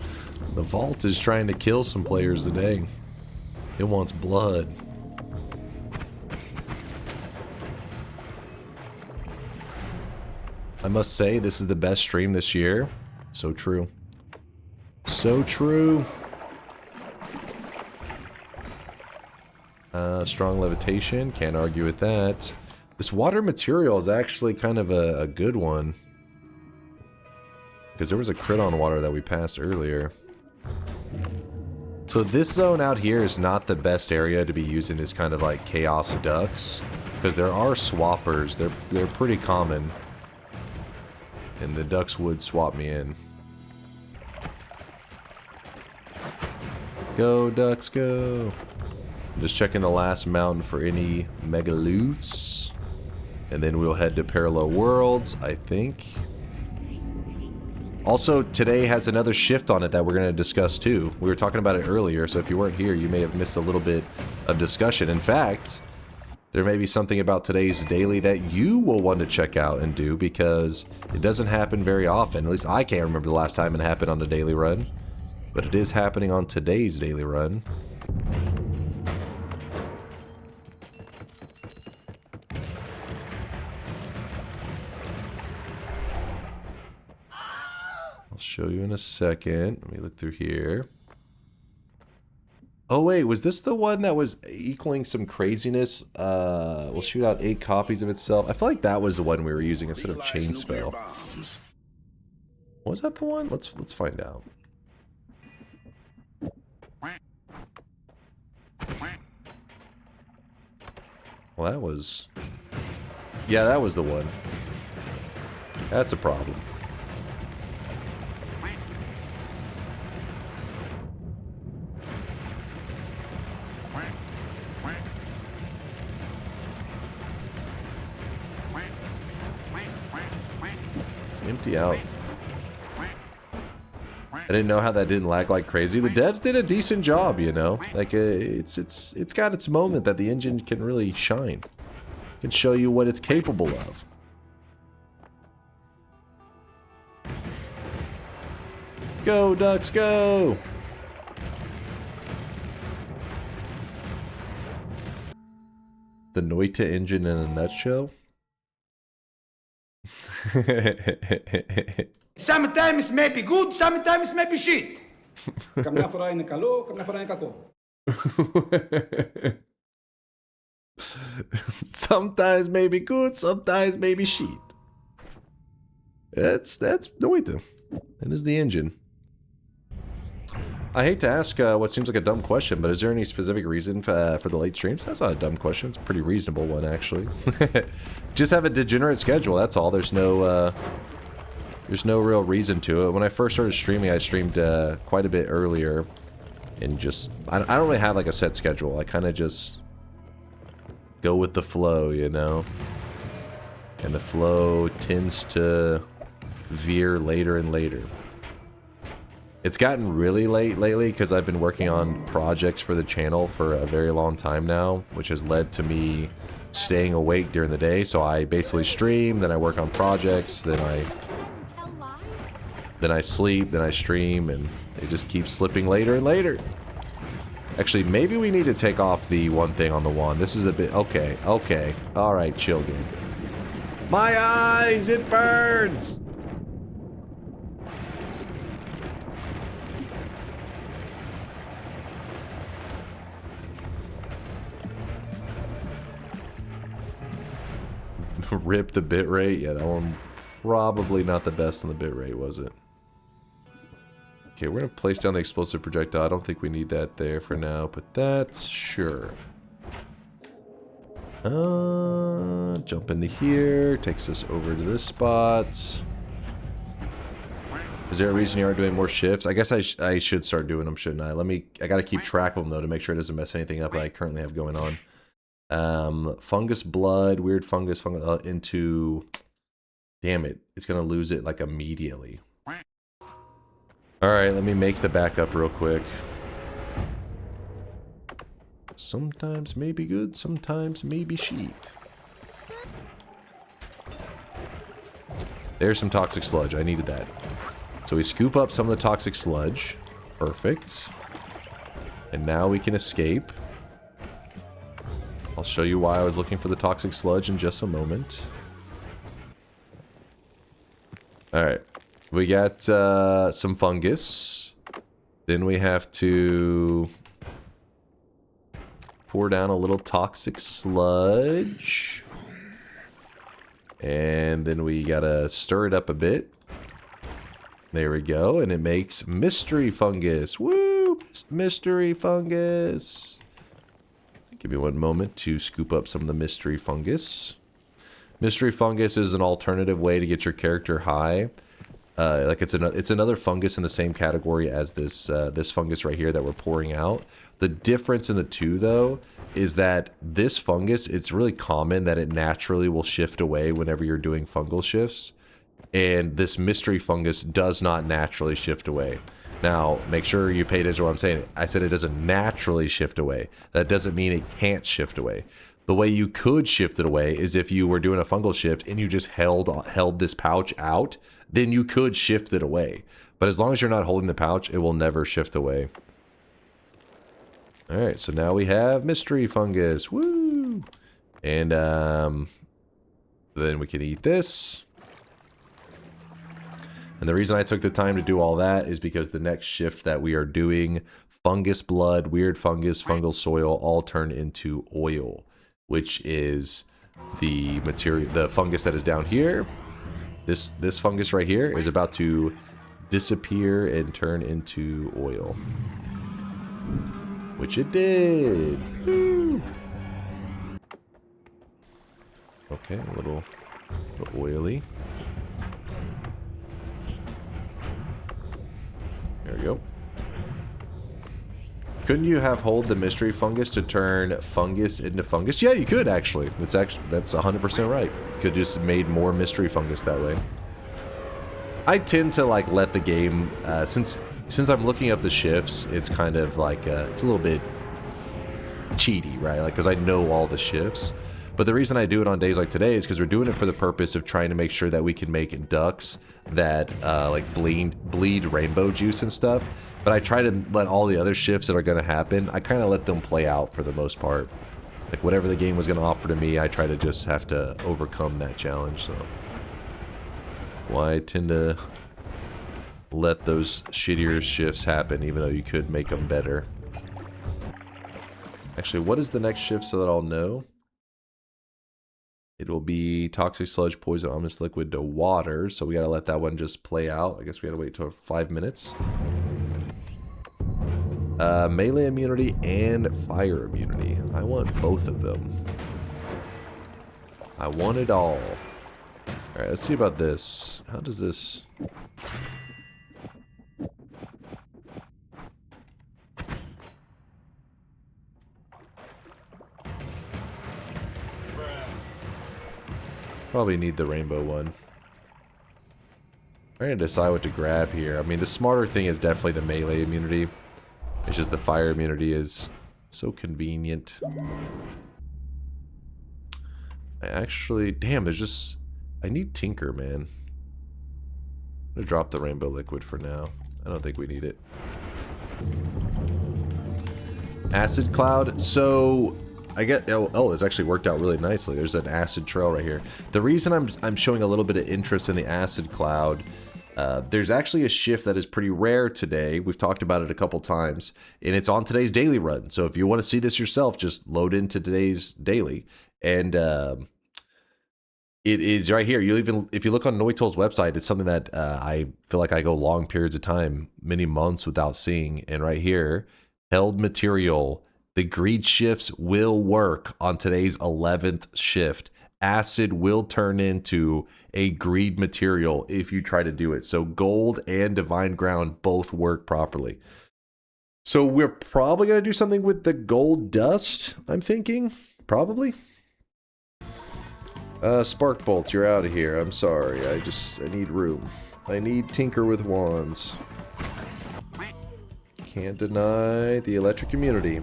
Speaker 1: The vault is trying to kill some players today. It wants blood. I must say, this is the best stream this year. So true. So true. Strong levitation. Can't argue with that. This water material is actually kind of a good one. Because there was a crit on water that we passed earlier. So this zone out here is not the best area to be using this kind of like chaos ducks. Because there are swappers. They're pretty common. And the ducks would swap me in. Go, ducks, go. I'm just checking the last mountain for any mega loots. And then we'll head to Parallel Worlds, I think. Also, today has another shift on it that we're going to discuss too. We were talking about it earlier, so if you weren't here, you may have missed a little bit of discussion. In fact, there may be something about today's daily that you will want to check out and do because it doesn't happen very often. At least I can't remember the last time it happened on a daily run. But it is happening on today's daily run. I'll show you in a second. Let me look through here. Oh wait, was this the one that was equaling some craziness? We'll shoot out 8 copies of itself. I feel like that was the one we were using instead of chain spell. Was that the one? Let's find out. Well, that was... Yeah, that was the one. That's a problem. Empty out. I didn't know how that didn't lag like crazy. The devs did a decent job, you know. Like it's got its moment that the engine can really shine. It can show you what it's capable of. Go, ducks, go! The Noita engine in a nutshell.
Speaker 11: Sometimes maybe good, sometimes maybe shit.
Speaker 7: Καμιά φορά είναι καλό, καμιά φορά είναι κακό.
Speaker 1: Sometimes maybe good, sometimes maybe shit. That's Noita. That is the engine. I hate to ask what seems like a dumb question, but is there any specific reason for the late streams? That's not a dumb question. It's a pretty reasonable one, actually. Just have a degenerate schedule, that's all. There's no real reason to it. When I first started streaming, I streamed quite a bit earlier. And just... I don't really have, like, a set schedule. I kind of just... go with the flow, you know? And the flow tends to veer later and later. It's gotten really late lately because I've been working on projects for the channel for a very long time now, which has led to me staying awake during the day. So I basically stream, then I work on projects, then I sleep, then I stream, and it just keeps slipping later and later. Actually, maybe we need to take off the one thing on the wand. This is a bit... Okay, okay. Alright, chill game. My eyes! It burns! Rip the bitrate? Yeah, that one probably not the best on the bitrate, was it? Okay, we're gonna place down the explosive projectile. I don't think we need that there for now, but that's sure. Jump into here, takes us over to this spot. Is there a reason you aren't doing more shifts? I guess I should start doing them, shouldn't I? I gotta keep track of them though to make sure it doesn't mess anything up that I currently have going on. Fungus blood, weird fungus into... Damn it, it's gonna lose it like immediately. Alright, let me make the backup real quick. Sometimes maybe good, sometimes maybe shit. There's some toxic sludge, I needed that. So we scoop up some of the toxic sludge. Perfect. And now we can escape. I'll show you why I was looking for the toxic sludge in just a moment. Alright. We got some fungus. Then we have to pour down a little toxic sludge. And then we gotta stir it up a bit. There we go. And it makes mystery fungus. Woo! Mystery fungus. Give me one moment to scoop up some of the mystery fungus. Mystery fungus is an alternative way to get your character high. Like it's another fungus in the same category as this this fungus right here that we're pouring out. The difference in the two, though, is that this fungus, it's really common that it naturally will shift away whenever you're doing fungal shifts. And this mystery fungus does not naturally shift away. Now, make sure you pay attention to what I'm saying. I said it doesn't naturally shift away. That doesn't mean it can't shift away. The way you could shift it away is if you were doing a fungal shift and you just held this pouch out, then you could shift it away. But as long as you're not holding the pouch, it will never shift away. Alright, so now we have mystery fungus. Woo! And then we can eat this. And the reason I took the time to do all that is because the next shift that we are doing, fungus blood, weird fungus, fungal soil, all turn into oil, which is the material, the fungus that is down here. This fungus right here is about to disappear and turn into oil, which it did. Woo! Okay, a little oily. There we go. Couldn't you have hold the mystery fungus to turn fungus into fungus? Yeah, you could actually. That's 100% right. Could just made more mystery fungus that way. I tend to like let the game since I'm looking up the shifts, it's kind of like it's a little bit cheaty, right? Like because I know all the shifts. But the reason I do it on days like today is because we're doing it for the purpose of trying to make sure that we can make ducks that like bleed rainbow juice and stuff. But I try to let all the other shifts that are going to happen, I kind of let them play out for the most part. Like, whatever the game was going to offer to me, I try to just have to overcome that challenge, so... Why I tend to let those shittier shifts happen, even though you could make them better. Actually, what is the next shift so that I'll know? It will be toxic sludge, poison, ominous liquid to water. So we gotta let that one just play out. I guess we gotta wait till 5 minutes. Melee immunity and fire immunity. I want both of them. I want it all. Alright, let's see about this. How does this... Probably need the rainbow one. I'm trying to decide what to grab here. I mean, the smarter thing is definitely the melee immunity. It's just the fire immunity is so convenient. I actually... Damn, there's just... I need Tinker, man. I'm gonna drop the rainbow liquid for now. I don't think we need it. Acid cloud. So... I get it's actually worked out really nicely. There's an acid trail right here. The reason I'm showing a little bit of interest in the acid cloud, there's actually a shift that is pretty rare today. We've talked about it a couple times, and it's on today's daily run. So if you want to see this yourself, just load into today's daily, and it is right here. If you look on Noita's website, it's something that I feel like I go long periods of time, many months without seeing. And right here, held material. The greed shifts will work on today's 11th shift. Acid will turn into a greed material if you try to do it. So gold and divine ground both work properly. So we're probably going to do something with the gold dust, I'm thinking. Probably. Spark Bolt, you're out of here. I'm sorry. I need room. I need Tinker with wands. Can't deny the electric immunity.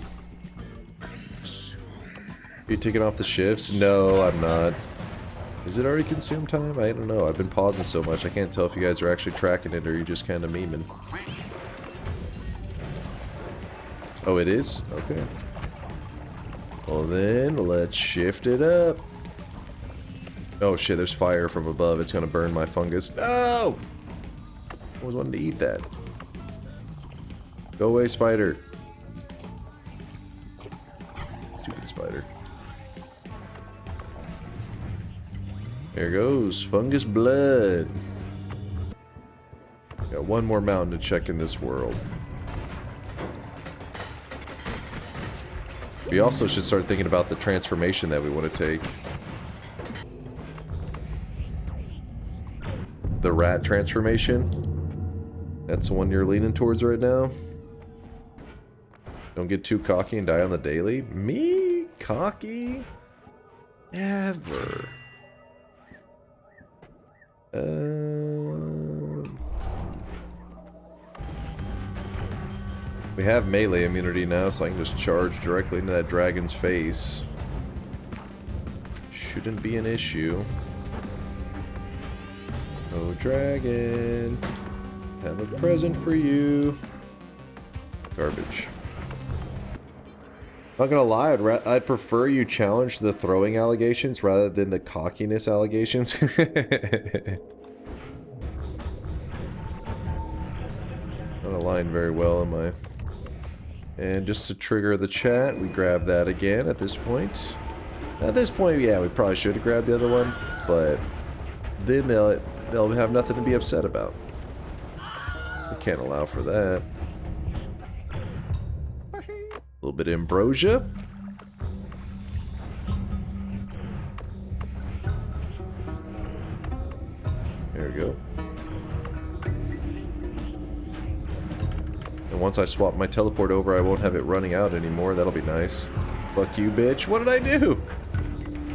Speaker 1: Are you taking off the shifts? No, I'm not. Is it already consume time? I don't know. I've been pausing so much. I can't tell if you guys are actually tracking it or you're just kind of memeing. Oh, it is? Okay. Well then, let's shift it up. Oh shit, there's fire from above. It's gonna burn my fungus. No! I always wanted to eat that. Go away, spider. Stupid spider. There goes fungus blood. Got one more mountain to check in this world. We also should start thinking about the transformation that we want to take. The rat transformation. That's the one you're leaning towards right now. Don't get too cocky and die on the daily. Me? Cocky? Never. We have melee immunity now, so I can just charge directly into that dragon's face. Shouldn't be an issue. Oh, dragon. Have a present for you. Garbage. Not gonna lie, I'd prefer you challenge the throwing allegations rather than the cockiness allegations. Not aligned very well, am I? And just to trigger the chat, we grab that again at this point. At this point, yeah, we probably should have grabbed the other one, but then they'll have nothing to be upset about. We can't allow for that. A little bit of ambrosia. There we go. And once I swap my teleport over, I won't have it running out anymore. That'll be nice. Fuck you, bitch. What did I do?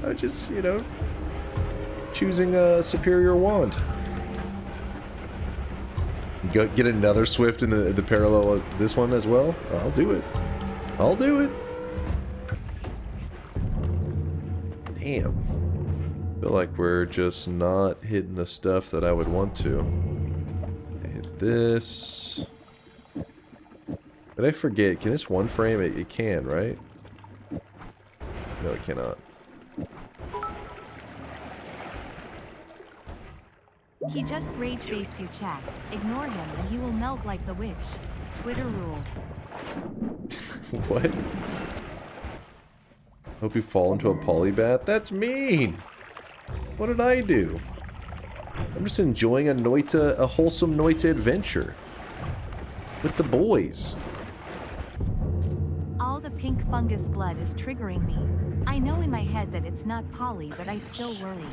Speaker 1: I just, you know, choosing a superior wand. Get another Swift in the parallel of this one as well? I'll do it. I'll do it. Damn. Feel like we're just not hitting the stuff that I would want to. Hit this. Did I forget? Can this one frame? It can, right? No, it cannot.
Speaker 3: He just rage baits you, chat. Ignore him and he will melt like the witch. Twitter rules.
Speaker 1: What? Hope you fall into a polybath? That's mean! What did I do? I'm just enjoying a wholesome Noita adventure. With the boys.
Speaker 3: All the pink fungus blood is triggering me. I know in my head that it's not poly, but I still worry.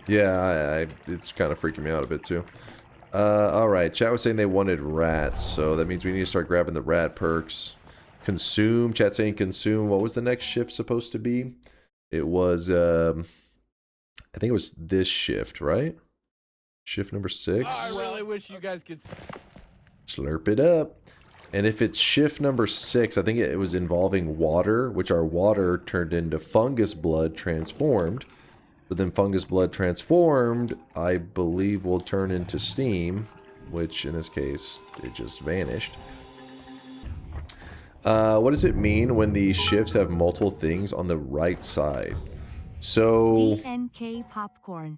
Speaker 1: Yeah, it's kind of freaking me out a bit too. Alright, chat was saying they wanted rats, so that means we need to start grabbing the rat perks. Consume, chat saying consume. What was the next shift supposed to be? It was, I think it was this shift, right? Shift number 6.
Speaker 4: I really wish you guys could...
Speaker 1: Slurp it up. And if it's shift number 6, I think it was involving water, which our water turned into fungus blood transformed. But then fungus blood transformed, I believe, will turn into steam, which in this case, it just vanished. What does it mean when these shifts have multiple things on the right side? So...
Speaker 3: DNK popcorn.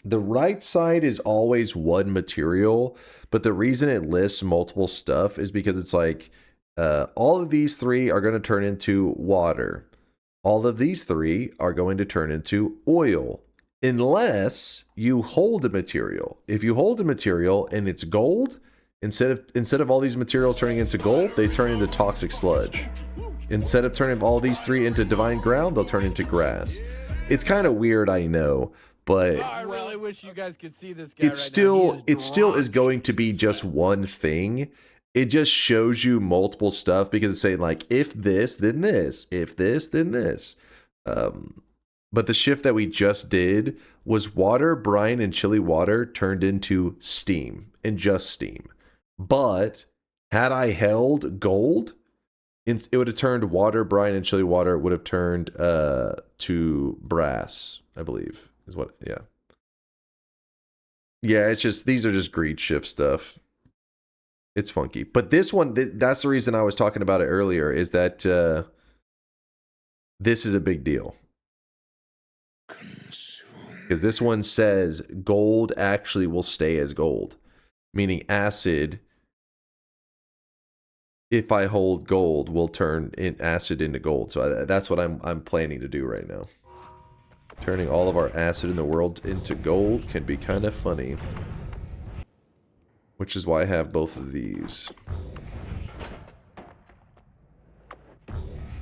Speaker 1: The right side is always one material, but the reason it lists multiple stuff is because it's like, all of these 3 are going to turn into water. All of these 3 are going to turn into oil, unless you hold a material. If you hold a material and it's gold, instead of all these materials turning into gold, they turn into toxic sludge. Instead of turning all these 3 into divine ground, they'll turn into grass. It's kind of weird, I know, but
Speaker 4: I really wish you guys could see this guy
Speaker 1: it still is going to be just one thing. It just shows you multiple stuff because it's saying like, if this, then this, if this, then this. But the shift that we just did was water, brine, and chili water turned into steam, and just steam. But had I held gold, it would have turned water, brine, and chili water would have turned to brass, I believe, is what, yeah. Yeah, it's just, these are just greed shift stuff. It's funky. But this one, that's the reason I was talking about it earlier, is that this is a big deal. Because this one says gold actually will stay as gold. Meaning acid, if I hold gold, will turn acid into gold. So that's what I'm planning to do right now. Turning all of our acid in the world into gold can be kind of funny. Which is why I have both of these.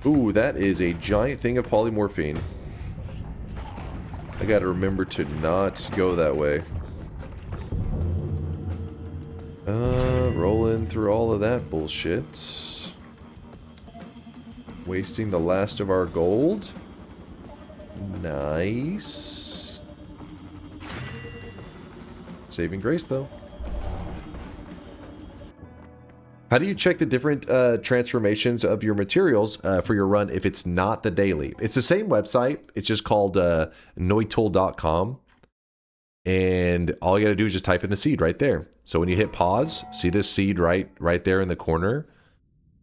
Speaker 1: Ooh, that is a giant thing of polymorphine. I gotta remember to not go that way. Rolling through all of that bullshit. Wasting the last of our gold. Nice. Saving grace, though. How do you check the different transformations of your materials for your run if it's not the daily? It's the same website. It's just called Noita.com. And all you got to do is just type in the seed right there. So when you hit pause, see this seed right there in the corner.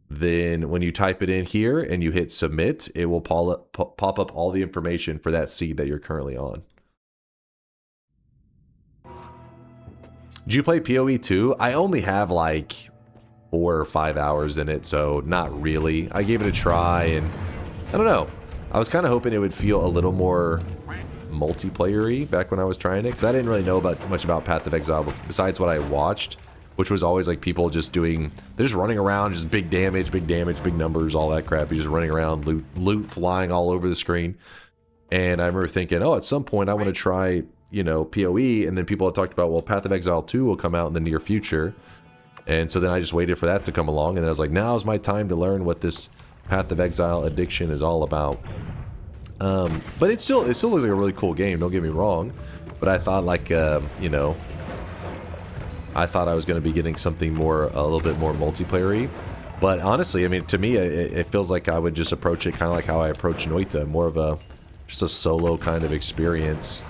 Speaker 1: Then when you type it in here and you hit submit, it will pop up all the information for that seed that you're currently on. Did you play PoE 2? I only have like 4 or 5 hours in it, so not really. I gave it a try, and I don't know. I was kind of hoping it would feel a little more multiplayer-y back when I was trying it, because I didn't really know much about Path of Exile besides what I watched, which was always like people just doing, they're just running around, just big damage, big numbers, all that crap. You're just running around, loot flying all over the screen. And I remember thinking, oh, at some point I want to try, you know, PoE, and then people had talked about, well, Path of Exile 2 will come out in the near future. And so then I just waited for that to come along, and I was like, now's my time to learn what this Path of Exile addiction is all about. But it still looks like a really cool game, don't get me wrong. But I thought, like, you know, I thought I was going to be getting something a little bit more multiplayer-y. But honestly, I mean, to me, it feels like I would just approach it kind of like how I approach Noita, more of just a solo kind of experience.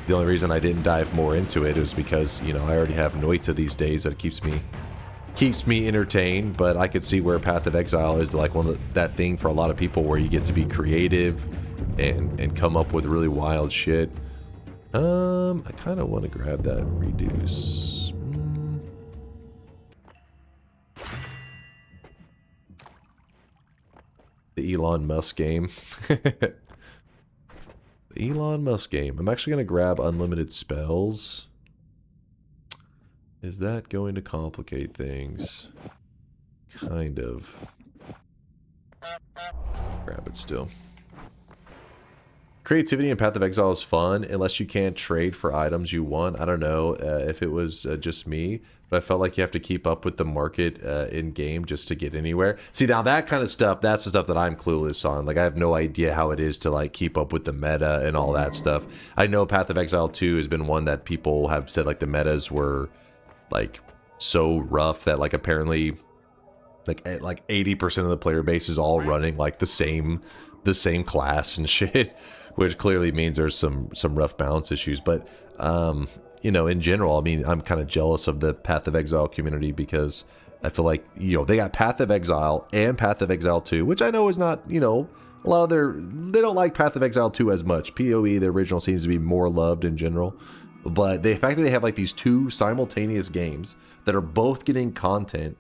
Speaker 1: The only reason I didn't dive more into it is because, you know, I already have Noita these days that keeps me keeps me entertained, but I could see where Path of Exile is like one of that thing for a lot of people where you get to be creative and come up with really wild shit. I kind of want to grab that reduce. The Elon Musk game. The Elon Musk game. I'm actually going to grab unlimited spells. Is that going to complicate things? Kind of. Grab it still. Creativity in Path of Exile is fun, unless you can't trade for items you want. I don't know if it was just me, but I felt like you have to keep up with the market in-game just to get anywhere. See, now that kind of stuff, that's the stuff that I'm clueless on. Like, I have no idea how it is to, like, keep up with the meta and all that stuff. I know Path of Exile 2 has been one that people have said, like, the metas were, like, so rough that, like, apparently, like 80% of the player base is all running, like, the same class and shit. Which clearly means there's some rough balance issues. But, you know, in general, I mean, I'm kind of jealous of the Path of Exile community because I feel like, you know, they got Path of Exile and Path of Exile 2, which I know is not, you know, a lot of they don't like Path of Exile 2 as much. PoE, the original, seems to be more loved in general. But the fact that they have, like, these two simultaneous games that are both getting content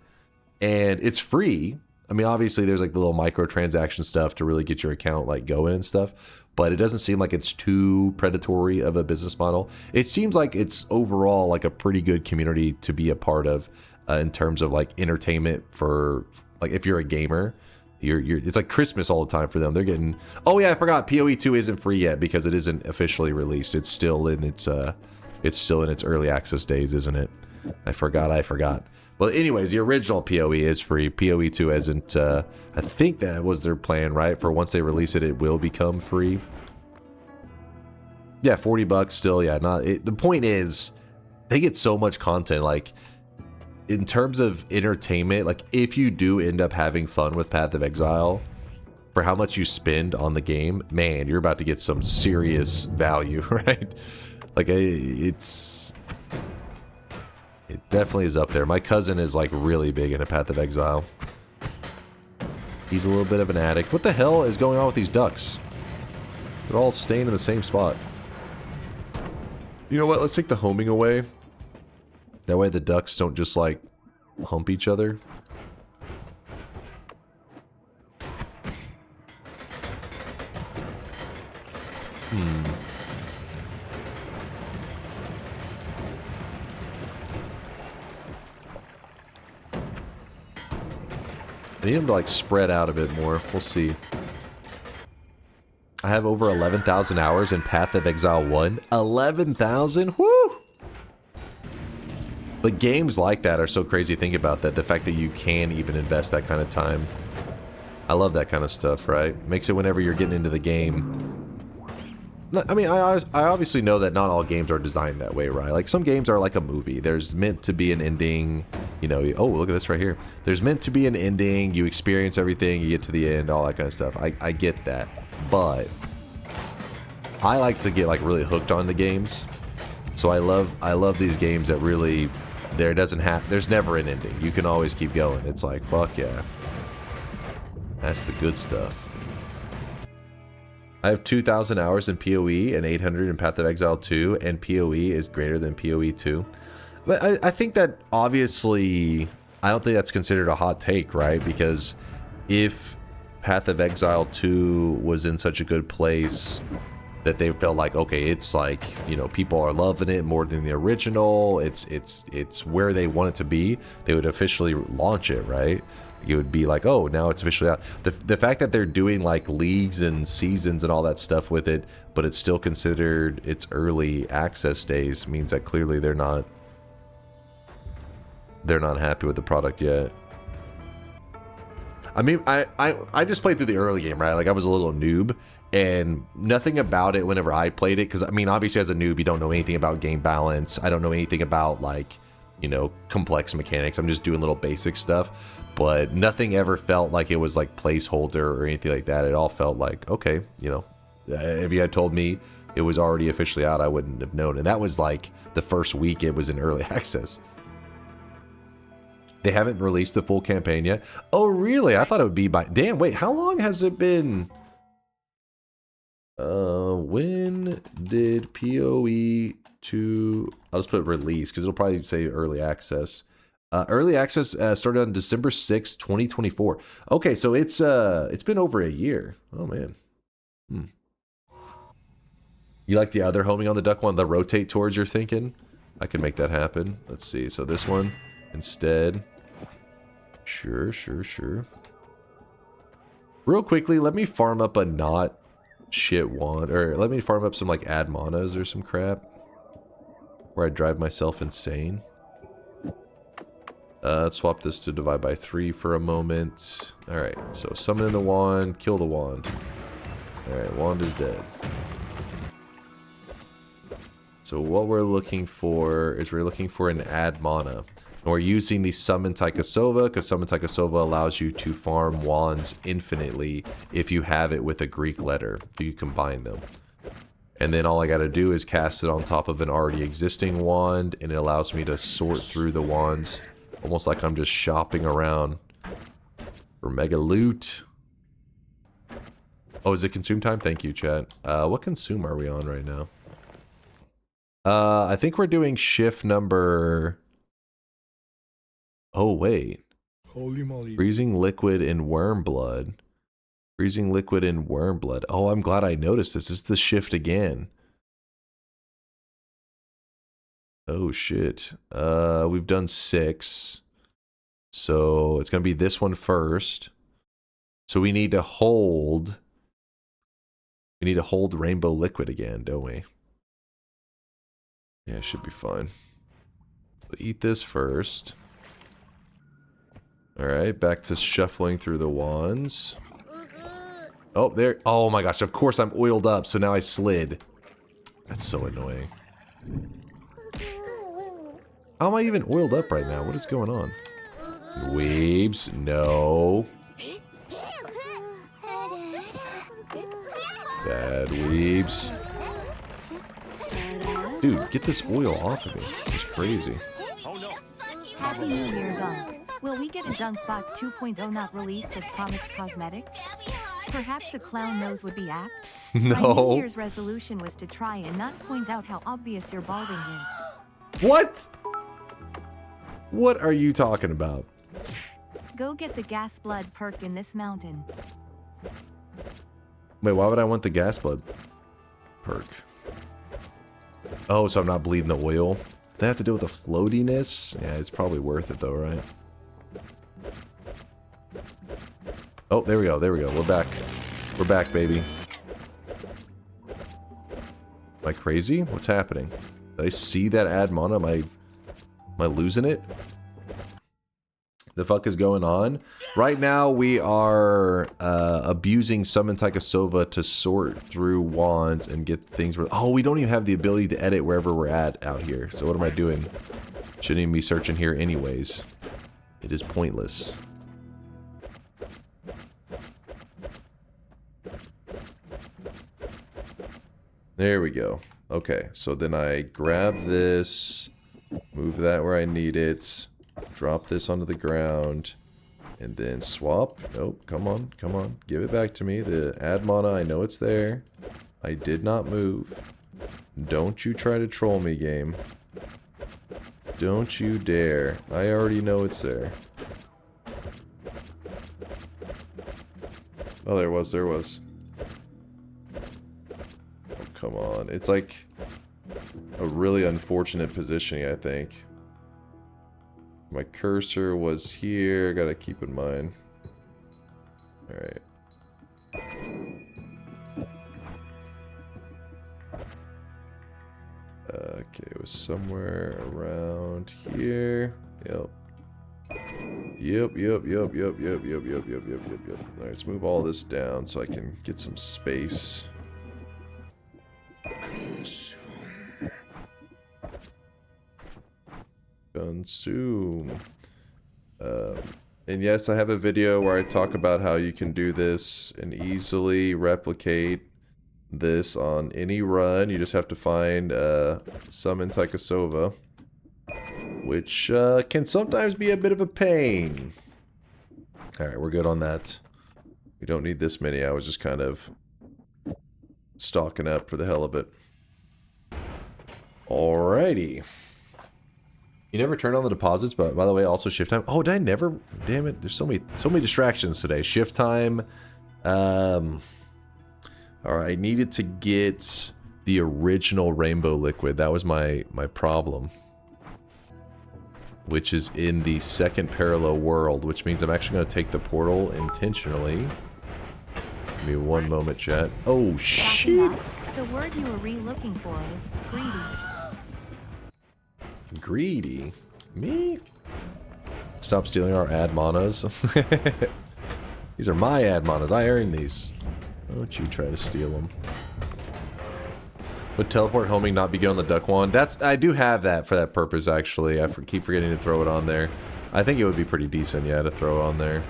Speaker 1: and it's free. I mean, obviously, there's, like, the little microtransaction stuff to really get your account, like, going and stuff. But it doesn't seem like it's too predatory of a business model. It seems like it's overall like a pretty good community to be a part of in terms of like entertainment for like if you're a gamer, it's like Christmas all the time for them. They're getting, oh yeah, I forgot PoE 2 isn't free yet because it isn't officially released. It's still in its early access days, isn't it? I forgot. Well, anyways, the original PoE is free. PoE 2 isn't, I think that was their plan, right? For once they release it, it will become free. Yeah, $40 still, yeah. The point is, they get so much content, like, in terms of entertainment, like, if you do end up having fun with Path of Exile, for how much you spend on the game, man, you're about to get some serious value, right? Like, it definitely is up there. My cousin is like really big into Path of Exile. He's a little bit of an addict. What the hell is going on with these ducks? They're all staying in the same spot. You know what? Let's take the homing away. That way the ducks don't just like hump each other. I need them to like spread out a bit more. We'll see. I have over 11,000 hours in Path of Exile 1. 11,000? Woo! But games like that are so crazy to think about that. The fact that you can even invest that kind of time. I love that kind of stuff, right? Makes it whenever you're getting into the game. I mean, I obviously know that not all games are designed that way, right? Like, some games are like a movie. There's meant to be an ending, you know. Oh, look at this right here. There's meant to be an ending. You experience everything. You get to the end, all that kind of stuff. I get that. But I like to get, like, really hooked on the games. So I love these games that really, there's never an ending. You can always keep going. It's like, fuck yeah. That's the good stuff. I have 2,000 hours in PoE and 800 in Path of Exile 2, and PoE is greater than PoE 2. But I think that, obviously, I don't think that's considered a hot take, right? Because if Path of Exile 2 was in such a good place that they felt like, okay, it's like, you know, people are loving it more than the original, it's where they want it to be, they would officially launch it, right? It would be like, oh, now it's officially out. The fact that they're doing like leagues and seasons and all that stuff with it, but it's still considered its early access days, means that clearly they're not happy with the product yet. I mean, I just played through the early game, right? Like, I was a little noob, and nothing about it whenever I played it, because I mean, obviously as a noob, you don't know anything about game balance. I don't know anything about, like, you know, complex mechanics. I'm just doing little basic stuff. But nothing ever felt like it was like placeholder or anything like that. It all felt like, okay, you know, if you had told me it was already officially out, I wouldn't have known. And that was like the first week it was in early access. They haven't released the full campaign yet. Oh, really? I thought it would be by... Damn, wait, how long has it been? When did PoE 2... I'll just put release, because it'll probably say early access. Early access started on December 6th, 2024. Okay, so it's been over a year. Oh, man. You like the other homing on the duck one, the rotate towards you're thinking? I can make that happen. Let's see. So this one instead. Sure. Real quickly, let me farm up a not shit wand, or let me farm up some like ad manas or some crap where I drive myself insane. Let's swap this to divide by 3 for a moment. Alright, so summon in the wand, kill the wand. Alright, wand is dead. So what we're looking for is we're looking for an ad mana. And we're using the summon Taikasauva, because summon Taikasauva allows you to farm wands infinitely if you have it with a Greek letter. You combine them. And then all I gotta do is cast it on top of an already existing wand, and it allows me to sort through the wands. Almost like I'm just shopping around for mega loot. Oh, is it consume time? Thank you, chat. What consume are we on right now? I think we're doing shift number... Oh, wait.
Speaker 7: Holy moly.
Speaker 1: Freezing liquid in worm blood. Freezing liquid in worm blood. Oh, I'm glad I noticed this. This is the shift again. Oh, shit. We've done 6. So it's going to be this one first. So we need to hold... We need to hold rainbow liquid again, don't we? Yeah, it should be fine. We'll eat this first. Alright, back to shuffling through the wands. Oh, there. Oh my gosh, of course I'm oiled up, so now I slid. That's so annoying. How am I even oiled up right now? What is going on? Weebs, no. Bad weebs. Dude, get this oil off of me. This is crazy.
Speaker 3: Happy New Year, Dunk. Will we get a DunkBot 2.0 not released as promised cosmetic? Perhaps a clown nose would be apt? My New Year's resolution was to try and not point out how obvious your balding is.
Speaker 1: What? What are you talking about?
Speaker 3: Go get the gas blood perk in this mountain.
Speaker 1: Wait, why would I want the gas blood perk? Oh, so I'm not bleeding the oil? Does that have to do with the floatiness? Yeah, it's probably worth it though, right? Oh, there we go, there we go. We're back. We're back, baby. Am I crazy? What's happening? Did I see that ad mana? Am I losing it? The fuck is going on? Right now we are abusing Summon Taikasauva to sort through wands and get things. Oh, we don't even have the ability to edit wherever we're at out here. So what am I doing? Shouldn't even be searching here anyways. It is pointless. There we go. Okay, so then I grab this, move that where I need it. Drop this onto the ground, and then swap. Nope, come on, come on. Give it back to me. The ad mana, I know it's there. I did not move. Don't you try to troll me, game. Don't you dare. I already know it's there. Oh, there was, there was. Oh, come on. It's like a really unfortunate positioning, I think. My cursor was here, gotta keep in mind. Alright. Okay, it was somewhere around here. Yep. Yep. Alright, let's move all this down so I can get some space. Consume. And yes, I have a video where I talk about how you can do this and easily replicate this on any run. You just have to find Summon Taikasauva. which can sometimes be a bit of a pain. Alright, we're good on that. We don't need this many. I was just kind of stocking up for the hell of it. Alrighty. You never turned on the deposits, but by the way, also shift time. Oh, did I never? Damn it! There's so many distractions today. Shift time. Alright, I needed to get the original rainbow liquid. That was my problem. Which is in the second parallel world, which means I'm actually going to take the portal intentionally. Give me one moment, chat. Oh, shit!
Speaker 3: The word you were re-looking for is greedy.
Speaker 1: Greedy? Me? Stop stealing our ad manas. These are my ad manas. I earned these. Don't you try to steal them. Would teleport homing not be good on the duck wand? I do have that for that purpose, actually. I keep forgetting to throw it on there. I think it would be pretty decent, yeah, to throw on there.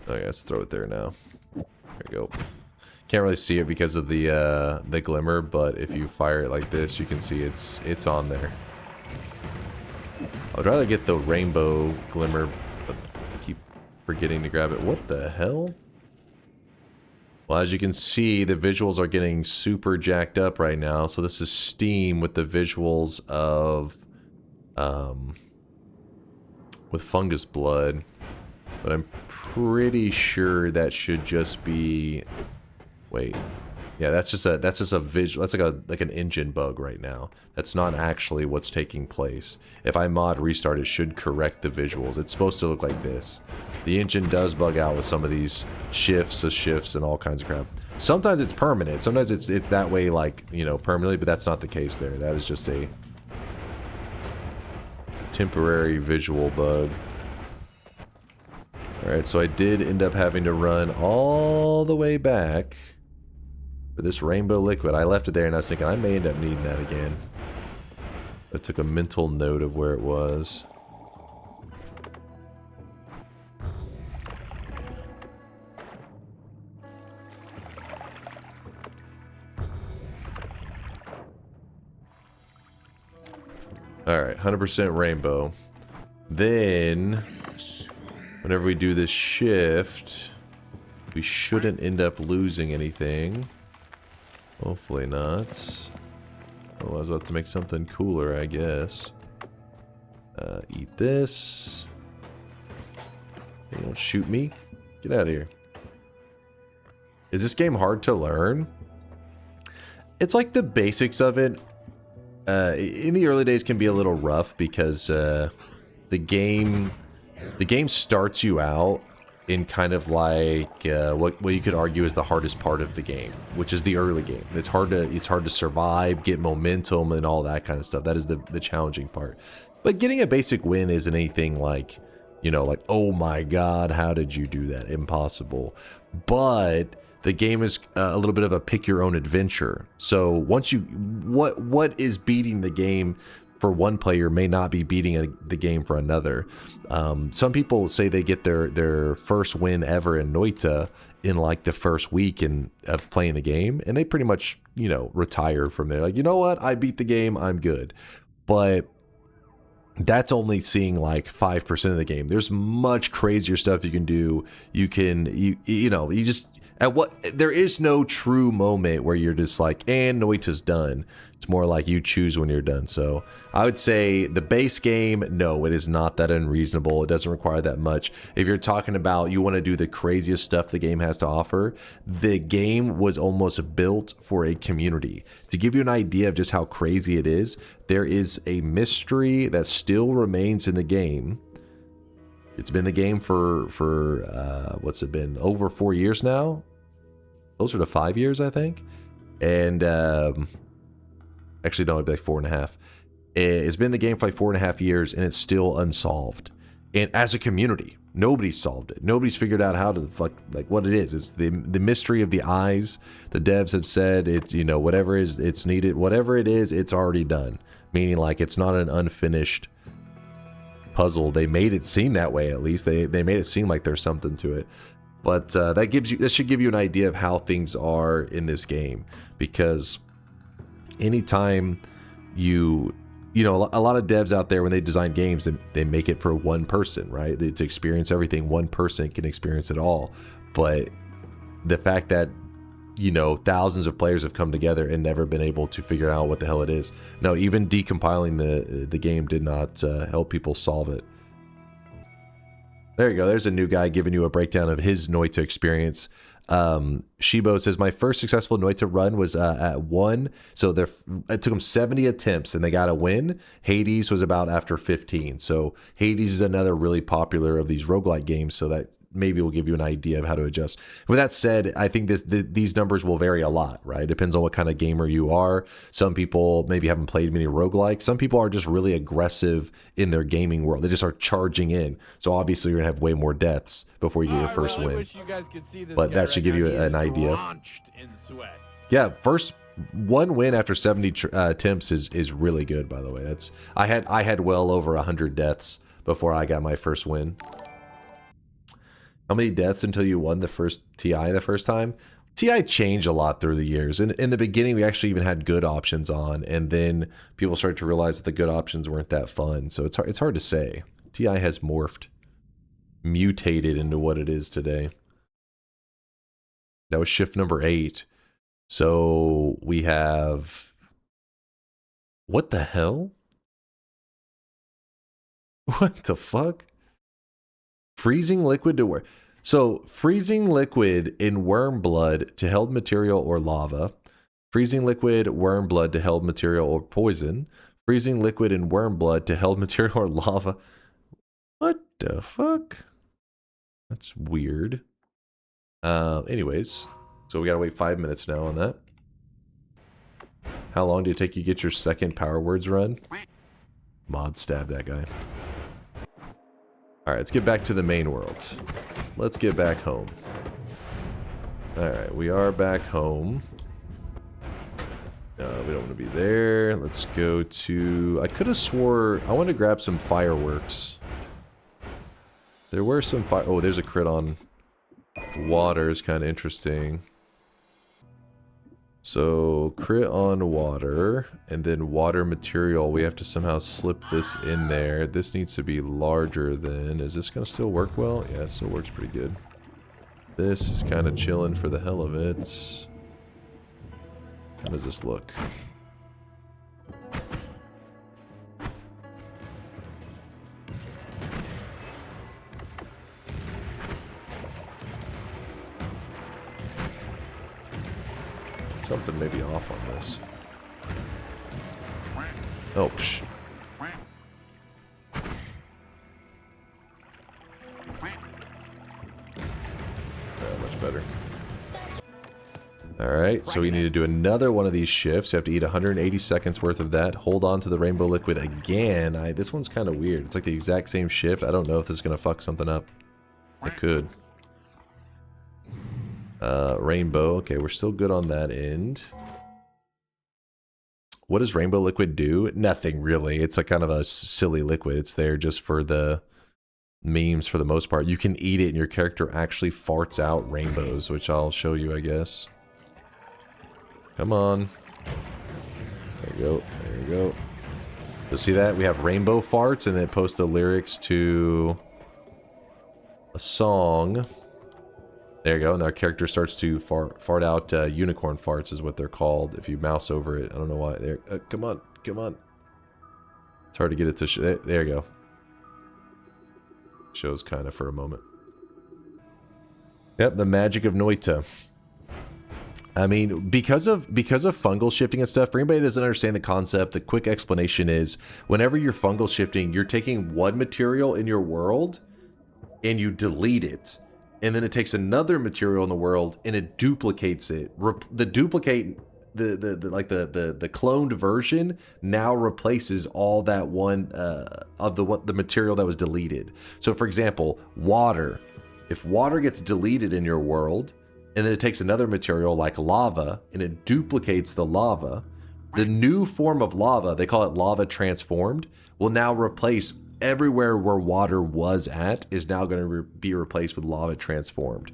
Speaker 1: Oh yeah, let's throw it there now. There we go. Can't really see it because of the glimmer, but if you fire it like this, you can see it's on there. I'd rather get the rainbow glimmer, but I keep forgetting to grab it. What the hell? Well, as you can see, the visuals are getting super jacked up right now. So this is Steam with the visuals of, with fungus blood. But I'm pretty sure that should just be, wait, yeah, that's just a visual. That's like an engine bug right now. That's not actually what's taking place. If I mod restart, it should correct the visuals. It's supposed to look like this. The engine does bug out with some of these shifts and all kinds of crap. Sometimes it's permanent. Sometimes it's that way, like, you know, permanently, but that's not the case there. That is just a temporary visual bug. Alright, so I did end up having to run all the way back for this rainbow liquid. I left it there and I was thinking I may end up needing that again. I took a mental note of where it was. Alright, 100% rainbow. Then, whenever we do this shift, we shouldn't end up losing anything. Hopefully not. Oh, I was about to make something cooler, I guess. Eat this. Hey, don't shoot me. Get out of here. Is this game hard to learn? It's like the basics of it. In the early days can be a little rough because the game starts you out in kind of like what you could argue is the hardest part of the game, which is the early game. It's hard to survive, get momentum, and all that kind of stuff. That is the challenging part. But getting a basic win isn't anything like, you know, like, oh my god, how did you do that? Impossible. But the game is a little bit of a pick your own adventure. So once you, what is beating the game for one player may not be beating the game for another. Some people say they get their first win ever in Noita in like the first week of playing the game, and they pretty much, you know, retire from there. Like, you know what, I beat the game, I'm good. But that's only seeing like 5% of the game. There's much crazier stuff you can do. There is no true moment where you're just like, and Noita's done. It's more like you choose when you're done. So I would say the base game, no, it is not that unreasonable. It doesn't require that much. If you're talking about you want to do the craziest stuff the game has to offer, the game was almost built for a community. To give you an idea of just how crazy it is, there is a mystery that still remains in the game. It's been the game for what's it been? Over 4 years now? Closer to 5 years, I think. And actually, no, it'd be like 4.5. It's been in the game for like 4.5 years, and it's still unsolved. And as a community, nobody's solved it. Nobody's figured out how to what it is. It's the mystery of the eyes. The devs have said it. You know, whatever it's needed, whatever it is, it's already done. Meaning, like, it's not an unfinished puzzle. They made it seem that way. At least they made it seem like there's something to it. But that should give you an idea of how things are in this game, because anytime you you know, a lot of devs out there, when they design games, they make it for one person, right? To experience everything, one person can experience it all. But the fact that, you know, thousands of players have come together and never been able to figure out what the hell it is. No, even decompiling the game did not help people solve it. There you go. There's a new guy giving you a breakdown of his Noita experience. Shibo says, my first successful Noita run was at 1. So it took them 70 attempts and they got a win. Hades was about after 15. So Hades is another really popular of these roguelike games, so that maybe will give you an idea of how to adjust. With that said, I think these numbers will vary a lot, right? Depends on what kind of gamer you are. Some people maybe haven't played many roguelikes. Some people are just really aggressive in their gaming world. They just are charging in. So obviously you're going to have way more deaths before you get your first win.
Speaker 4: Wish you guys could see this
Speaker 1: but
Speaker 4: guy
Speaker 1: that should
Speaker 4: right
Speaker 1: give you
Speaker 4: now.
Speaker 1: an idea.
Speaker 4: Drenched in sweat.
Speaker 1: Yeah, first one win after 70 attempts is really good, by the way. That's I had well over 100 deaths before I got my first win. How many deaths until you won the first TI the first time? TI changed a lot through the years. In the beginning, we actually even had good options on, and then people started to realize that the good options weren't that fun. So it's hard to say. TI has morphed, mutated into what it is today. That was shift number 8. So we have... What the hell? What the fuck? Freezing liquid to where? So freezing liquid in worm blood to held material or lava. Freezing liquid worm blood to held material or poison. Freezing liquid in worm blood to held material or lava. What the fuck? That's weird. Anyways, so we gotta wait 5 minutes now on that. How long did it take you to get your second Power Words run? Mod stab that guy. Alright, let's get back to the main world. Let's get back home. Alright, we are back home. We don't want to be there. Let's go to... I could have swore... I wanted to grab some fireworks. There were some fire... Oh, there's a crit on water. Is kind of interesting. So, crit on water, and then water material. We have to somehow slip this in there. This needs to be larger than... Is this going to still work well? Yeah, it still works pretty good. This is kind of chilling for the hell of it. How does this look? Something may be off on this. Oh, psh. Much better. Alright, so we need to do another one of these shifts. You have to eat 180 seconds worth of that. Hold on to the rainbow liquid again. This one's kind of weird. It's like the exact same shift. I don't know if this is going to fuck something up. It could. Rainbow. Okay, we're still good on that end. What does rainbow liquid do? Nothing really. It's a kind of a silly liquid. It's there just for the memes for the most part. You can eat it and your character actually farts out rainbows, which I'll show you, I guess. Come on. There you go. There you go. So see that? We have rainbow farts, and then it posts the lyrics to a song. There you go, and our character starts to fart out unicorn farts is what they're called if you mouse over it. I don't know why. There, come on, come on. It's hard to get it to there you go. Shows kind of for a moment. Yep, the magic of Noita. I mean, because of fungal shifting and stuff, for anybody who doesn't understand the concept, the quick explanation is whenever you're fungal shifting, you're taking one material in your world and you delete it. And then it takes another material in the world and it duplicates it. The cloned version now replaces all that one of the material that was deleted. So for example, water. If water gets deleted in your world, and then it takes another material like lava and it duplicates the lava, the new form of lava, they call it lava transformed, will now replace everywhere where water was at is now going to be replaced with lava transformed.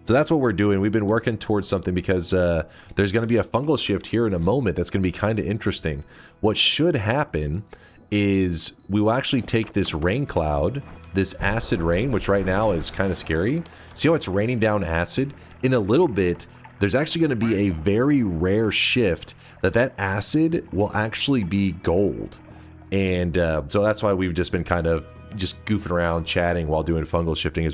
Speaker 1: So that's what we're doing. We've been working towards something because there's going to be a fungal shift here in a moment that's going to be kind of interesting. What should happen is we will actually take this rain cloud, this acid rain, which right now is kind of scary. See how it's raining down acid? In a little bit, there's actually going to be a very rare shift that acid will actually be gold. And so that's why we've just been kind of just goofing around, chatting while doing fungal shifting.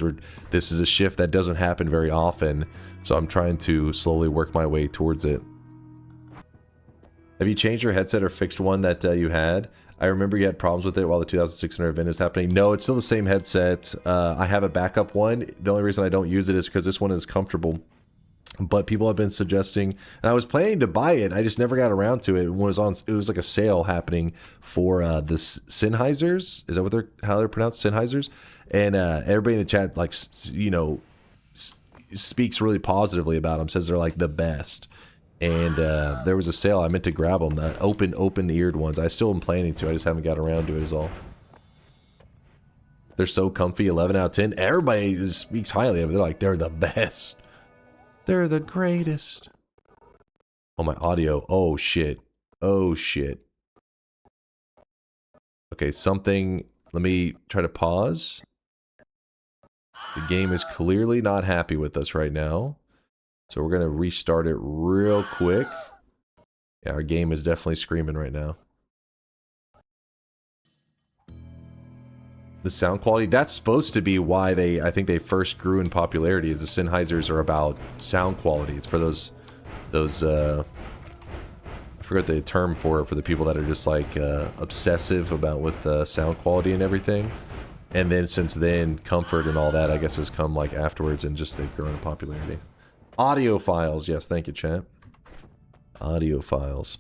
Speaker 1: This is a shift that doesn't happen very often, so I'm trying to slowly work my way towards it. Have you changed your headset or fixed one that you had? I remember you had problems with it while the 2600 event is happening. No, it's still the same headset. I have a backup one. The only reason I don't use it is because this one is comfortable. But people have been suggesting, and I was planning to buy it. I just never got around to it. It was like a sale happening for the Sennheisers. Is that how they're pronounced? Sennheisers? And everybody in the chat, like, you know, speaks really positively about them. Says they're like the best. And there was a sale. I meant to grab them. The open-eared ones. I still am planning to. I just haven't got around to it. Is all. They're so comfy. 11 out of 10. Everybody speaks highly of it. They're like, they're the best. They're the greatest. Oh, my audio. Oh, shit. Oh, shit. Okay, something... Let me try to pause. The game is clearly not happy with us right now. So we're going to restart it real quick. Yeah, our game is definitely screaming right now. The sound quality, that's supposed to be why I think they first grew in popularity, is the Sennheisers are about sound quality. It's for those I forget the term for it, for the people that are just like obsessive about with the sound quality and everything. And then since then, comfort and all that, I guess, has come like afterwards, and just they've grown in popularity. Audio files, yes, thank you, chat. Audio files.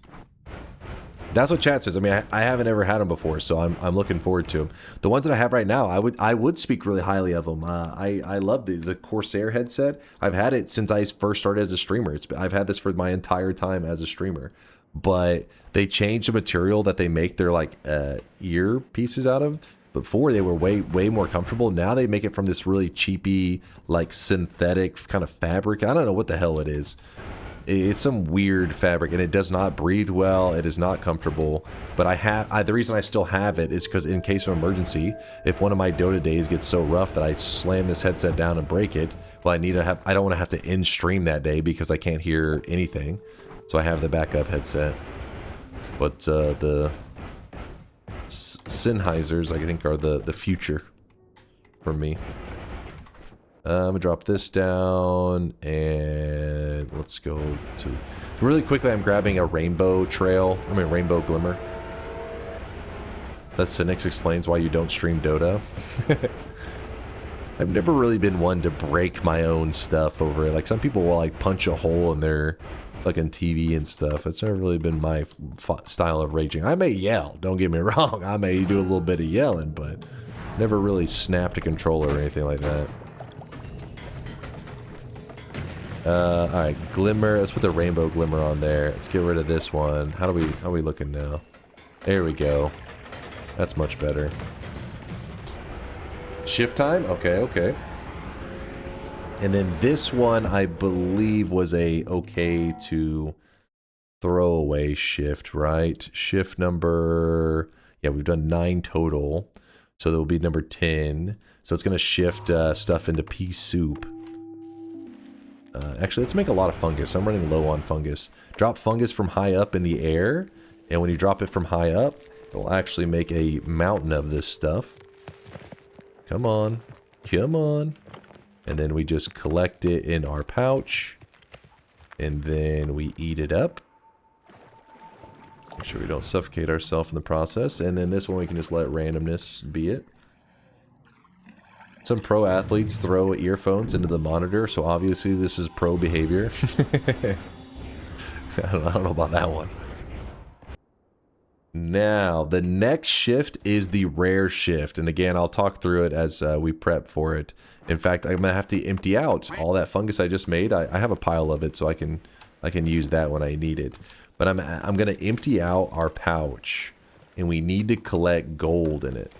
Speaker 1: That's what chat says. I mean, I haven't ever had them before, so I'm looking forward to them. The ones that I have right now, I would speak really highly of them. I love these. The Corsair headset. I've had it since I first started as a streamer. I've had this for my entire time as a streamer. But they changed the material that they make their like ear pieces out of. Before they were way more comfortable. Now they make it from this really cheapy, like synthetic kind of fabric. I don't know what the hell it is. It's some weird fabric, and it does not breathe well. It is not comfortable. But the reason I still have it is because in case of emergency, if one of my Dota days gets so rough that I slam this headset down and break it, well, I don't want to have to end stream that day because I can't hear anything. So I have the backup headset. But the Sennheisers, I think, are the future for me. I'm gonna drop this down, and let's go to... Really quickly, I'm grabbing a rainbow glimmer. That Cynics explains why you don't stream Dota. I've never really been one to break my own stuff over it. Like, some people will, like, punch a hole in their fucking TV and stuff. It's never really been my style of raging. I may yell, don't get me wrong. I may do a little bit of yelling, but never really snapped a controller or anything like that. Alright, glimmer. Let's put the rainbow glimmer on there. Let's get rid of this one. How are we looking now? There we go. That's much better. Shift time? Okay. And then this one, I believe, was a okay to throw away shift, right? Shift number... Yeah, we've done 9 total. So there will be number 10. So it's going to shift stuff into pea soup. Actually, let's make a lot of fungus. I'm running low on fungus. Drop fungus from high up in the air, and when you drop it from high up, it will actually make a mountain of this stuff. Come on. Come on. And then we just collect it in our pouch, and then we eat it up. Make sure we don't suffocate ourselves in the process, and then this one we can just let randomness be it. Some pro athletes throw earphones into the monitor, so obviously this is pro behavior. I don't know about that one. Now, the next shift is the rare shift, and again, I'll talk through it as we prep for it. In fact, I'm gonna have to empty out all that fungus I just made. I have a pile of it, so I can use that when I need it. But I'm gonna empty out our pouch, and we need to collect gold in it.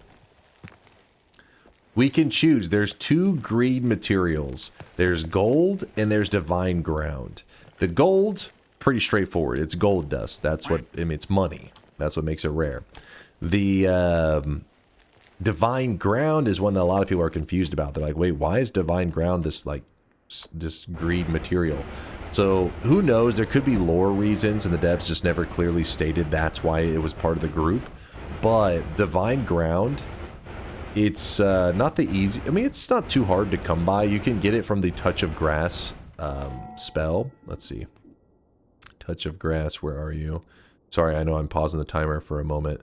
Speaker 1: we can choose. There's 2 greed materials. There's gold and there's divine ground. The gold, pretty straightforward. It's gold dust. That's what, I mean, it's money. That's what makes it rare. The divine ground is one that a lot of people are confused about. They're like, wait, why is divine ground this, like, this greed material? So who knows? There could be lore reasons, and the devs just never clearly stated that's why it was part of the group. But divine ground, it's not the easy. I mean, it's not too hard to come by. You can get it from the Touch of Grass spell. Let's see. Touch of Grass, where are you? Sorry, I know I'm pausing the timer for a moment.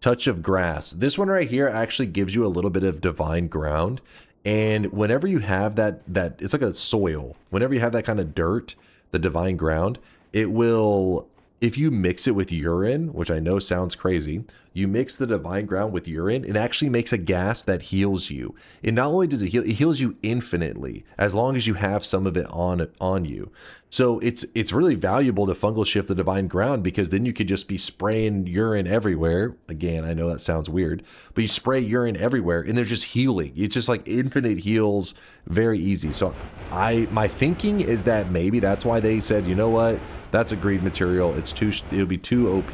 Speaker 1: Touch of Grass. This one right here actually gives you a little bit of divine ground. And whenever you have that it's like a soil. Whenever you have that kind of dirt, the divine ground, it will, if you mix it with urine, which I know sounds crazy, you mix the divine ground with urine, it actually makes a gas that heals you. And not only does it heal, it heals you infinitely, as long as you have some of it on you. So it's really valuable to fungal shift the divine ground, because then you could just be spraying urine everywhere. Again, I know that sounds weird, but you spray urine everywhere and they're just healing. It's just like infinite heals, very easy. So my thinking is that maybe that's why they said, you know what, that's a greed material. It'll be too OP.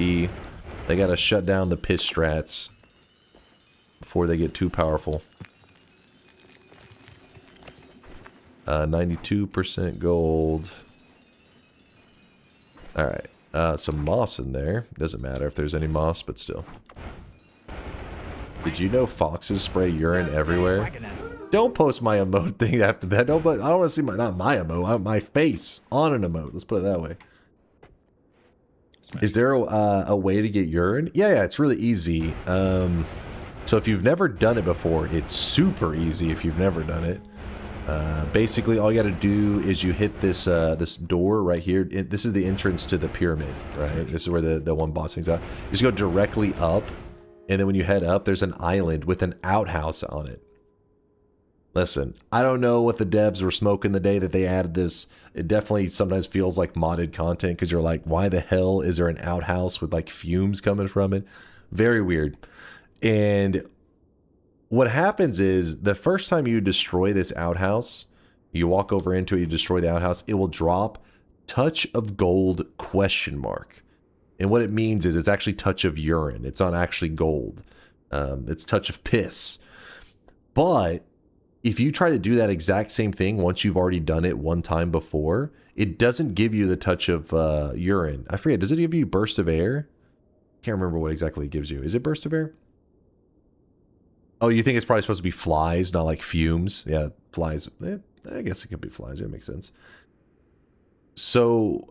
Speaker 1: They gotta shut down the piss strats before they get too powerful. 92% gold. Alright, some moss in there. Doesn't matter if there's any moss, but still. Did you know foxes spray urine everywhere? Don't post my emote thing after that. I don't want to see not my emote, my face on an emote. Let's put it that way. Is there a way to get urine? Yeah, it's really easy. So if you've never done it before, it's super easy if you've never done it. Basically, all you got to do is you hit this this door right here. This is the entrance to the pyramid, right? This is where the one boss hangs out. You just go directly up, and then when you head up, there's an island with an outhouse on it. Listen, I don't know what the devs were smoking the day that they added this. It definitely sometimes feels like modded content, because you're like, why the hell is there an outhouse with like fumes coming from it? Very weird. And what happens is, the first time you destroy this outhouse, you walk over into it, you destroy the outhouse, it will drop Touch of Gold ? And what it means is it's actually Touch of Urine. It's not actually gold. It's Touch of Piss. But if you try to do that exact same thing once you've already done it one time before, it doesn't give you the Touch of Urine. I forget, does it give you Burst of Air? Can't remember what exactly it gives you. Is it Burst of Air? Oh, you think it's probably supposed to be flies, not like fumes? Yeah, flies. I guess it could be flies. That makes sense. So,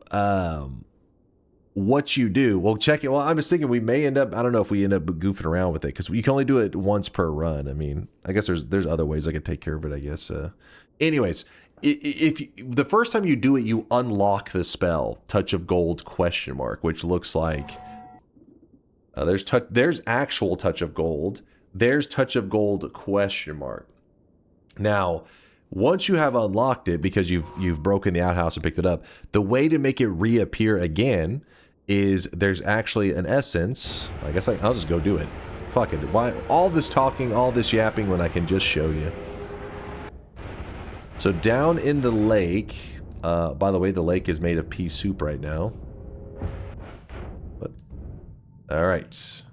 Speaker 1: what you do, well, check it. Well, I was thinking we may end up, I don't know if we end up goofing around with it, because you can only do it once per run. I mean, I guess there's other ways I could take care of it, I guess. Anyways, if the first time you do it, you unlock the spell, Touch of Gold ? Which looks like, there's actual Touch of Gold. There's Touch of Gold ? Now, once you have unlocked it, because you've broken the outhouse and picked it up, the way to make it reappear again is there's actually an essence. I guess I'll just go do it. Fuck it. Why all this talking, all this yapping when I can just show you? So down in the lake, by the way, the lake is made of pea soup right now. But all right.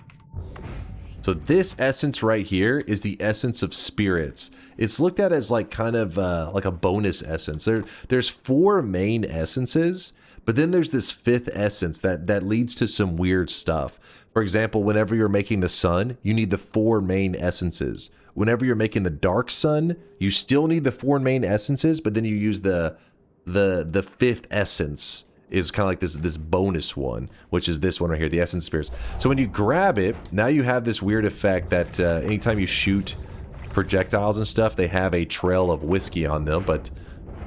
Speaker 1: So this essence right here is the essence of spirits. It's looked at as like kind of like a bonus essence. There's 4 main essences, but then there's this 5th essence that leads to some weird stuff. For example, whenever you're making the sun, you need the 4 main essences. Whenever you're making the dark sun, you still need the 4 main essences, but then you use the 5th essence. Is kind of like this bonus one, which is this one right here, the Essence of Spirits. So when you grab it, now you have this weird effect that anytime you shoot projectiles and stuff, they have a trail of whiskey on them, but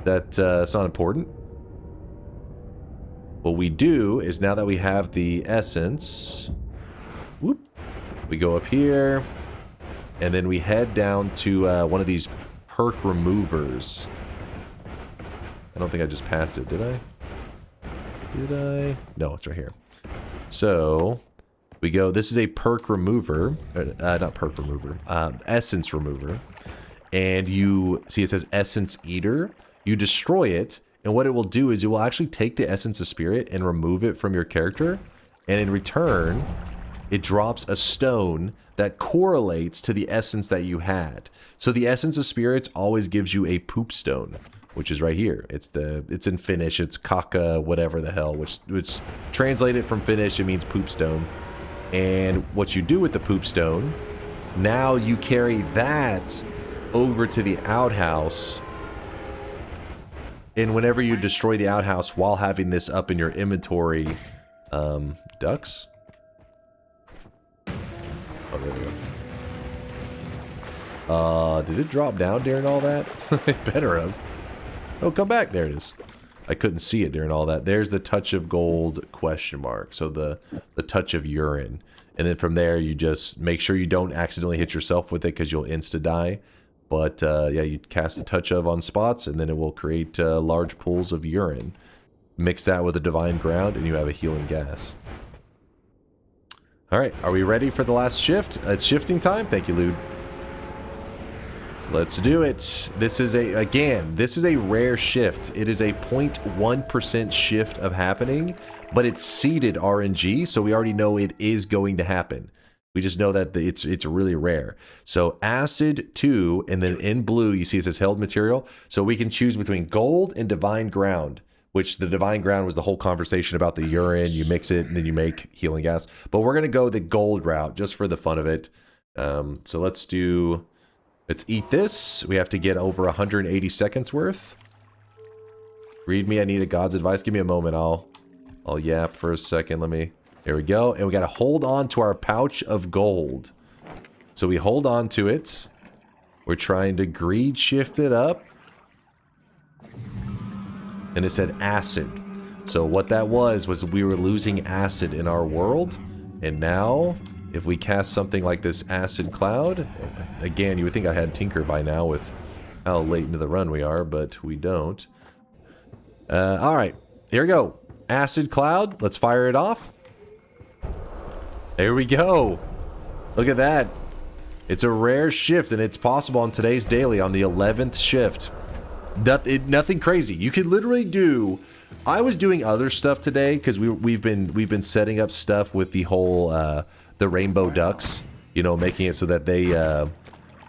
Speaker 1: that's not important. What we do is, now that we have the essence, whoop, we go up here, and then we head down to one of these perk removers. I don't think I just passed it, did I? Did I? No, it's right here. So We go, this is a perk remover, not perk remover, essence remover. And you see it says Essence Eater. You destroy it, and what it will do is it will actually take the Essence of Spirit and remove it from your character. And in return, it drops a stone that correlates to the essence that you had. So the Essence of Spirits always gives you a poop stone, which is right here. It's in Finnish, it's kaka, whatever the hell, which translated from Finnish, it means poop stone. And what you do with the poop stone, now you carry that over to the outhouse, and whenever you destroy the outhouse while having this up in your inventory, ducks? Oh, there we go. Did it drop down during all that? It better have. Oh, come back. There it is. I couldn't see it during all that. There's the touch of gold question mark. So the touch of urine. And then from there, you just make sure you don't accidentally hit yourself with it because you'll insta-die. But yeah, you cast the touch of on spots, and then it will create large pools of urine. Mix that with a divine ground, and you have a healing gas. All right, are we ready for the last shift? It's shifting time. Thank you, Lude. Let's do it. This is this is a rare shift. It is a 0.1% shift of happening, but it's seeded RNG, so we already know it is going to happen. We just know that it's really rare. So acid 2, and then in blue, you see it says held material. So we can choose between gold and divine ground, which the divine ground was the whole conversation about the urine. You mix it, and then you make healing gas. But we're going to go the gold route just for the fun of it. So let's eat this. We have to get over 180 seconds worth. Read me, I need a God's advice. Give me a moment. I'll yap for a second. There we go. And we got to hold on to our pouch of gold. So we hold on to it. We're trying to greed shift it up. And it said acid. So what that was we were losing acid in our world. And now, if we cast something like this acid cloud, again, you would think I had Tinker by now with how late into the run we are, but we don't. All right, here we go. Acid cloud, let's fire it off. There we go. Look at that. It's a rare shift, and it's possible on today's daily on the 11th shift. Nothing crazy. You can literally do... I was doing other stuff today because we've been setting up stuff with the whole the rainbow ducks. You know, making it so that they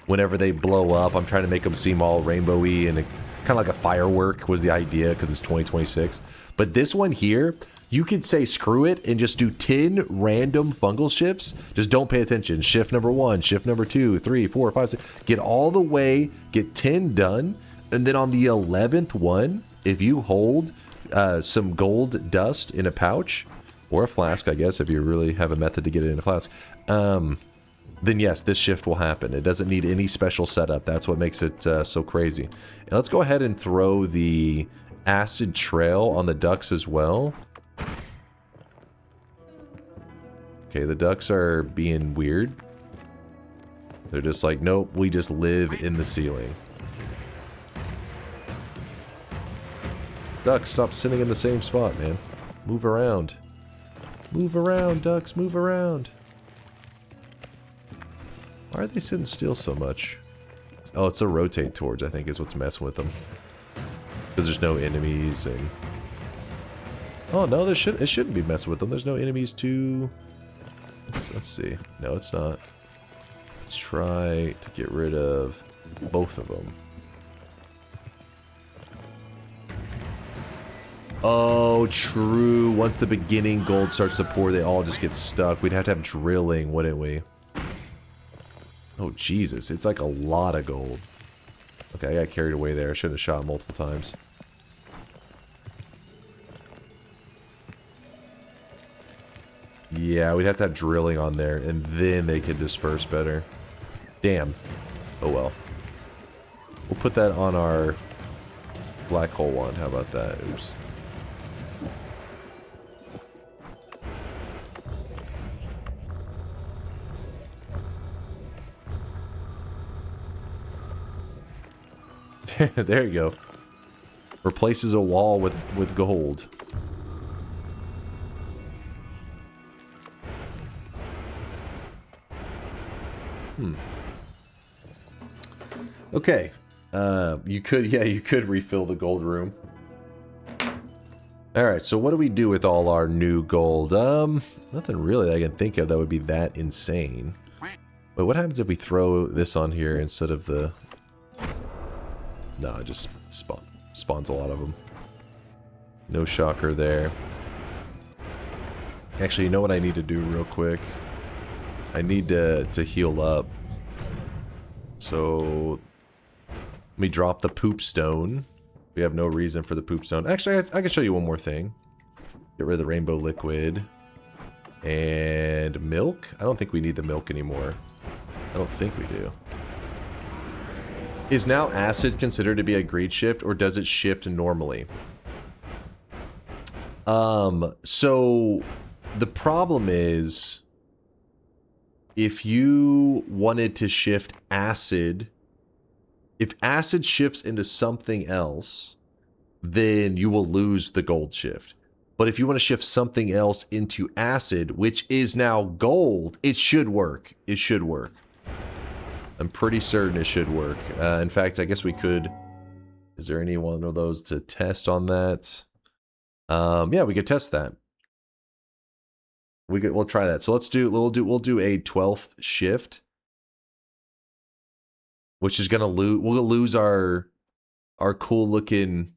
Speaker 1: whenever they blow up, I'm trying to make them seem all rainbowy, and kind of like a firework was the idea because it's 2026. But this one here, you could say screw it and just do 10 random fungal shifts. Just don't pay attention. Shift number 1, shift number 2, 3, 4, 5, 6. Get all the way, get 10 done. And then on the 11th one, if you hold some gold dust in a pouch, or a flask, I guess, if you really have a method to get it in a flask, then yes, this shift will happen. It doesn't need any special setup. That's what makes it so crazy. And let's go ahead and throw the acid trail on the ducks as well. Okay, the ducks are being weird. They're just like, nope, we just live in the ceiling. Ducks, stop sitting in the same spot, man. Move around. Move around, ducks, move around. Why are they sitting still so much? Oh, it's a rotate towards, I think, is what's messing with them. Because there's no enemies and... Oh, no, it shouldn't be messing with them. There's no enemies to... Let's see. No, it's not. Let's try to get rid of both of them. Oh, true. Once the beginning gold starts to pour, they all just get stuck. We'd have to have drilling, wouldn't we? Oh, Jesus. It's like a lot of gold. Okay, I got carried away there. I should have shot multiple times. Yeah, we'd have to have drilling on there, and then they could disperse better. Damn. Oh, well. We'll put that on our black hole wand. How about that? Oops. There you go. Replaces a wall with gold. Okay. You could refill the gold room. Alright, so what do we do with all our new gold? Nothing really that I can think of that would be that insane. But what happens if we throw this on here instead of the... No, it just spawns a lot of them. No shocker there. Actually, you know what I need to do real quick? I need to heal up. So... Let me drop the poop stone. We have no reason for the poop stone. Actually, I can show you one more thing. Get rid of the rainbow liquid. And milk? I don't think we need the milk anymore. I don't think we do. Is now acid considered to be a greed shift, or does it shift normally? So the problem is, if you wanted to shift acid, if acid shifts into something else, then you will lose the gold shift. But if you want to shift something else into acid, which is now gold, it should work. It should work. I'm pretty certain it should work. In fact, I guess we could... Is there any one of those to test on that? Yeah, we could test that. We'll try that. So we'll do a 12th shift, which is gonna lose. We'll lose our cool looking.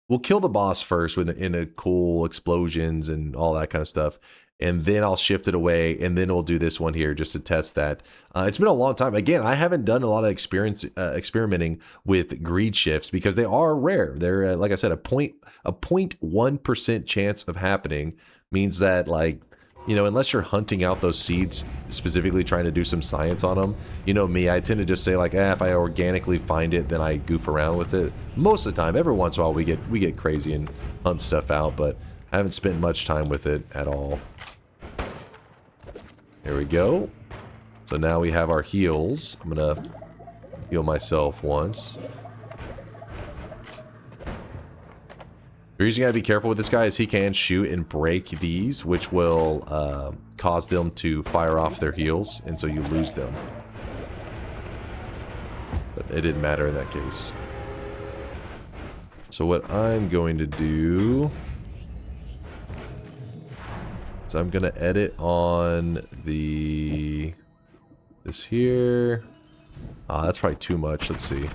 Speaker 1: We'll kill the boss first in a cool explosions and all that kind of stuff, and then I'll shift it away, and then we'll do this one here just to test that. It's been a long time. Again, I haven't done a lot of experimenting with greed shifts because they are rare. They're like I said, a 0.1% chance of happening means that, like, you know, unless you're hunting out those seeds, specifically trying to do some science on them, you know me, I tend to just say like, if I organically find it, then I goof around with it. Most of the time, every once in a while we get crazy and hunt stuff out, but I haven't spent much time with it at all. There we go. So now we have our heals. I'm gonna heal myself once. The reason you gotta be careful with this guy is he can shoot and break these, which will cause them to fire off their heals, and so you lose them. But it didn't matter in that case. So what I'm going to do is I'm gonna edit on this here. That's probably too much. Let's see.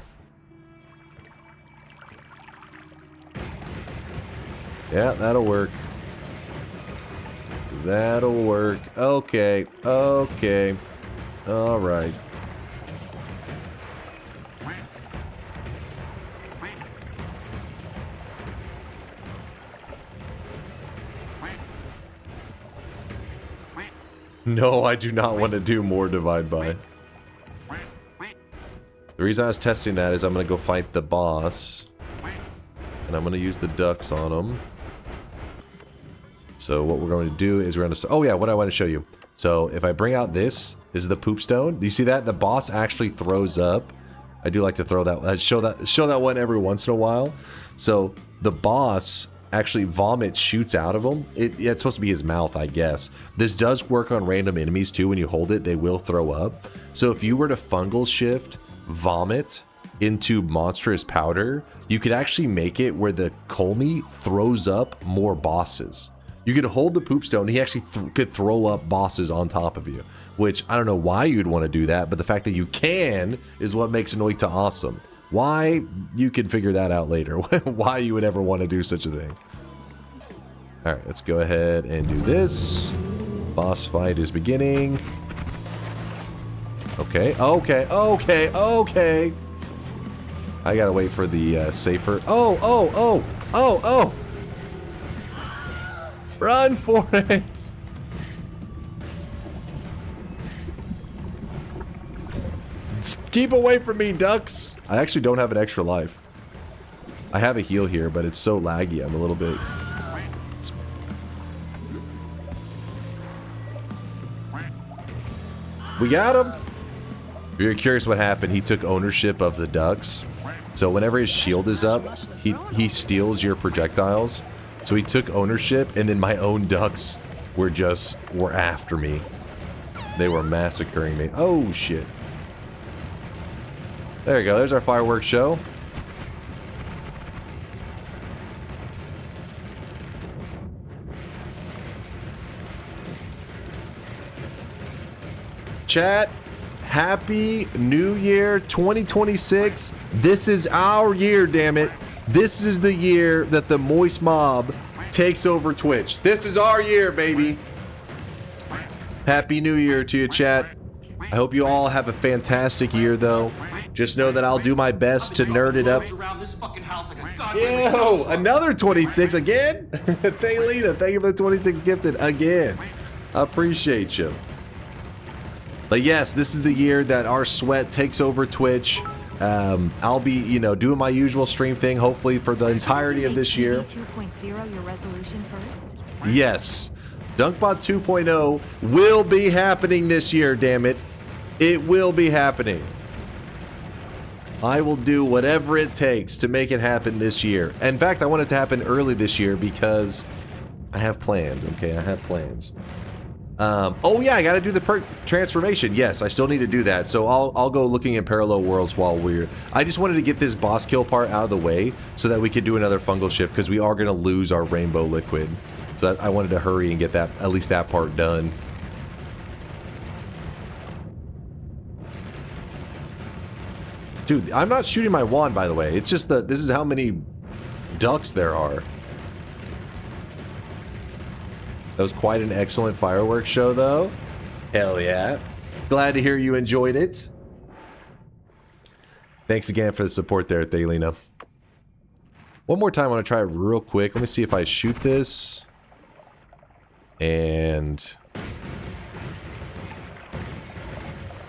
Speaker 1: Yeah, that'll work. That'll work. Okay. Okay. All right. No, I do not want to do more divide by. The reason I was testing that is I'm going to go fight the boss. And I'm going to use the ducks on him. So what we're going to do is we're going to... Oh yeah, what I want to show you. So if I bring out this is the poop stone. Do you see that? The boss actually throws up. I do like to throw that... show that one every once in a while. So the boss actually shoots out of him. It's supposed to be his mouth, I guess. This does work on random enemies too. When you hold it, they will throw up. So if you were to fungal shift vomit into monstrous powder, you could actually make it where the Kolmi throws up more bosses. You could hold the poop stone, he actually could throw up bosses on top of you, which I don't know why you'd want to do that, but the fact that you can is what makes Noita awesome. Why? You can figure that out later. Why you would ever want to do such a thing. Alright, let's go ahead and do this. Boss fight is beginning. Okay, okay, okay, okay. I gotta wait for the safer... Oh! Run for it! Just keep away from me, ducks! I actually don't have an extra life. I have a heal here, but it's so laggy, I'm a little bit... We got him! If you're curious what happened, he took ownership of the ducks. So whenever his shield is up, he steals your projectiles. So he took ownership, and then my own ducks were after me. They were massacring me. Oh, shit. There you go. There's our fireworks show. Chat, Happy New Year 2026. This is our year, damn it. This is the year that the Moist Mob takes over Twitch. This is our year, baby. Happy New Year to you, chat. I hope you all have a fantastic year, though. Just know that I'll do my best to nerd it up. Ew, another 26 again? Thank Lena, thank you for the 26 gifted again. I appreciate you. But yes, this is the year that our sweat takes over Twitch. I'll be, you know, doing my usual stream thing, hopefully for the entirety of this year.
Speaker 3: 2.0 your resolution first?
Speaker 1: Yes. DunkBot 2.0 will be happening this year, damn it. It will be happening. I will do whatever it takes to make it happen this year. In fact, I want it to happen early this year because I have plans, okay? I have plans. Oh yeah, I gotta do the perk transformation. Yes, I still need to do that. So I'll go looking at parallel worlds while we're... I just wanted to get this boss kill part out of the way so that we could do another fungal shift because we are gonna lose our rainbow liquid. So I wanted to hurry and get that, at least that part done. Dude, I'm not shooting my wand, by the way. It's just that this is how many ducks there are. That was quite an excellent fireworks show, though. Hell yeah. Glad to hear you enjoyed it. Thanks again for the support there, Thalina. One more time, I want to try it real quick. Let me see if I shoot this. And... so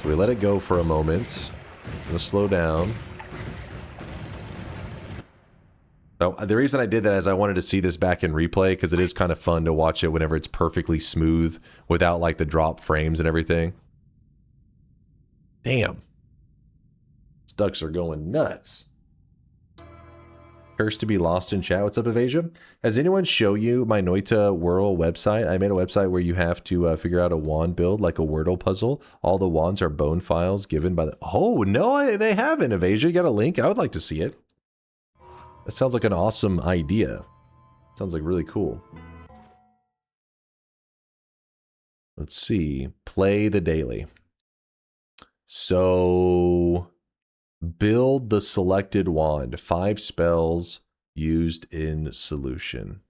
Speaker 1: we let it go for a moment. I'm going to slow down. So the reason I did that is I wanted to see this back in replay because it is kind of fun to watch it whenever it's perfectly smooth without like the drop frames and everything. Damn. These ducks are going nuts. Cursed to be lost in chat. What's up, Evasia? Has anyone show you my Noita World website? I made a website where you have to figure out a wand build like a Wordle puzzle. All the wands are bone files given by the... Oh, no, they haven't, Evasia. You got a link? I would like to see it. That sounds like an awesome idea. Sounds like really cool. Let's see. Play the daily. So, build the selected wand. 5 spells used in solution.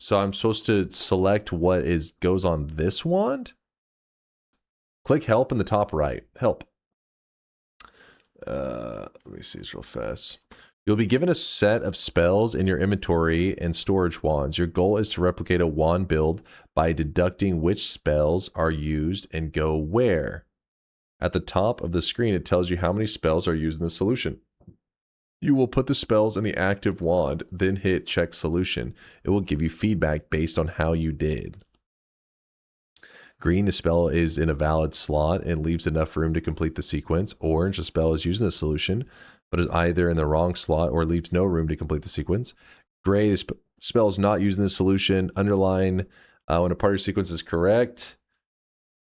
Speaker 1: So I'm supposed to select what goes on this wand? Click help in the top right. Help. Let me see this real fast. You'll be given a set of spells in your inventory and storage wands. Your goal is to replicate a wand build by deducting which spells are used and go where. At the top of the screen, it tells you how many spells are used in the solution. You will put the spells in the active wand, then hit check solution. It will give you feedback based on how you did. Green, the spell is in a valid slot and leaves enough room to complete the sequence. Orange, the spell is used in the solution, but is either in the wrong slot or leaves no room to complete the sequence. Gray, the spell is not used in the solution. Underline when a part of your sequence is correct.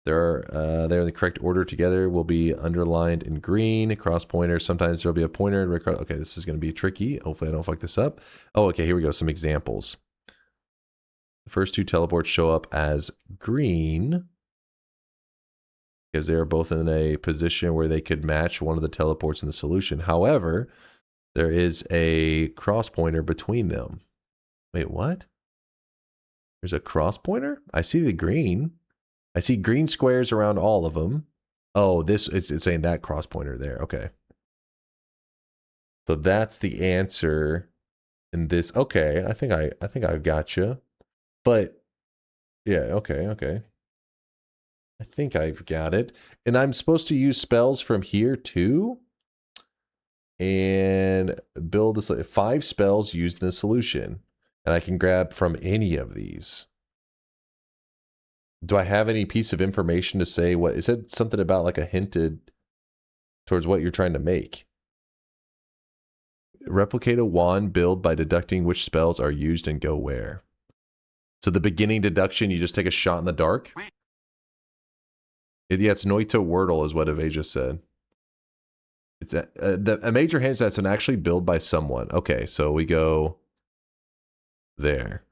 Speaker 1: They're in the correct order together will be underlined in green. Cross pointer, sometimes there'll be a pointer. Okay, this is going to be tricky. Hopefully I don't fuck this up. Oh, okay, here we go. Some examples. The first 2 teleports show up as green because they are both in a position where they could match one of the teleports in the solution. However, there is a cross pointer between them. Wait, what? There's a cross pointer? I see the green. I see green squares around all of them. Oh, it's saying that cross pointer there. Okay. So that's the answer in this. Okay, I think I've got you. But yeah, okay. I think I've got it. And I'm supposed to use spells from here too. And build this 5 spells used in the solution. And I can grab from any of these. Do I have any piece of information to say what? Is it something about like a hinted towards what you're trying to make? Replicate a wand build by deducting which spells are used and go where. So the beginning deduction, you just take a shot in the dark? Yeah, it's Noita Wordle is what Evasia said. It's a major hint that's an actually build by someone. Okay, so we go there.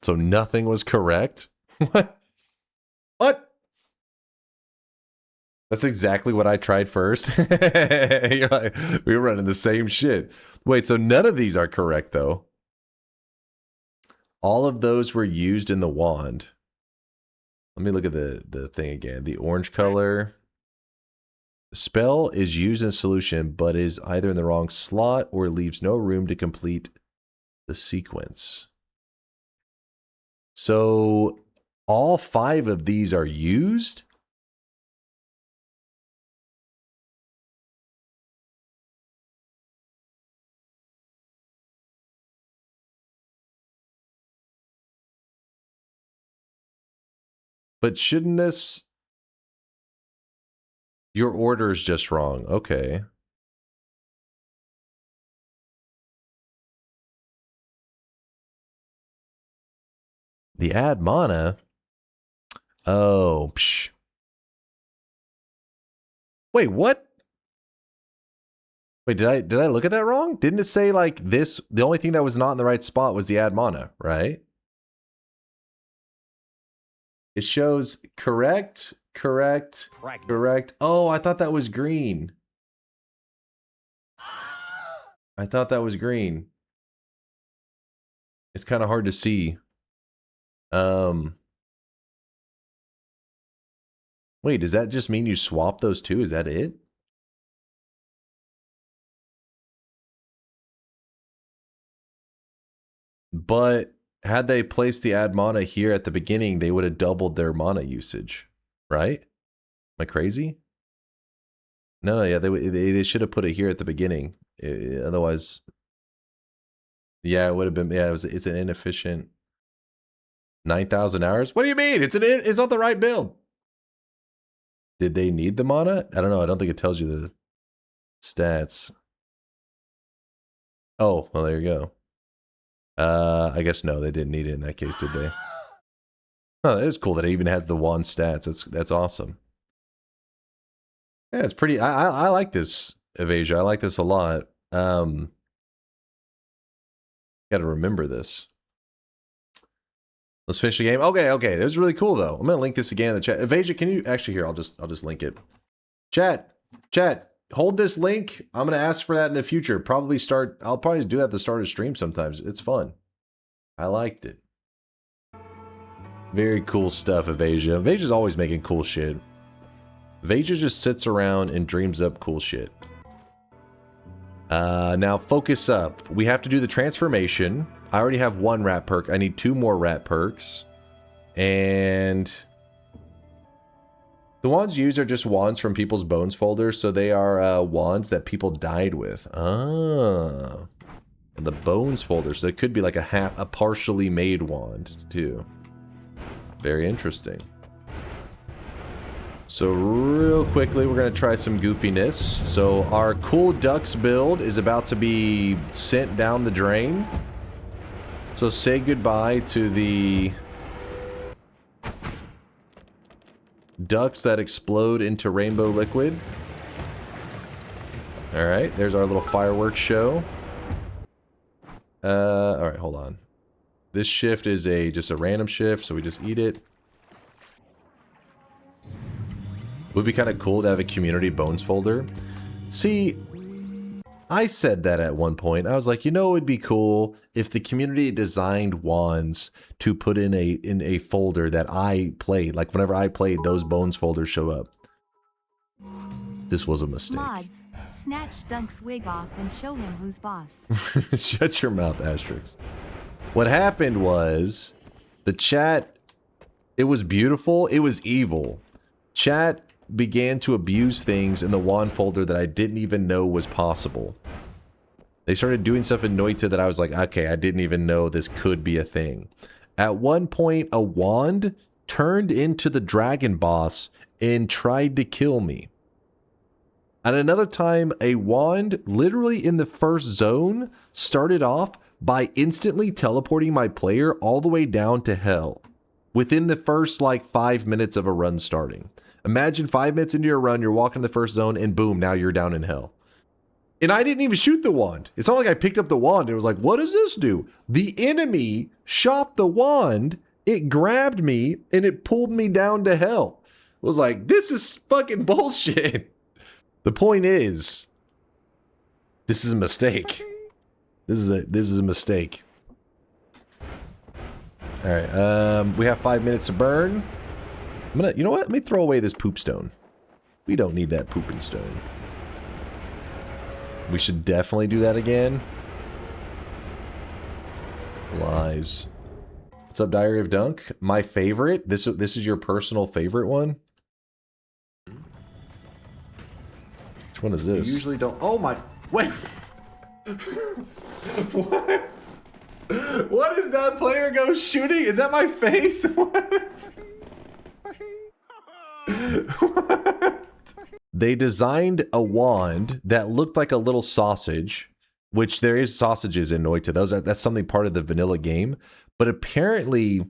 Speaker 1: So nothing was correct? What? What? That's exactly what I tried first. You're like, we were running the same shit. Wait, so none of these are correct, though. All of those were used in the wand. Let me look at the thing again. The orange color. The spell is used in solution, but is either in the wrong slot or leaves no room to complete the sequence. So all 5 of these are used? But shouldn't this... Your order is just wrong. Okay. The add mana? Oh, psh. Wait, what? Wait, did I look at that wrong? Didn't it say like this? The only thing that was not in the right spot was the add mana, right? It shows correct. Oh, I thought that was green. I thought that was green. It's kind of hard to see. Wait, does that just mean you swap those two? Is that it? But had they placed the add mana here at the beginning, they would have doubled their mana usage, right? Am I crazy? No, yeah, they should have put it here at the beginning. Otherwise, yeah, it would have been. Yeah, it's an inefficient 9,000 hours. What do you mean? It's not the right build. Did they need the mana? I don't know. I don't think it tells you the stats. Oh, well, there you go. I guess no, they didn't need it in that case, did they? Oh, that is cool that it even has the wand stats. That's awesome. Yeah, it's pretty. I like this, Evasia. I like this a lot. Got to remember this. Let's finish the game. Okay. It was really cool though. I'm gonna link this again in the chat. Evasia, can you actually here? I'll just link it. Chat. Hold this link. I'm gonna ask for that in the future. I'll probably do that at the start of stream sometimes. It's fun. I liked it. Very cool stuff, Evasia. Evasia's always making cool shit. Evasia just sits around and dreams up cool shit. Now focus up. We have to do the transformation. I already have 1 rat perk. I need 2 more rat perks. And the wands used are just wands from people's bones folders, so they are wands that people died with. Ah. And the bones folder, so it could be like a partially made wand too. Very interesting. So real quickly, we're going to try some goofiness. So our cool ducks build is about to be sent down the drain. So say goodbye to the ducks that explode into rainbow liquid. Alright, there's our little fireworks show. Alright, hold on. This shift is just a random shift, so we just eat it. Would be kind of cool to have a community bones folder. See, I said that at one point. I was like, you know, it would be cool if the community designed wands to put in a folder that I played. Like whenever I played, those bones folders show up. This was a mistake.
Speaker 3: Mods, snatch Dunk's wig off and show him who's boss.
Speaker 1: Shut your mouth, Asterix. What happened was the chat, it was beautiful, it was evil. Chat began to abuse things in the wand folder that I didn't even know was possible. They started doing stuff in Noita that I was like, okay, I didn't even know this could be a thing. At one point, a wand turned into the dragon boss and tried to kill me. At another time, a wand, literally in the first zone, started off by instantly teleporting my player all the way down to hell within the first like 5 minutes of a run starting. Imagine 5 minutes into your run, you're walking the first zone, and boom, now you're down in hell. And I didn't even shoot the wand. It's not like I picked up the wand and it was like, what does this do? The enemy shot the wand, it grabbed me, and it pulled me down to hell. I was like, this is fucking bullshit. The point is, this is a mistake. This is a mistake. All right, we have 5 minutes to burn. I'm gonna, you know what? Let me throw away this poop stone. We don't need that pooping stone. We should definitely do that again. Lies. What's up, Diary of Dunk? My favorite. This is your personal favorite one. Which one is this?
Speaker 8: You usually don't.
Speaker 1: Oh my! Wait. What? What is that player go shooting? Is that my face? What? What? They designed a wand that looked like a little sausage, which there is sausages in Noita. That's something part of the vanilla game. But apparently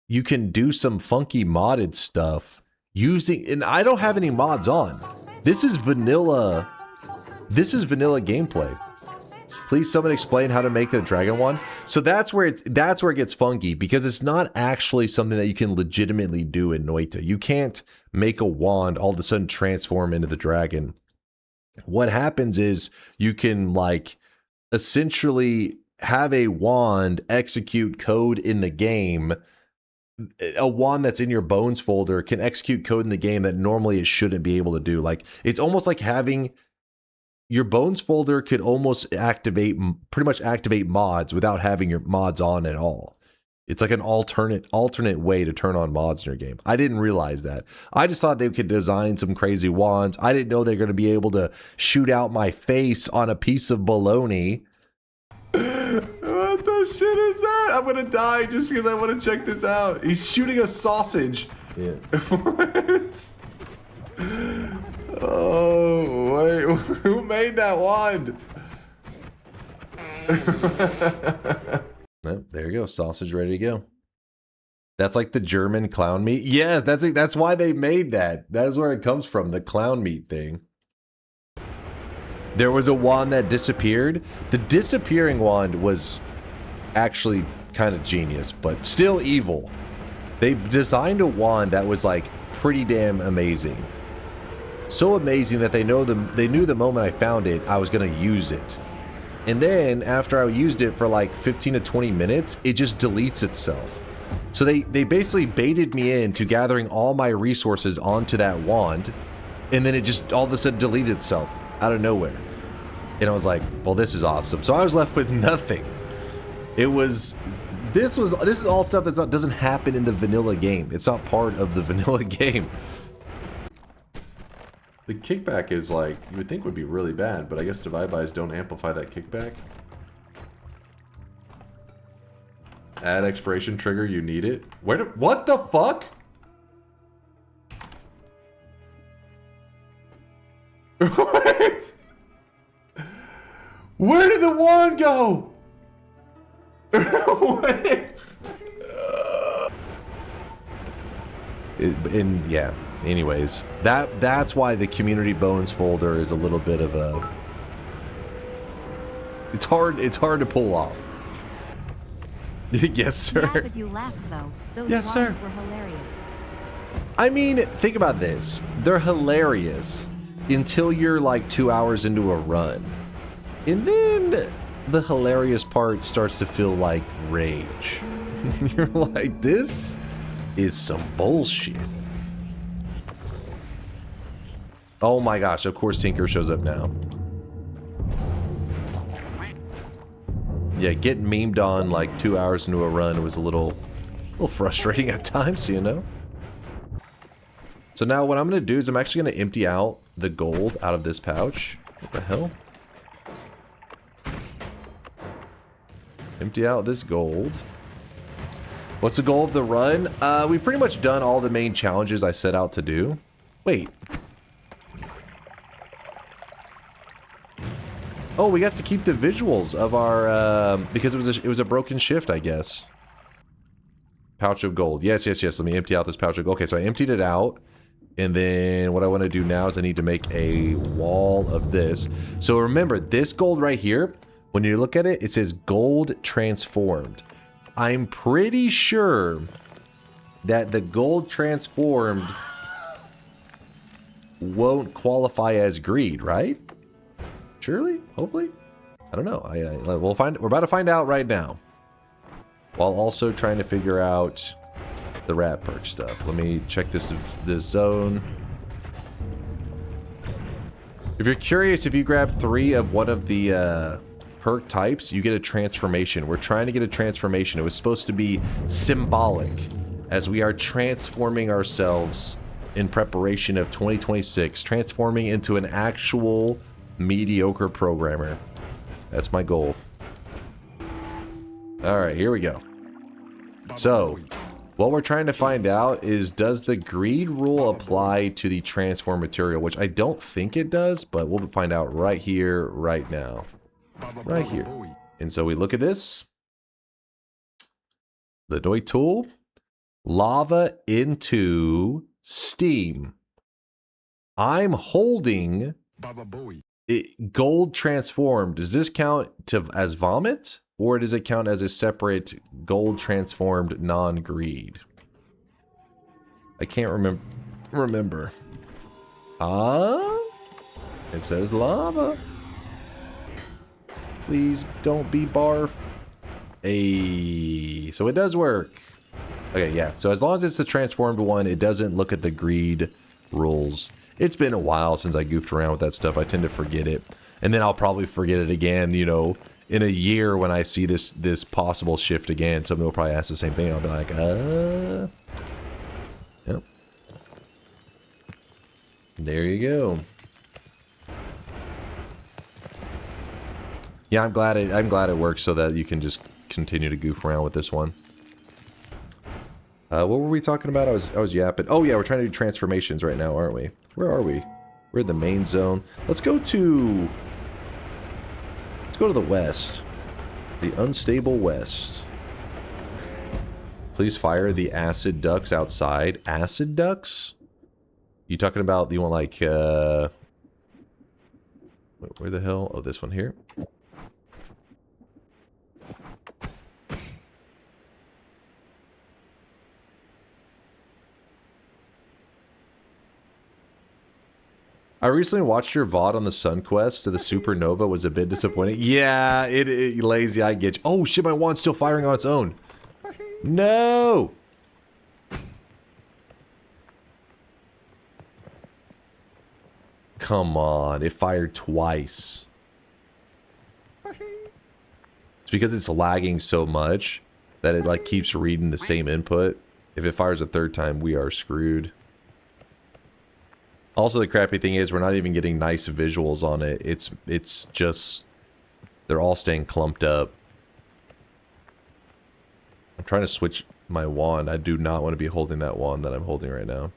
Speaker 1: you can do some funky modded stuff using, and I don't have any mods on. This is vanilla gameplay. Please someone explain how to make the dragon wand. So that's where it gets funky, because it's not actually something that you can legitimately do in Noita. You can't make a wand all of a sudden transform into the dragon. What happens is you can like essentially have a wand execute code in the game. A wand that's in your bones folder can execute code in the game that normally it shouldn't be able to do. Like, it's almost like having your bones folder could almost pretty much activate mods without having your mods on at all. It's like an alternate way to turn on mods in your game. I didn't realize that. I just thought they could design some crazy wands. I didn't know they're going to be able to shoot out my face on a piece of bologna. What the shit is that? I'm gonna die just because I want to check this out. He's shooting a sausage. Yeah. What? Oh, wait. Who made that wand? Oh, there you go. Sausage ready to go. That's like the German clown meat. Yes, that's why they made that. That's where it comes from, the clown meat thing. There was a wand that disappeared. The disappearing wand was actually kind of genius, but still evil. They designed a wand that was like pretty damn amazing. So amazing that they knew the moment I found it, I was gonna use it. And then after I used it for like 15 to 20 minutes, it just deletes itself. So they basically baited me into gathering all my resources onto that wand, and then it just all of a sudden deleted itself out of nowhere. And I was like, well, this is awesome. So I was left with nothing. This is all stuff that doesn't happen in the vanilla game. It's not part of the vanilla game. The kickback is like, you would think would be really bad, but I guess divide-bys don't amplify that kickback. Add expiration trigger, you need it. What the fuck? What? Where did the wand go? What? And yeah, anyways, that's why the community bones folder is a little bit of a, it's hard to pull off. Yes, sir.
Speaker 3: Yeah, but you laughed though. Those
Speaker 1: yes,
Speaker 3: wands
Speaker 1: sir.
Speaker 3: were hilarious.
Speaker 1: I mean, think about this. They're hilarious until you're like 2 hours into a run. And then the hilarious part starts to feel like rage. You're like, this is some bullshit. Oh my gosh, of course Tinker shows up now. Yeah, getting memed on like 2 hours into a run was a little frustrating at times, you know? So now what I'm going to do is I'm actually going to empty out the gold out of this pouch. What the hell? Empty out this gold. What's the goal of the run? We've pretty much done all the main challenges I set out to do. Wait. Oh, we got to keep the visuals of our, because it was a broken shift, I guess. Pouch of gold. Yes, yes, yes. Let me empty out this pouch of gold. Okay, so I emptied it out. And then what I want to do now is I need to make a wall of this. So remember, this gold right here, when you look at it, it says gold transformed. I'm pretty sure that the gold transformed won't qualify as greed, right? Surely? Hopefully? I don't know. We're about to find out right now. While also trying to figure out the rat perk stuff. Let me check this zone. If you're curious, if you grab 3 of one of the perk types, you get a transformation. We're trying to get a transformation. It was supposed to be symbolic as we are transforming ourselves in preparation of 2026, transforming into an actual mediocre programmer. That's my goal. Alright, here we go. So, what we're trying to find out is, does the greed rule apply to the transform material? Which I don't think it does, but we'll find out right here, right now. Right here. And so we look at this. The Noita tool. Lava into steam. I'm holding it, gold transformed. Does this count as vomit? Or does it count as a separate gold transformed non-greed? I can't remember. It says lava. Please don't be barf. Hey, so it does work. Okay, yeah. So as long as it's the transformed one, it doesn't look at the greed rules. It's been a while since I goofed around with that stuff. I tend to forget it. And then I'll probably forget it again, you know, in a year when I see this possible shift again. Somebody will probably ask the same thing. I'll be like, Yep. There you go. Yeah, I'm glad it works so that you can just continue to goof around with this one. What were we talking about? I was yapping. Oh yeah, we're trying to do transformations right now, aren't we? Where are we? We're in the main zone. Let's go to the west. The unstable west. Please fire the acid ducks outside. Acid ducks? You talking about, you want like where the hell? Oh, this one here. I recently watched your VOD on the Sun Quest to the Supernova. Was a bit disappointing. Yeah, it lazy, I get you. Oh shit, my wand's still firing on its own. No! Come on, it fired twice. It's because it's lagging so much that it like keeps reading the same input. If it fires a third time, we are screwed. Also, the crappy thing is we're not even getting nice visuals on it. It's just, they're all staying clumped up. I'm trying to switch my wand. I do not want to be holding that wand that I'm holding right now.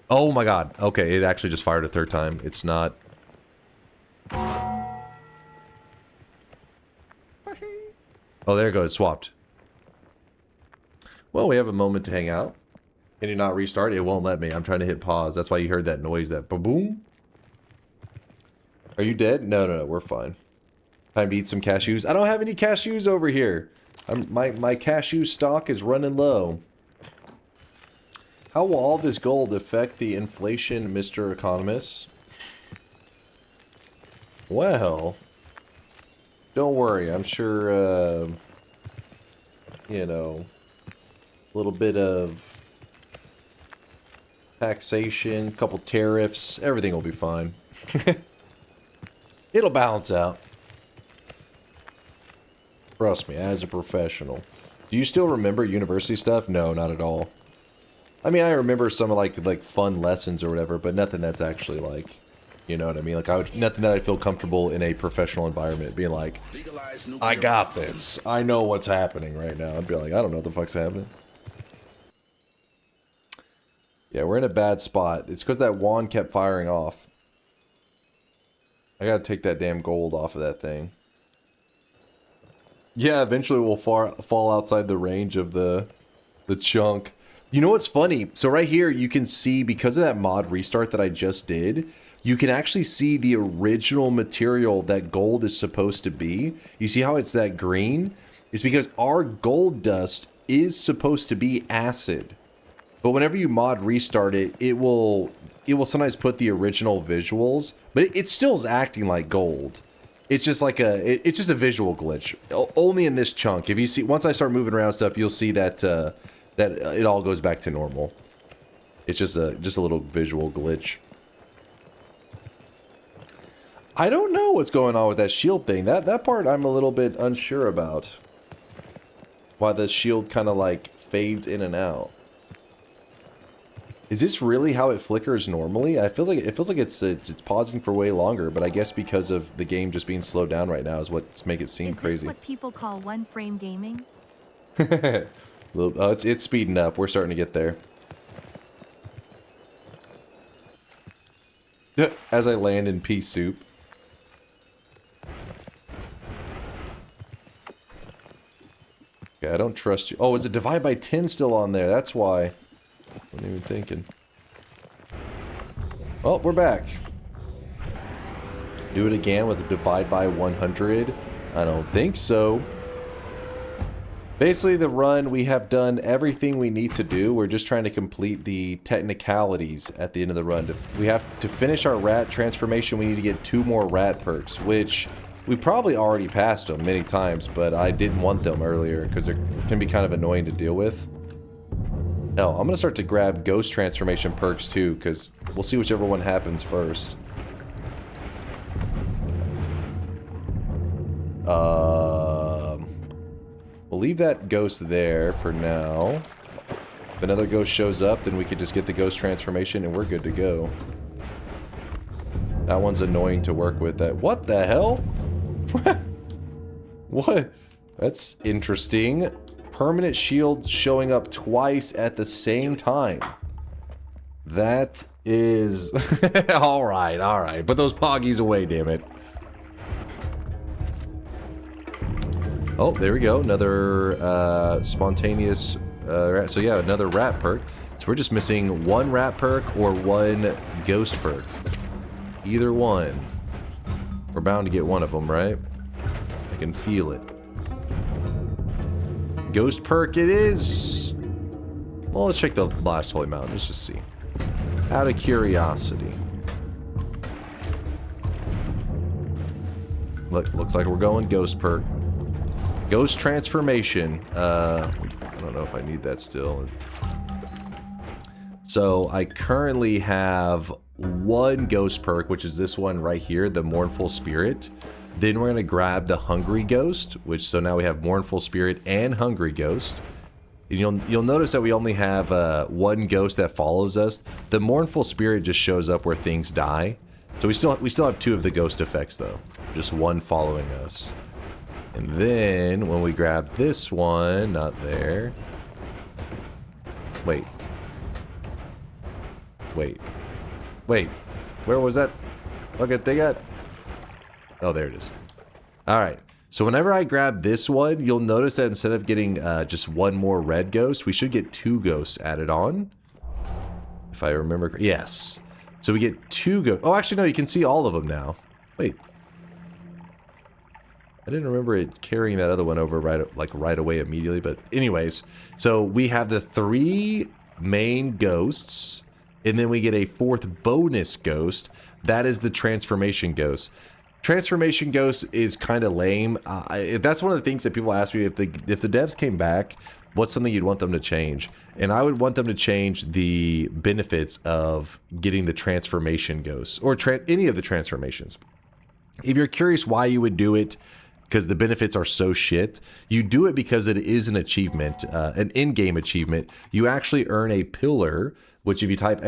Speaker 1: Oh my god. Okay, it actually just fired a third time. It's not... Oh, there it goes. Swapped. Well, we have a moment to hang out. Can you not restart? It won't let me. I'm trying to hit pause. That's why you heard that noise, that ba-boom. Are you dead? No, no, no. We're fine. Time to eat some cashews. I don't have any cashews over here. My cashew stock is running low. How will all this gold affect the inflation, Mr. Economist? Well, don't worry. I'm sure, you know, a little bit of taxation, couple tariffs, everything will be fine. It'll balance out. Trust me, as a professional. Do you still remember university stuff? No, not at all. I mean, I remember some of like fun lessons or whatever, but nothing that's actually like, you know what I mean? Like nothing that I feel comfortable in a professional environment being like, I got this. I know what's happening right now. I'd be like, I don't know what the fuck's happening. Yeah, we're in a bad spot. It's because that wand kept firing off. I gotta take that damn gold off of that thing. Yeah, eventually we'll fall outside the range of the chunk. You know what's funny? So right here, you can see, because of that mod restart that I just did, you can actually see the original material that gold is supposed to be. You see how it's that green? It's because our gold dust is supposed to be acid. But whenever you mod restart it, it will sometimes put the original visuals, but it still is acting like gold. It's just like it's just a visual glitch. Only in this chunk. If you see, once I start moving around stuff, you'll see that that it all goes back to normal. It's just a little visual glitch. I don't know what's going on with that shield thing. That part I'm a little bit unsure about. Why the shield kind of like fades in and out. Is this really how it flickers normally? It feels like it's pausing for way longer, but I guess because of the game just being slowed down right now is what's making it seem crazy.
Speaker 3: Is this what people call one-frame gaming?
Speaker 1: Oh, it's speeding up. We're starting to get there. As I land in pea soup. Okay, I don't trust you. Oh, is it divide by 10 still on there? That's why. I wasn't even thinking. Oh, we're back. Do it again with a divide by 100? I don't think so. Basically, the run, we have done everything we need to do. We're just trying to complete the technicalities at the end of the run. We have to finish our rat transformation. We need to get 2 more rat perks, which we probably already passed them many times, but I didn't want them earlier because they can be kind of annoying to deal with. Hell, I'm gonna start to grab ghost transformation perks too, because we'll see whichever one happens first. We'll leave that ghost there for now. If another ghost shows up, then we could just get the ghost transformation and we're good to go. That one's annoying to work with. What the hell? What? That's interesting. Permanent shields showing up twice at the same time. That is... Alright. Put those poggies away, damn it. Oh, there we go. Another spontaneous... so yeah, another rat perk. So we're just missing 1 rat perk or 1 ghost perk. Either one. We're bound to get one of them, right? I can feel it. Ghost perk it is! Well, let's check the last holy mountain. Let's just see. Out of curiosity. Looks like we're going ghost perk. Ghost transformation. I don't know if I need that still. So I currently have 1 ghost perk, which is this one right here, the Mournful Spirit. Then we're going to grab the Hungry Ghost, which, so now we have Mournful Spirit and Hungry Ghost. And you'll notice that we only have 1 ghost that follows us. The Mournful Spirit just shows up where things die. So we still have 2 of the ghost effects though. Just 1 following us. And then when we grab this one, not there. Wait. Where was that? Look at they got. Oh, there it is. Alright, so whenever I grab this one, you'll notice that instead of getting just 1 more red ghost, we should get 2 ghosts added on. If I remember, yes. So we get 2 ghosts. Oh, actually no, you can see all of them now. Wait. I didn't remember it carrying that other one over right away immediately, but anyways. So we have the 3 main ghosts, and then we get a 4th bonus ghost. That is the transformation ghost. Transformation Ghost is kind of lame. That's one of the things that people ask me, if the devs came back, what's something you'd want them to change? And I would want them to change the benefits of getting the Transformation Ghost, or any of the transformations. If you're curious why you would do it, because the benefits are so shit. You do it because it is an achievement, an in-game achievement. You actually earn a pillar, which if you type !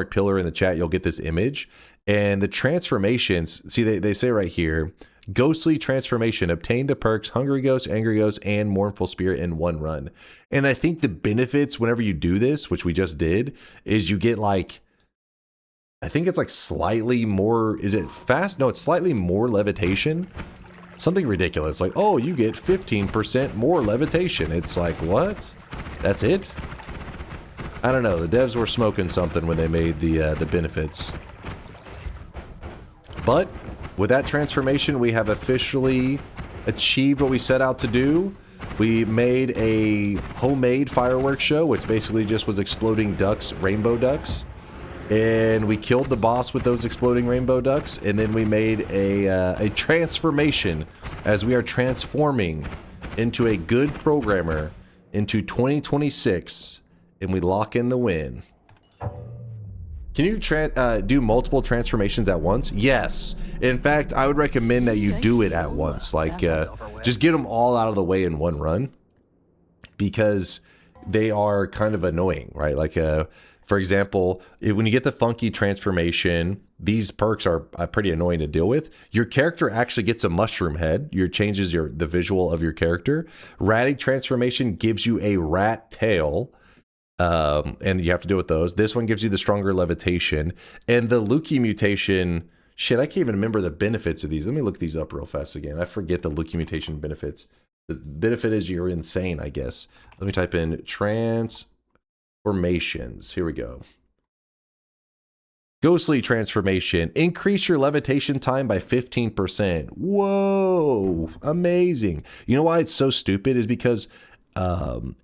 Speaker 1: pillar in the chat, you'll get this image. And the transformations, see, they say right here, ghostly transformation, obtain the perks Hungry Ghost, Angry Ghost, and Mournful Spirit in one run. And I think the benefits whenever you do this, which we just did, is you get like, I think it's like slightly more, is it fast? No, it's slightly more levitation. Something ridiculous, like, oh, you get 15% more levitation. It's like, what? That's it? I don't know, the devs were smoking something when they made the benefits. But with that transformation, we have officially achieved what we set out to do. We made a homemade fireworks show, which basically just was exploding ducks, rainbow ducks. And we killed the boss with those exploding rainbow ducks. And then we made a transformation as we are transforming into a good programmer into 2026. And we lock in the win. Can you do multiple transformations at once? Yes. In fact, I would recommend that you do it at once. Like, just get them all out of the way in one run. Because they are kind of annoying, right? Like, for example, when you get the funky transformation, these perks are pretty annoying to deal with. Your character actually gets a mushroom head. Changes the visual of your character. Ratty transformation gives you a rat tail. And you have to deal with those. This one gives you the stronger levitation. And the Lukey mutation, shit, I can't even remember the benefits of these. Let me look these up real fast again. I forget the Lukey mutation benefits. The benefit is you're insane, I guess. Let me type in transformations. Here we go. Ghostly transformation. Increase your levitation time by 15%. Whoa, amazing. You know why it's so stupid is because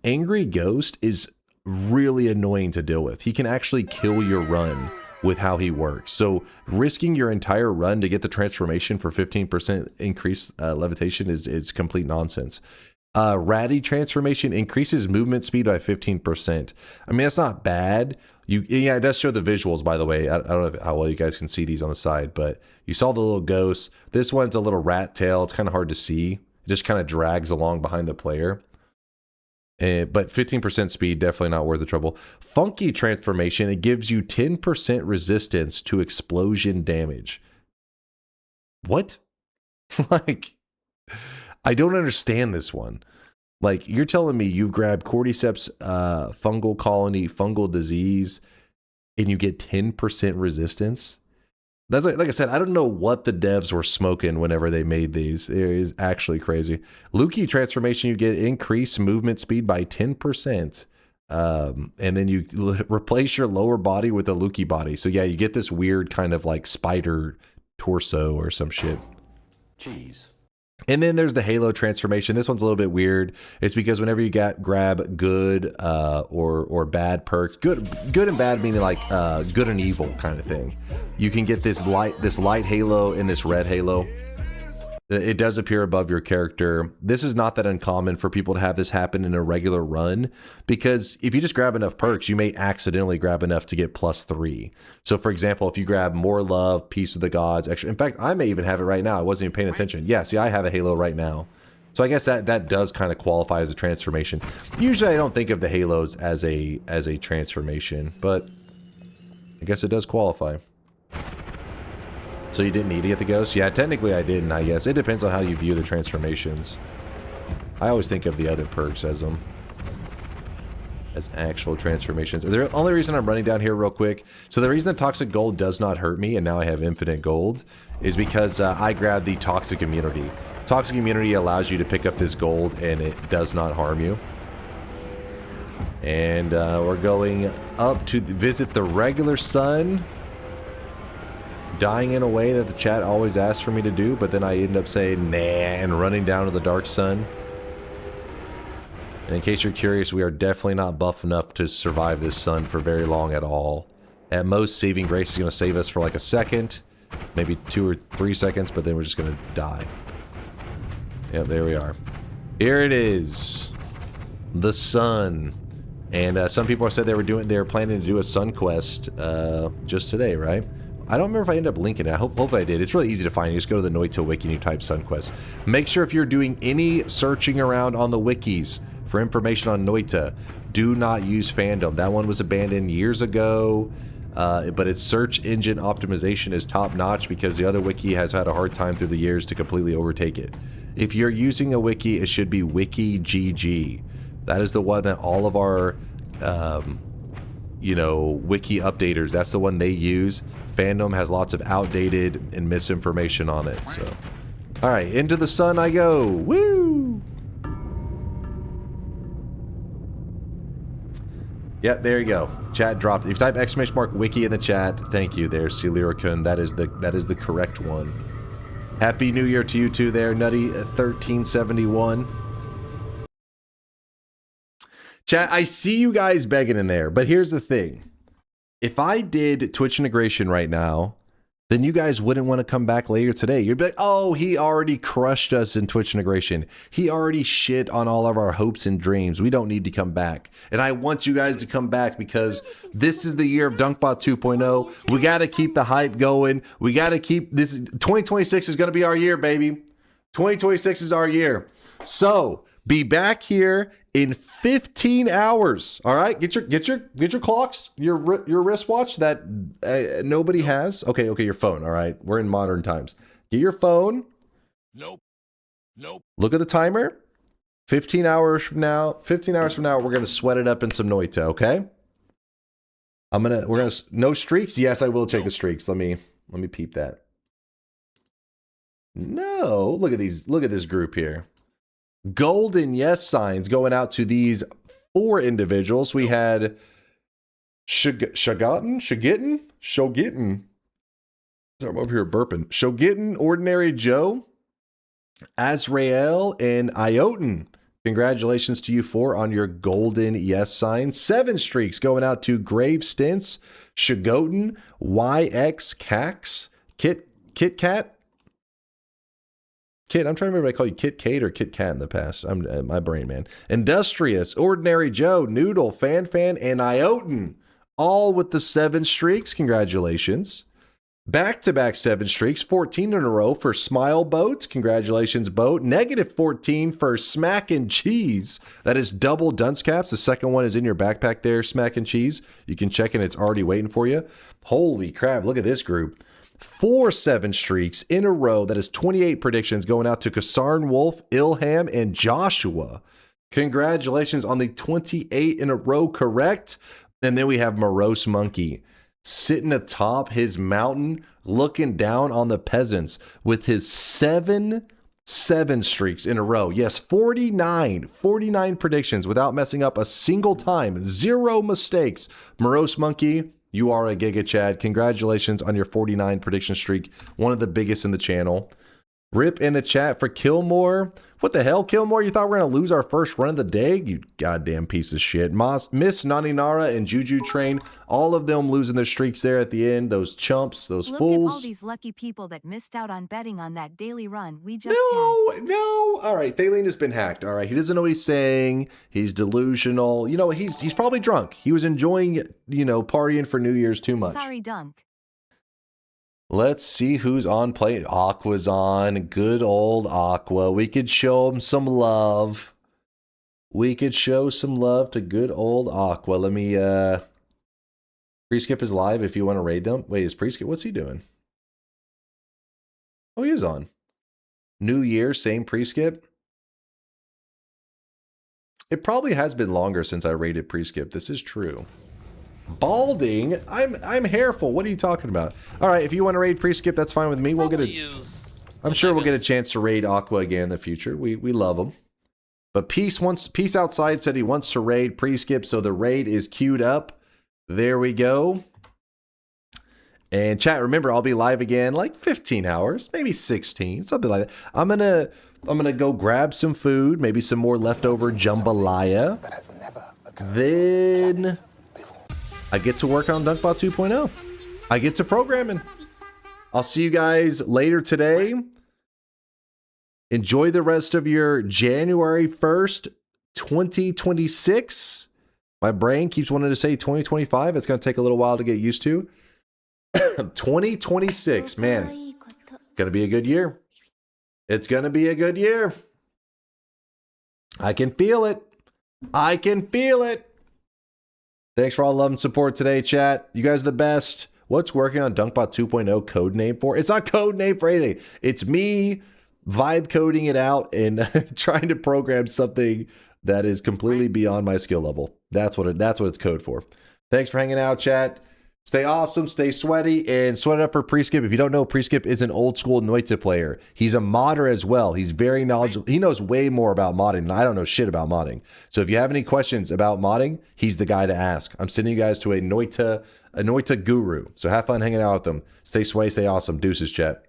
Speaker 1: Angry Ghost is really annoying to deal with. He can actually kill your run with how he works. So risking your entire run to get the transformation for 15% increased levitation is complete nonsense. Ratty transformation increases movement speed by 15%. I mean, that's not bad. Yeah, it does show the visuals, by the way. I don't know how well you guys can see these on the side, but you saw the little ghosts. This one's a little rat tail. It's kind of hard to see. It just kind of drags along behind the player. But 15% speed, definitely not worth the trouble. Funky transformation, it gives you 10% resistance to explosion damage. What? Like, I don't understand this one. Like, you're telling me you've grabbed Cordyceps fungal colony, fungal disease, and you get 10% resistance? That's like I said, I don't know what the devs were smoking whenever they made these. It is actually crazy. Lukey transformation, you get increased movement speed by 10%. And then you replace your lower body with a Lukey body. So yeah, you get this weird kind of like spider torso or some shit.
Speaker 8: Cheese.
Speaker 1: And then there's the Halo transformation. This one's a little bit weird. It's because whenever you grab good or bad perks, good and bad meaning like good and evil kind of thing, you can get this light halo and this red halo. It does appear above your character. This is not that uncommon for people to have this happen in a regular run, because if you just grab enough perks, you may accidentally grab enough to get +3. So for example, if you grab more love, peace with the gods, extra. In fact, I may even have it right now. I wasn't even paying attention. Yeah, see, I have a halo right now. So I guess that does kind of qualify as a transformation. Usually I don't think of the halos as a transformation, but I guess it does qualify. So you didn't need to get the ghost? Yeah, technically I didn't, I guess. It depends on how you view the transformations. I always think of the other perks as actual transformations. The only reason I'm running down here real quick, so the reason that toxic gold does not hurt me and now I have infinite gold is because I grabbed the toxic immunity. Toxic immunity allows you to pick up this gold and it does not harm you. And we're going up to visit the regular sun. Dying in a way that the chat always asks for me to do, but then I end up saying nah and running down to the dark sun. And in case you're curious, we are definitely not buff enough to survive this sun for very long at all. At most, saving grace is going to save us for like a second, maybe 2 or 3 seconds, but then we're just going to die. Yep, there we are. Here it is, the sun. And some people said they were planning to do a sun quest just today, right? I don't remember if I ended up linking it. Hopefully I did. It's really easy to find. You just go to the Noita wiki and you type SunQuest. Make sure if you're doing any searching around on the wikis for information on Noita, do not use Fandom. That one was abandoned years ago, but its search engine optimization is top notch because the other wiki has had a hard time through the years to completely overtake it. If you're using a wiki, it should be WikiGG. That is the one that all of our, you know, wiki updaters, that's the one they use. Fandom has lots of outdated and misinformation on it, so. All right, into the sun I go. Woo! Yep, there you go. Chat dropped. If you type !wiki in the chat, thank you there, Celiricun. That is the correct one. Happy New Year to you too there, Nutty 1371. Chat, I see you guys begging in there, but here's the thing. If I did Twitch integration right now, then you guys wouldn't want to come back later today. You'd be like, oh, he already crushed us in Twitch integration. He already shit on all of our hopes and dreams. We don't need to come back. And I want you guys to come back because this is the year of Dunkbot 2.0. We got to keep the hype going. We got to keep this. 2026 is going to be our year, baby. 2026 is our year. So be back here in 15 hours. All right, get your clocks, your wristwatch that nobody has. Okay, your phone. All right, we're in modern times. Get your phone. Nope. Look at the timer. 15 hours from now, we're gonna sweat it up in some Noita. Okay. We're gonna no streaks. Yes, I will take the streaks. Let me peep that. No, look at these. Look at this group here. Golden yes signs going out to these 4 individuals. We had Shogitten. Sorry, I'm over here burping. Shogitten, Ordinary Joe, Azrael, and Ioten. Congratulations to you 4 on your golden yes sign. 7 streaks going out to Grave Stints, Shogoten, YX Cax, Kit Kat. Kit, I'm trying to remember if I call you Kit Kate or Kit Kat in the past. I'm my brain, man. Industrious, Ordinary Joe, Noodle, Fan, and Ioten. All with the 7 streaks. Congratulations. Back-to-back 7 streaks, 14 in a row for Smile Boat. Congratulations, Boat. Negative 14 for Smack and Cheese. That is double dunce caps. The second one is in your backpack there, Smack and Cheese. You can check it. It's already waiting for you. Holy crap, look at this group. 4 7 streaks in a row. That is 28 predictions going out to Kasarn Wolf, Ilham, and Joshua. Congratulations on the 28 in a row correct. And then we have Morose Monkey sitting atop his mountain, looking down on the peasants with his 7 streaks in a row. Yes, 49 predictions without messing up a single time. 0 mistakes. Morose Monkey, you are a Giga Chad. Congratulations on your 49 prediction streak. One of the biggest in the channel. Rip in the chat for Killmore. What the hell, Killmore? You thought we were going to lose our first run of the day? You goddamn piece of shit. Miss Naninara and Juju Train, all of them losing their streaks there at the end. Those chumps, those
Speaker 3: Look
Speaker 1: fools.
Speaker 3: At all these lucky people that missed out on betting on that daily run we just had.
Speaker 1: No. All right, Thaleen has been hacked. All right, he doesn't know what he's saying. He's delusional. You know, he's probably drunk. He was enjoying, you know, partying for New Year's too much.
Speaker 3: Sorry, Dunk.
Speaker 1: Let's see who's on play. Aqua's on. Good old Aqua. We could show him some love. We could show some love to good old Aqua. Let me, Pre-skip is live if you want to raid them. Wait, is Pre-skip? What's he doing? Oh, he is on. New Year, same Pre-skip. It probably has been longer since I raided Pre-skip. This is true. Balding? I'm hairful. What are you talking about? All right, if you want to raid Pre-skip, that's fine with me. We'll get a. I'm sure we'll get a chance to raid Aqua again in the future. We love him. But Peace Outside said he wants to raid Pre-skip, so the raid is queued up. There we go. And chat, remember, I'll be live again like 15 hours, maybe 16, something like that. I'm gonna go grab some food, maybe some more leftover jambalaya. Then I get to work on Dunkbot 2.0. I get to programming. I'll see you guys later today. Enjoy the rest of your January 1st, 2026. My brain keeps wanting to say 2025. It's going to take a little while to get used to. 2026, man. Gonna be a good year. It's gonna be a good year. I can feel it. I can feel it. Thanks for all the love and support today, chat. You guys are the best. What's working on DunkBot 2.0 code name for? It's not code name for anything. It's me vibe coding it out and trying to program something that is completely beyond my skill level. That's what it's code for. Thanks for hanging out, chat. Stay awesome, stay sweaty, and sweat it up for Preskip. If you don't know, Preskip is an old school Noita player. He's a modder as well. He's very knowledgeable. He knows way more about modding than I don't know shit about modding. So if you have any questions about modding, he's the guy to ask. I'm sending you guys to a Noita guru. So have fun hanging out with them. Stay sweaty, stay awesome. Deuces, chat.